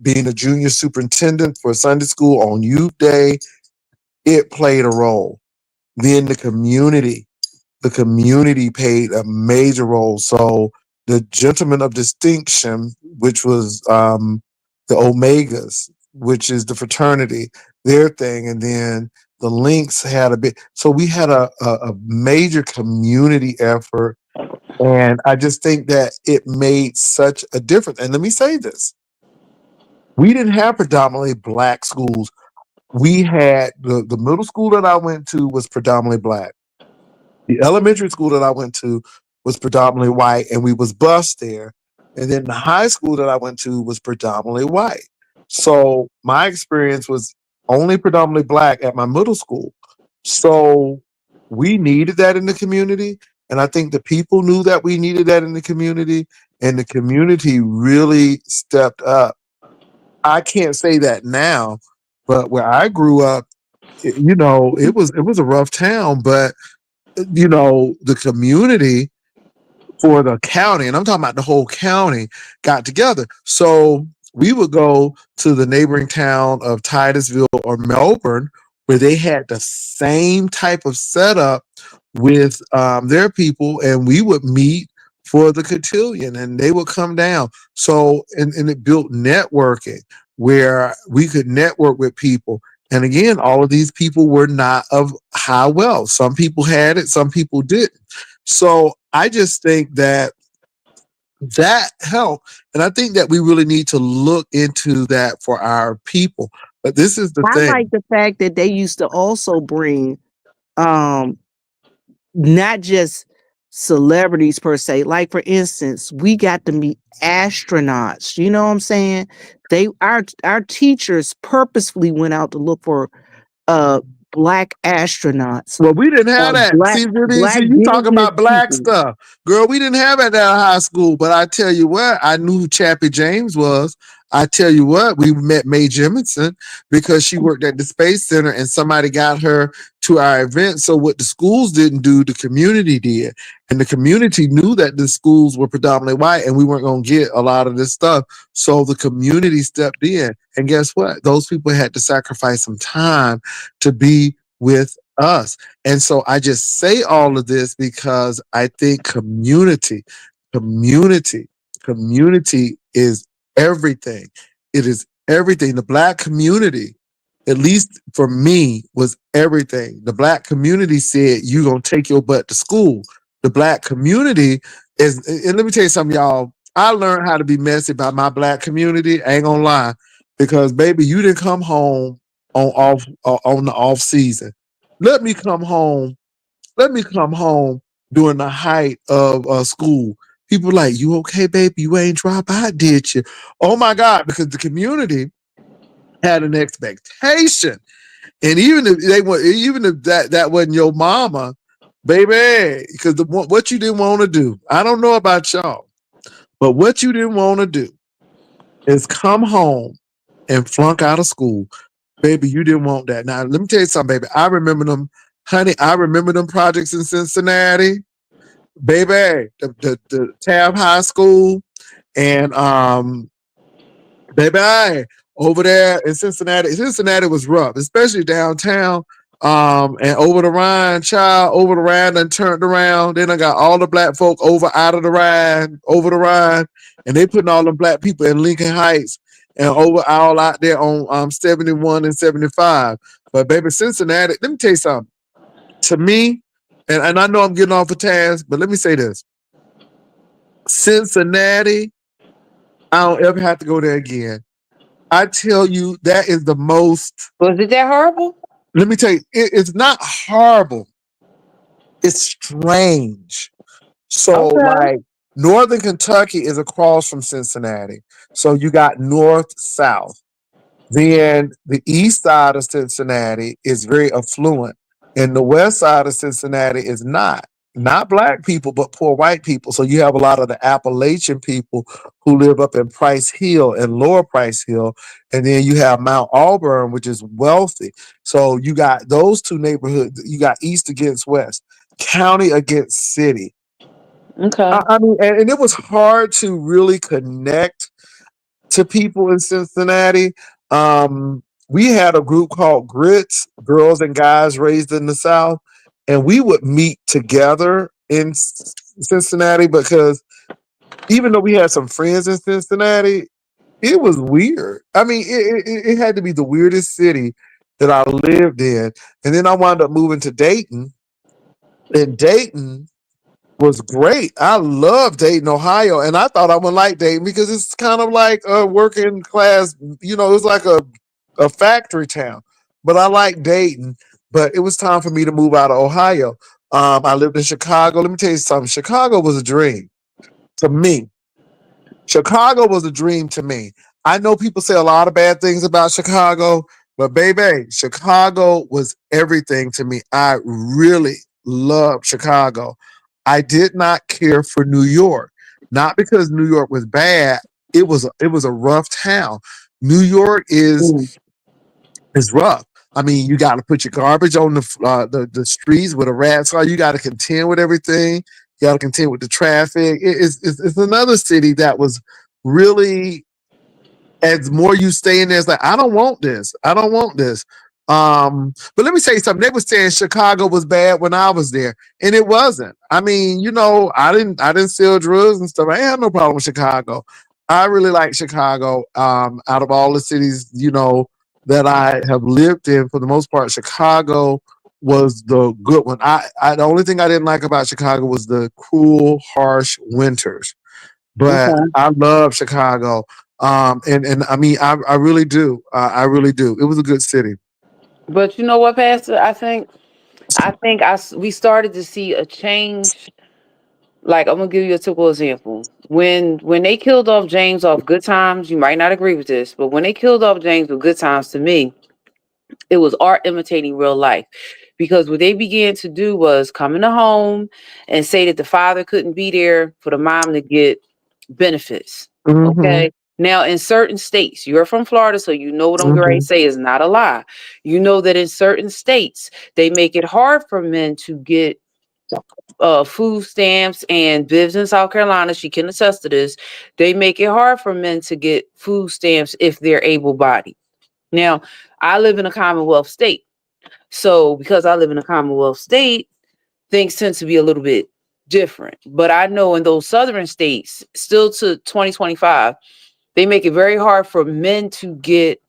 being a junior superintendent for Sunday school on youth day, it played a role. Then the community played a major role. So the gentlemen of distinction, which was the Omegas, which is the fraternity, their thing, and then the Links had a bit. So we had a major community effort, and I just think that it made such a difference. And let me say this: We didn't have predominantly black schools. We had the middle school that I went to was predominantly black. The elementary school that I went to was predominantly white, and we was bused there. And then the high school that I went to was predominantly white. So my experience was only predominantly black at my middle school. So we needed that in the community. And I think the people knew that we needed that in the community, and the community really stepped up. I can't say that now, but where I grew up, it was a rough town, but the community for the county, and I'm talking about the whole county, got together. So we would go to the neighboring town of Titusville or Melbourne, where they had the same type of setup with their people, and we would meet for the cotillion, and they would come down. So, and it built networking where we could network with people. And again, all of these people were not of high wealth. Some people had it, some people didn't. So I just think that helped. And I think that we really need to look into that for our people. But this is the I like thing. the fact that they used to also bring um not just celebrities per se. Like for instance, we got to meet astronauts. You know what I'm saying? Our teachers purposefully went out to look for uh black astronauts Well, we didn't or have that. See, black you talk business about black people. stuff. Girl, we didn't have it at high school. But I tell you what, I knew who Chappie James was. I tell you what, we met Mae Jemison because she worked at the Space Center and somebody got her to our event. So what the schools didn't do, the community did. And the community knew that the schools were predominantly white and we weren't going to get a lot of this stuff. So the community stepped in. And guess what? Those people had to sacrifice some time to be with us. And so I just say all of this because I think community, community is everything. It is everything. The black community, at least for me, was everything. The black community said, you're going to take your butt to school. The black community is, and let me tell you something, y'all. I learned how to be messy by my black community. I ain't gonna lie, because baby, you didn't come home on the off season. Let me come home. Let me come home during the height of school. People like, you okay, baby? You ain't drop out, did you? Oh my God, because the community had an expectation. And even if that wasn't your mama, baby, because what you didn't want to do, I don't know about y'all, but what you didn't want to do is come home and flunk out of school. Baby, you didn't want that. Now, let me tell you something, baby. I remember them, honey, I remember them projects in Cincinnati. Baby, the Tab High School and baby, over there in Cincinnati. Cincinnati was rough, especially downtown. And over the Rhine, child, over the Rhine and turned around. Then I got all the black folk out of the Rhine, over the Rhine, and they putting all the black people in Lincoln Heights and over all out there on 71 and 75. But baby, Cincinnati, let me tell you something. To me, and I know I'm getting off a task, but let me say this. Cincinnati, I don't ever have to go there again. I tell you, that is the most. Was it that horrible? Let me tell you, it's not horrible. It's strange. So, Okay. like, Northern Kentucky is across from Cincinnati. So you got north, south. Then the east side of Cincinnati is very affluent, and the west side of Cincinnati is not black people, but poor white people. So you have a lot of the Appalachian people who live up in Price Hill and Lower Price Hill, and then you have Mount Auburn, which is wealthy. So you got those two neighborhoods. You got east against west, county against city. Okay. I mean, and it was hard to really connect to people in Cincinnati. We had a group called Grits, Girls and Guys Raised in the South, and we would meet together in Cincinnati because even though we had some friends in Cincinnati, it was weird. I mean, it had to be the weirdest city that I lived in. And then I wound up moving to Dayton. In Dayton, was great. I love Dayton, Ohio, and I thought I would like Dayton because it's kind of like a working class. It's like a factory town. But I like Dayton. But it was time for me to move out of Ohio. I lived in Chicago. Let me tell you something. Chicago was a dream to me. Chicago was a dream to me. I know people say a lot of bad things about Chicago, but baby, Chicago was everything to me. I really loved Chicago. I did not care for New York, not because New York was bad. It was a rough town. New York Mm. is rough. I mean, you got to put your garbage on the streets with a rat car. You got to contend with everything. You got to contend with the traffic. It's another city that was really, as more you stay in there, it's like, I don't want this. I don't want this. But let me tell you something. They were saying Chicago was bad when I was there, and it wasn't. I mean, I didn't sell drugs and stuff. I had no problem with Chicago. I really like Chicago. Out of all the cities, that I have lived in, for the most part, Chicago was the good one. The only thing I didn't like about Chicago was the cruel, harsh winters. But Okay. I love Chicago. And I mean, I really do. I really do. It was a good city. But you know what, Pastor? I think we started to see a change. Like, I'm gonna give you a typical example. When they killed off James off Good Times, you might not agree with this, but when they killed off James with Good Times, to me, it was art imitating real life. Because what they began to do was come in the home and say that the father couldn't be there for the mom to get benefits. Hmm. Okay. Now, in certain states, you're from Florida, so you know what I'm going to Hmm. say is not a lie. You know that in certain states, they make it hard for men to get food stamps, and Bivs in South Carolina, she can attest to this. They make it hard for men to get food stamps if they're able bodied. Now, I live in a Commonwealth state. So because I live in a Commonwealth state, things tend to be a little bit different. But I know in those southern states, still to 2025, they make it very hard for men to get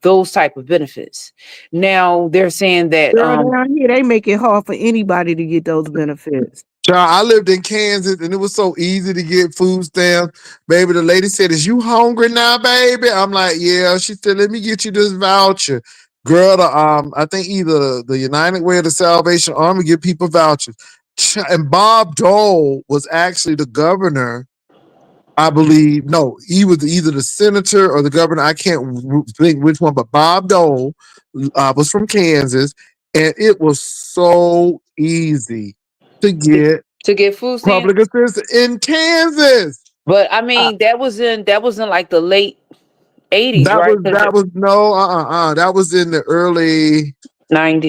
those type of benefits. Now they're saying that Girl, down here they make it hard for anybody to get those benefits. Child, I lived in Kansas and it was so easy to get food stamps. Baby, the lady said, "Is you hungry now, baby?" I'm like, "Yeah." She said, "Let me get you this voucher." Girl, I think either the United Way or the Salvation Army give people vouchers. And Bob Dole was actually the governor, I believe. No, he was either the senator or the governor. I can't think which one, but Bob Dole was from Kansas, and it was so easy to get to get food public stamps. assistance in Kansas. But I Uh, mean, that was in like the late 80s, that right? was Because that was no that was in the early.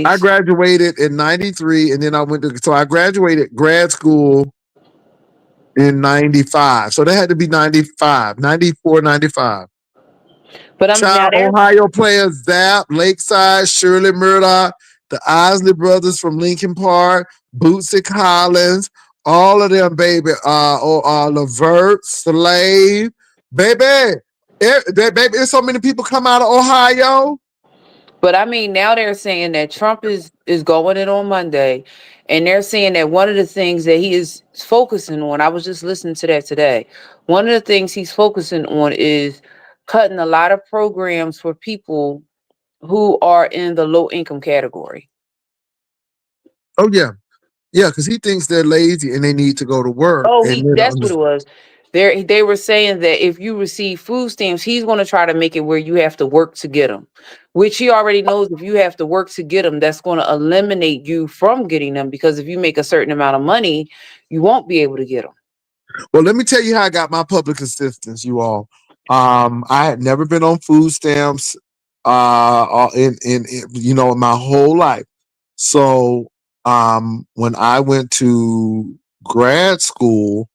I 90s. graduated in '93, and then I graduated grad school in '95. So that had to be '95, '94, '95. But I mean, now Child, they're Ohio players, Zap, Lakeside, Shirley Murdoch, the Isley brothers from Lincoln Park, Bootsy Collins, all of them, baby. Levert, Slave, baby. Baby, there's so many people come out of Ohio. But I mean, now they're saying that Trump is going in on Monday, and they're saying that one of the things that he is focusing on, I was just listening to that today. One of the things he's focusing on is cutting a lot of programs for people who are in the low income category. Oh yeah, yeah, because he thinks they're lazy and they need to go to work. Oh, And that's what it was. They were saying that if you receive food stamps, he's going to try to make it where you have to work to get them, which he already knows if you have to work to get them, that's going to eliminate you from getting them because if you make a certain amount of money, you won't be able to get them. well, let me tell you how I got my public assistance, you all. I had never been on food stamps in my whole life. So when I went to grad school,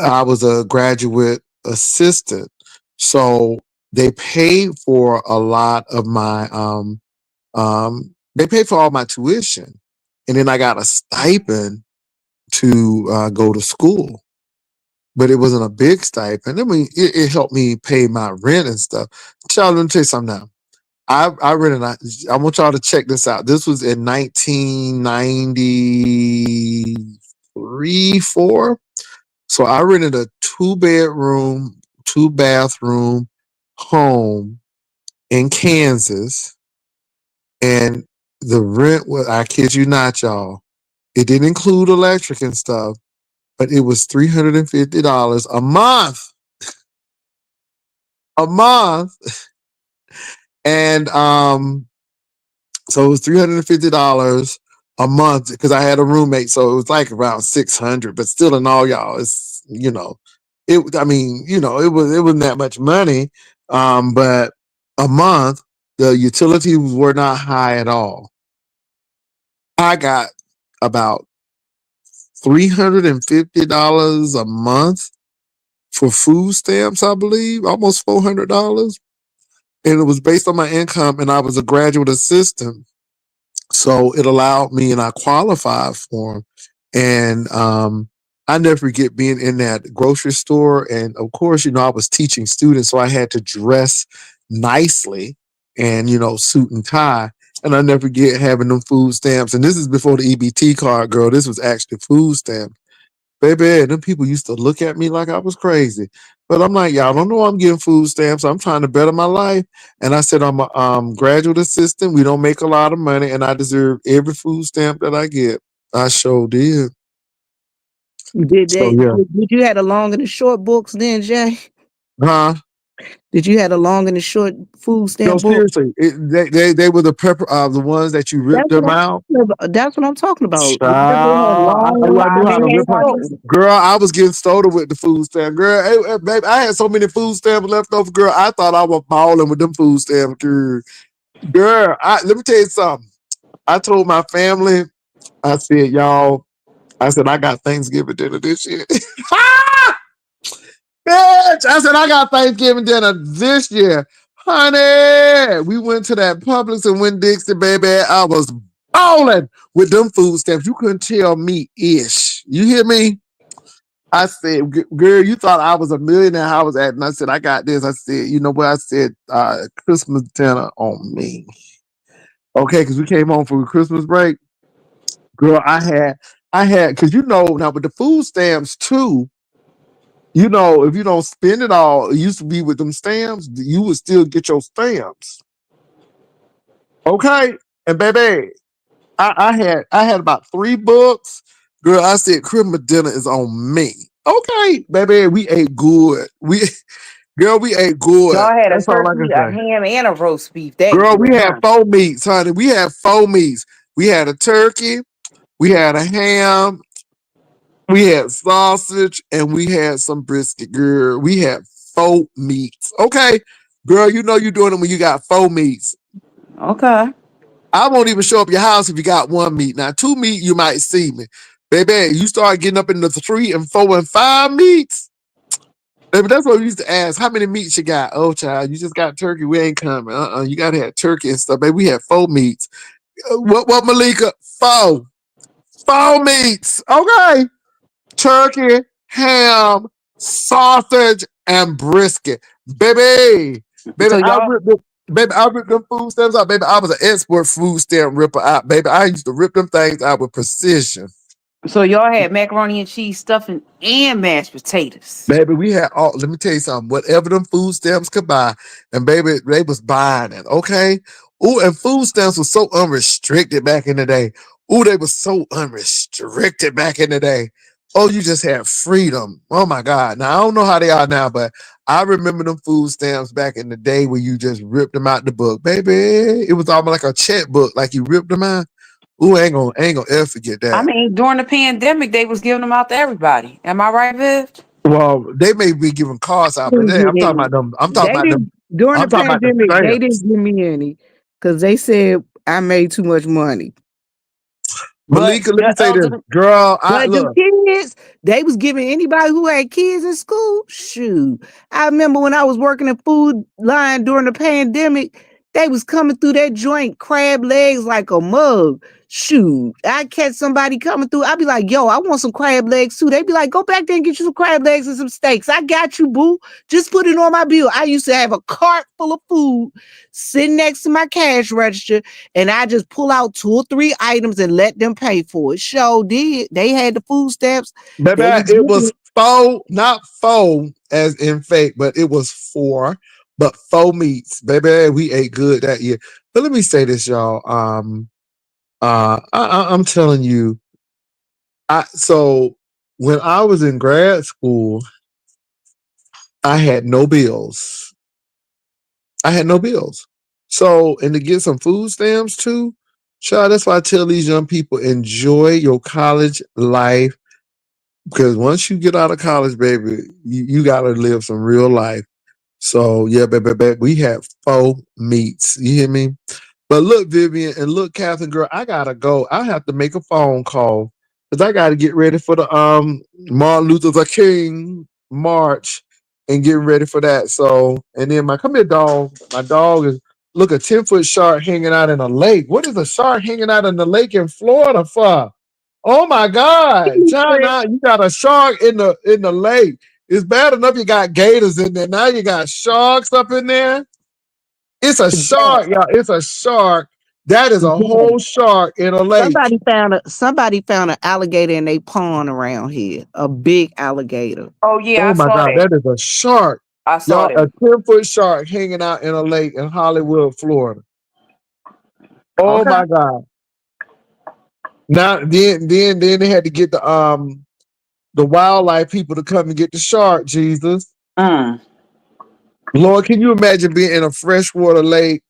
I was a graduate assistant. So they paid for a lot of my they paid for all my tuition. And then I got a stipend to go to school, but it wasn't a big stipend. I mean, it helped me pay my rent and stuff. Child, let me tell you something now. I rented. I want y'all to check this out. This was in 1994. 3, 4. So I rented a 2-bedroom, 2-bathroom home in Kansas. And the rent was, I kid you not, y'all, it didn't include electric and stuff, but it was $350 a month. A month. And so it was $350 a month because I had a roommate, so it was like around 600. But still, in all, y'all, it's it. I mean, it wasn't that much money. But a month, the utilities were not high at all. I got about $350 a month for food stamps, I believe, almost $400, and it was based on my income, and I was a graduate assistant. So it allowed me, and I qualified for them. And I never forget being in that grocery store. And of course, I was teaching students, so I had to dress nicely and, suit and tie. And I never forget having them food stamps. And this is before the EBT card, girl. This was actually food stamps. Baby, them people used to look at me like I was crazy. But I'm like, y'all don't know I'm getting food stamps. I'm trying to better my life. And I said, I'm a graduate assistant. We don't make a lot of money, and I deserve every food stamp that I get. I sure did. Did So, they? yeah. Did you had a long and a short books then, Jay? Huh? Did you had a long and a short food No, stamp book? seriously. They were the ones that you ripped That's them what out. that's what I'm talking about. They had Child, I long knew I knew and how to they had rip her. short. Girl, I was getting started with the food stamp. Girl, hey, baby, I had so many food stamps left over. Girl, I thought I was balling with them food stamps. Girl, let me tell you something. I told my family, I said, y'all, I said, I got Thanksgiving dinner this year. Bitch! I said, I got Thanksgiving dinner this year. Honey, we went to that Publix and went Dixie, baby. I was balling with them food stamps. You couldn't tell me ish. You hear me? I said, girl, you thought I was a millionaire. I was at, and I said, I got this. I said, you know what? I said, Christmas dinner on me. Okay, because we came home for Christmas break. Girl, because now with the food stamps too, if you don't spend it all, it used to be with them stamps, you would still get your stamps. Okay, and baby, I had about 3 books. Girl, I said Christmas dinner is on me. Okay, baby, we ate good. We ate good. Y'all had a That's all I turkey, can a say. ham, and a roast beef that Girl, year, we had huh? 4 meats, honey. We had 4 meats. We had a turkey, we had a ham, we had sausage, and we had some brisket, girl. We had 4 meats. Okay. Girl, you're doing it when you got 4 meats. Okay. I won't even show up your house if you got 1 meat. Now, 2 meat, you might see me. Baby, you start getting up in the 3 and 4 and 5 meats. Baby, that's what we used to ask. How many meats you got? Oh, child, you just got turkey. We ain't coming. You got to have turkey and stuff. Baby, we had 4 meats. What, Malika? 4. 4 meats. Okay. Turkey, ham, sausage, and brisket. Baby, baby, So y'all, I ripped them food stamps out. Baby, I was an expert food stamp ripper out. Baby, I used to rip them things out with precision. had macaroni and cheese stuffing and mashed potatoes. Baby, we had all, let me tell you something, whatever them food stamps could buy, and baby, they was buying it, okay? Ooh, and food stamps was so unrestricted back in the day. Ooh, they were so unrestricted back in the day. Oh, you just had freedom. Oh my God. Now, I don't know how they are now, but I remember them food stamps back in the day where you just ripped them out the book. Baby, it was almost like a checkbook, like you ripped them out. Ooh, I ain't gonna ever forget I that. mean, during the pandemic, they was giving them out to everybody. Am I right, Viv? Well, they may be giving cards out, but Didn't they, get I'm talking any. about them. I'm talking They about them. didn't during I'm the talking about the pandemic. They stamps. didn't give me any because they said I made too much money. But Malika, let me the say this, elder, girl. I But the look. kids, they was giving anybody who had kids in school. Shoot, I remember when I was working in food line during the pandemic. They was coming through that joint, crab legs like a mug. Shoot, I catch somebody coming through. I'd be like, yo, I want some crab legs too. They'd be like, go back there and get you some crab legs and some steaks. I got you, boo. Just put it on my bill. I used to have a cart full of food sitting next to my cash register, and I just pull out 2 or 3 items and let them pay for it. Sure did. They had the food stamps. Baby, it was faux, not faux as in fake, but it was but faux meats. Baby, we ate good that year. But let me say this, y'all. I'm telling you, so when I was in grad school, I had no bills. So, and to get some food stamps too, child, that's why I tell these young people, enjoy your college life. Because once you get out of college, baby, you got to live some real life. So, yeah, baby, we had faux meats. You hear me? But look, Vivian, and look, Catherine, girl, I got to go. I have to make a phone call because I got to get ready for the Martin Luther King March and getting ready for that. So, and then come here, dog. My dog is, look, a 10-foot shark hanging out in a lake. What is a shark hanging out in the lake in Florida for? Oh my God, China, you got a shark in the lake. It's bad enough you got gators in there. Now you got sharks up in there. It's a shark, y'all. It's a shark. That is a whole shark in a lake. Somebody found an alligator in a pond around here. A big alligator. Oh yeah, I Oh my saw God, that. that is a shark. I saw Y'all, a that. 10-foot shark hanging out in a lake in Hollywood, Florida. Oh Okay. my God. Now then they had to get the wildlife people to come and get the shark, Jesus. Lord, can you imagine being in a freshwater lake?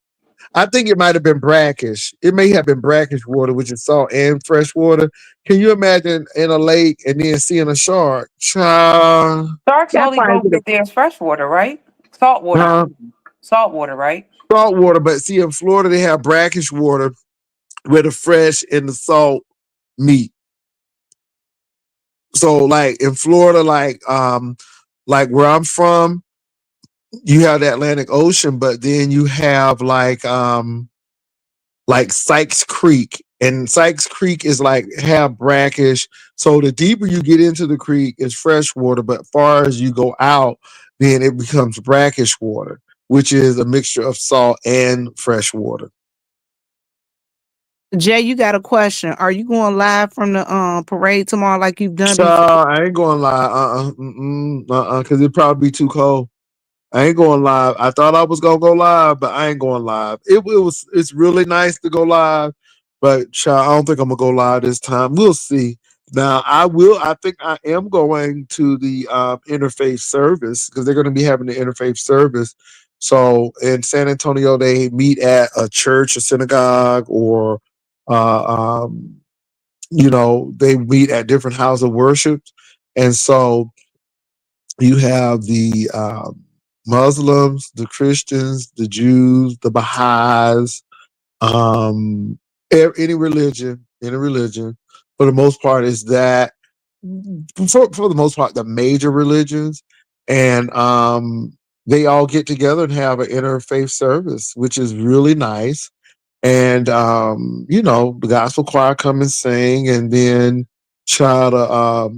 I think it might have been brackish. It may have been brackish water, which is salt and fresh water. Can you imagine in a lake and then seeing a shark? Child. Sharks That's only why go where there's fresh water, right? Salt water. Salt water, right? Salt water, but see, in Florida, they have brackish water where the fresh and the salt meet. So, like in Florida, like where I'm from, you have the Atlantic Ocean, but then you have like Sykes Creek. And Sykes Creek is like half brackish. So the deeper you get into the creek is fresh water, but far as you go out, then it becomes brackish water, which is a mixture of salt and fresh water. Jay, you got a question. Are you going live from the parade tomorrow like you've done So before? I ain't going live. Because it'd probably be too cold. I ain't going live. I thought I was gonna go live, but I ain't going live. It's really nice to go live, but child, I don't think I'm gonna go live this time. We'll see. Now I think I am going to the interfaith service because they're gonna be having the interfaith service. So in San Antonio, they meet at a church, a synagogue, or uh, um, they meet at different houses of worship. And so you have the Muslims, the Christians, the Jews, the Baha'is, any religion. For the most part, is that for the most part the major religions, and they all get together and have an interfaith service, which is really nice. And the gospel choir come and sing, and then try to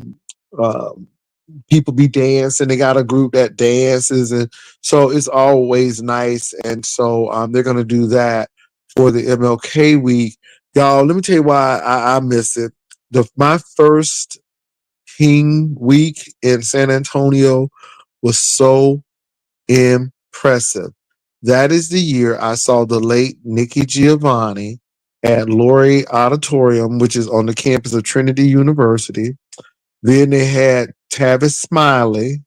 people be dancing. They got a group that dances, and so it's always nice. And so they're gonna do that for the MLK week, y'all. Let me tell you why I miss it. My first King week in San Antonio was so impressive. That is the year I saw the late Nikki Giovanni at Laurie Auditorium, which is on the campus of Trinity University. Then they had Tavis Smiley.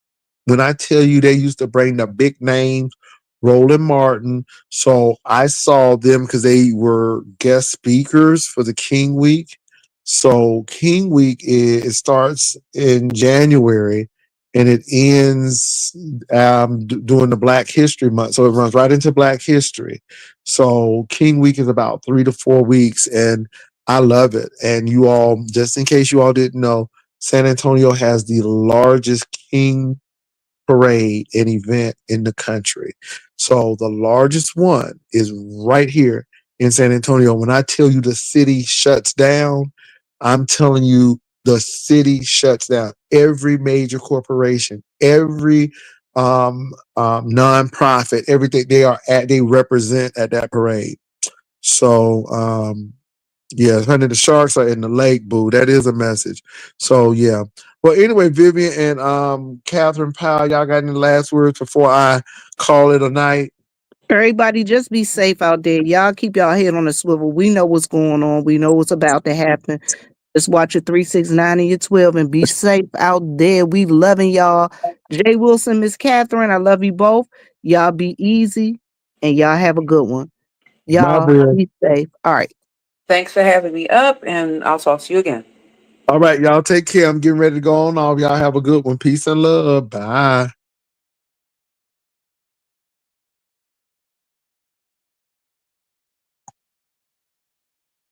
When I tell you they used to bring the big names, Roland Martin. So I saw them because they were guest speakers for the King Week. So King Week it starts in January and it ends during the Black History Month. So it runs right into Black History. So King Week is about 3 to 4 weeks, and I love it. And you all, just in case you all didn't know, San Antonio has the largest King parade and event in the country. So the largest one is right here in San Antonio. When I tell you the city shuts down, I'm telling you the city shuts down. Every major corporation, every nonprofit, everything they represent at that parade. So yeah, honey, the sharks are in the lake, boo. That is a message. So yeah. Well, anyway, Vivian and Catherine Powell, y'all got any last words before I call it a night? Everybody, just be safe out there. Y'all keep y'all head on the swivel. We know what's going on. We know what's about to happen. Just watch your 369 and your 12 and be safe out there. We loving y'all. Jay Wilson, Miss Catherine, I love you both. Y'all be easy and y'all have a good one. My Y'all bad. be safe. All right. Thanks for having me up, and I'll talk to you again. All right, y'all take care. I'm getting ready to go on off. Y'all have a good one. Peace and love. Bye.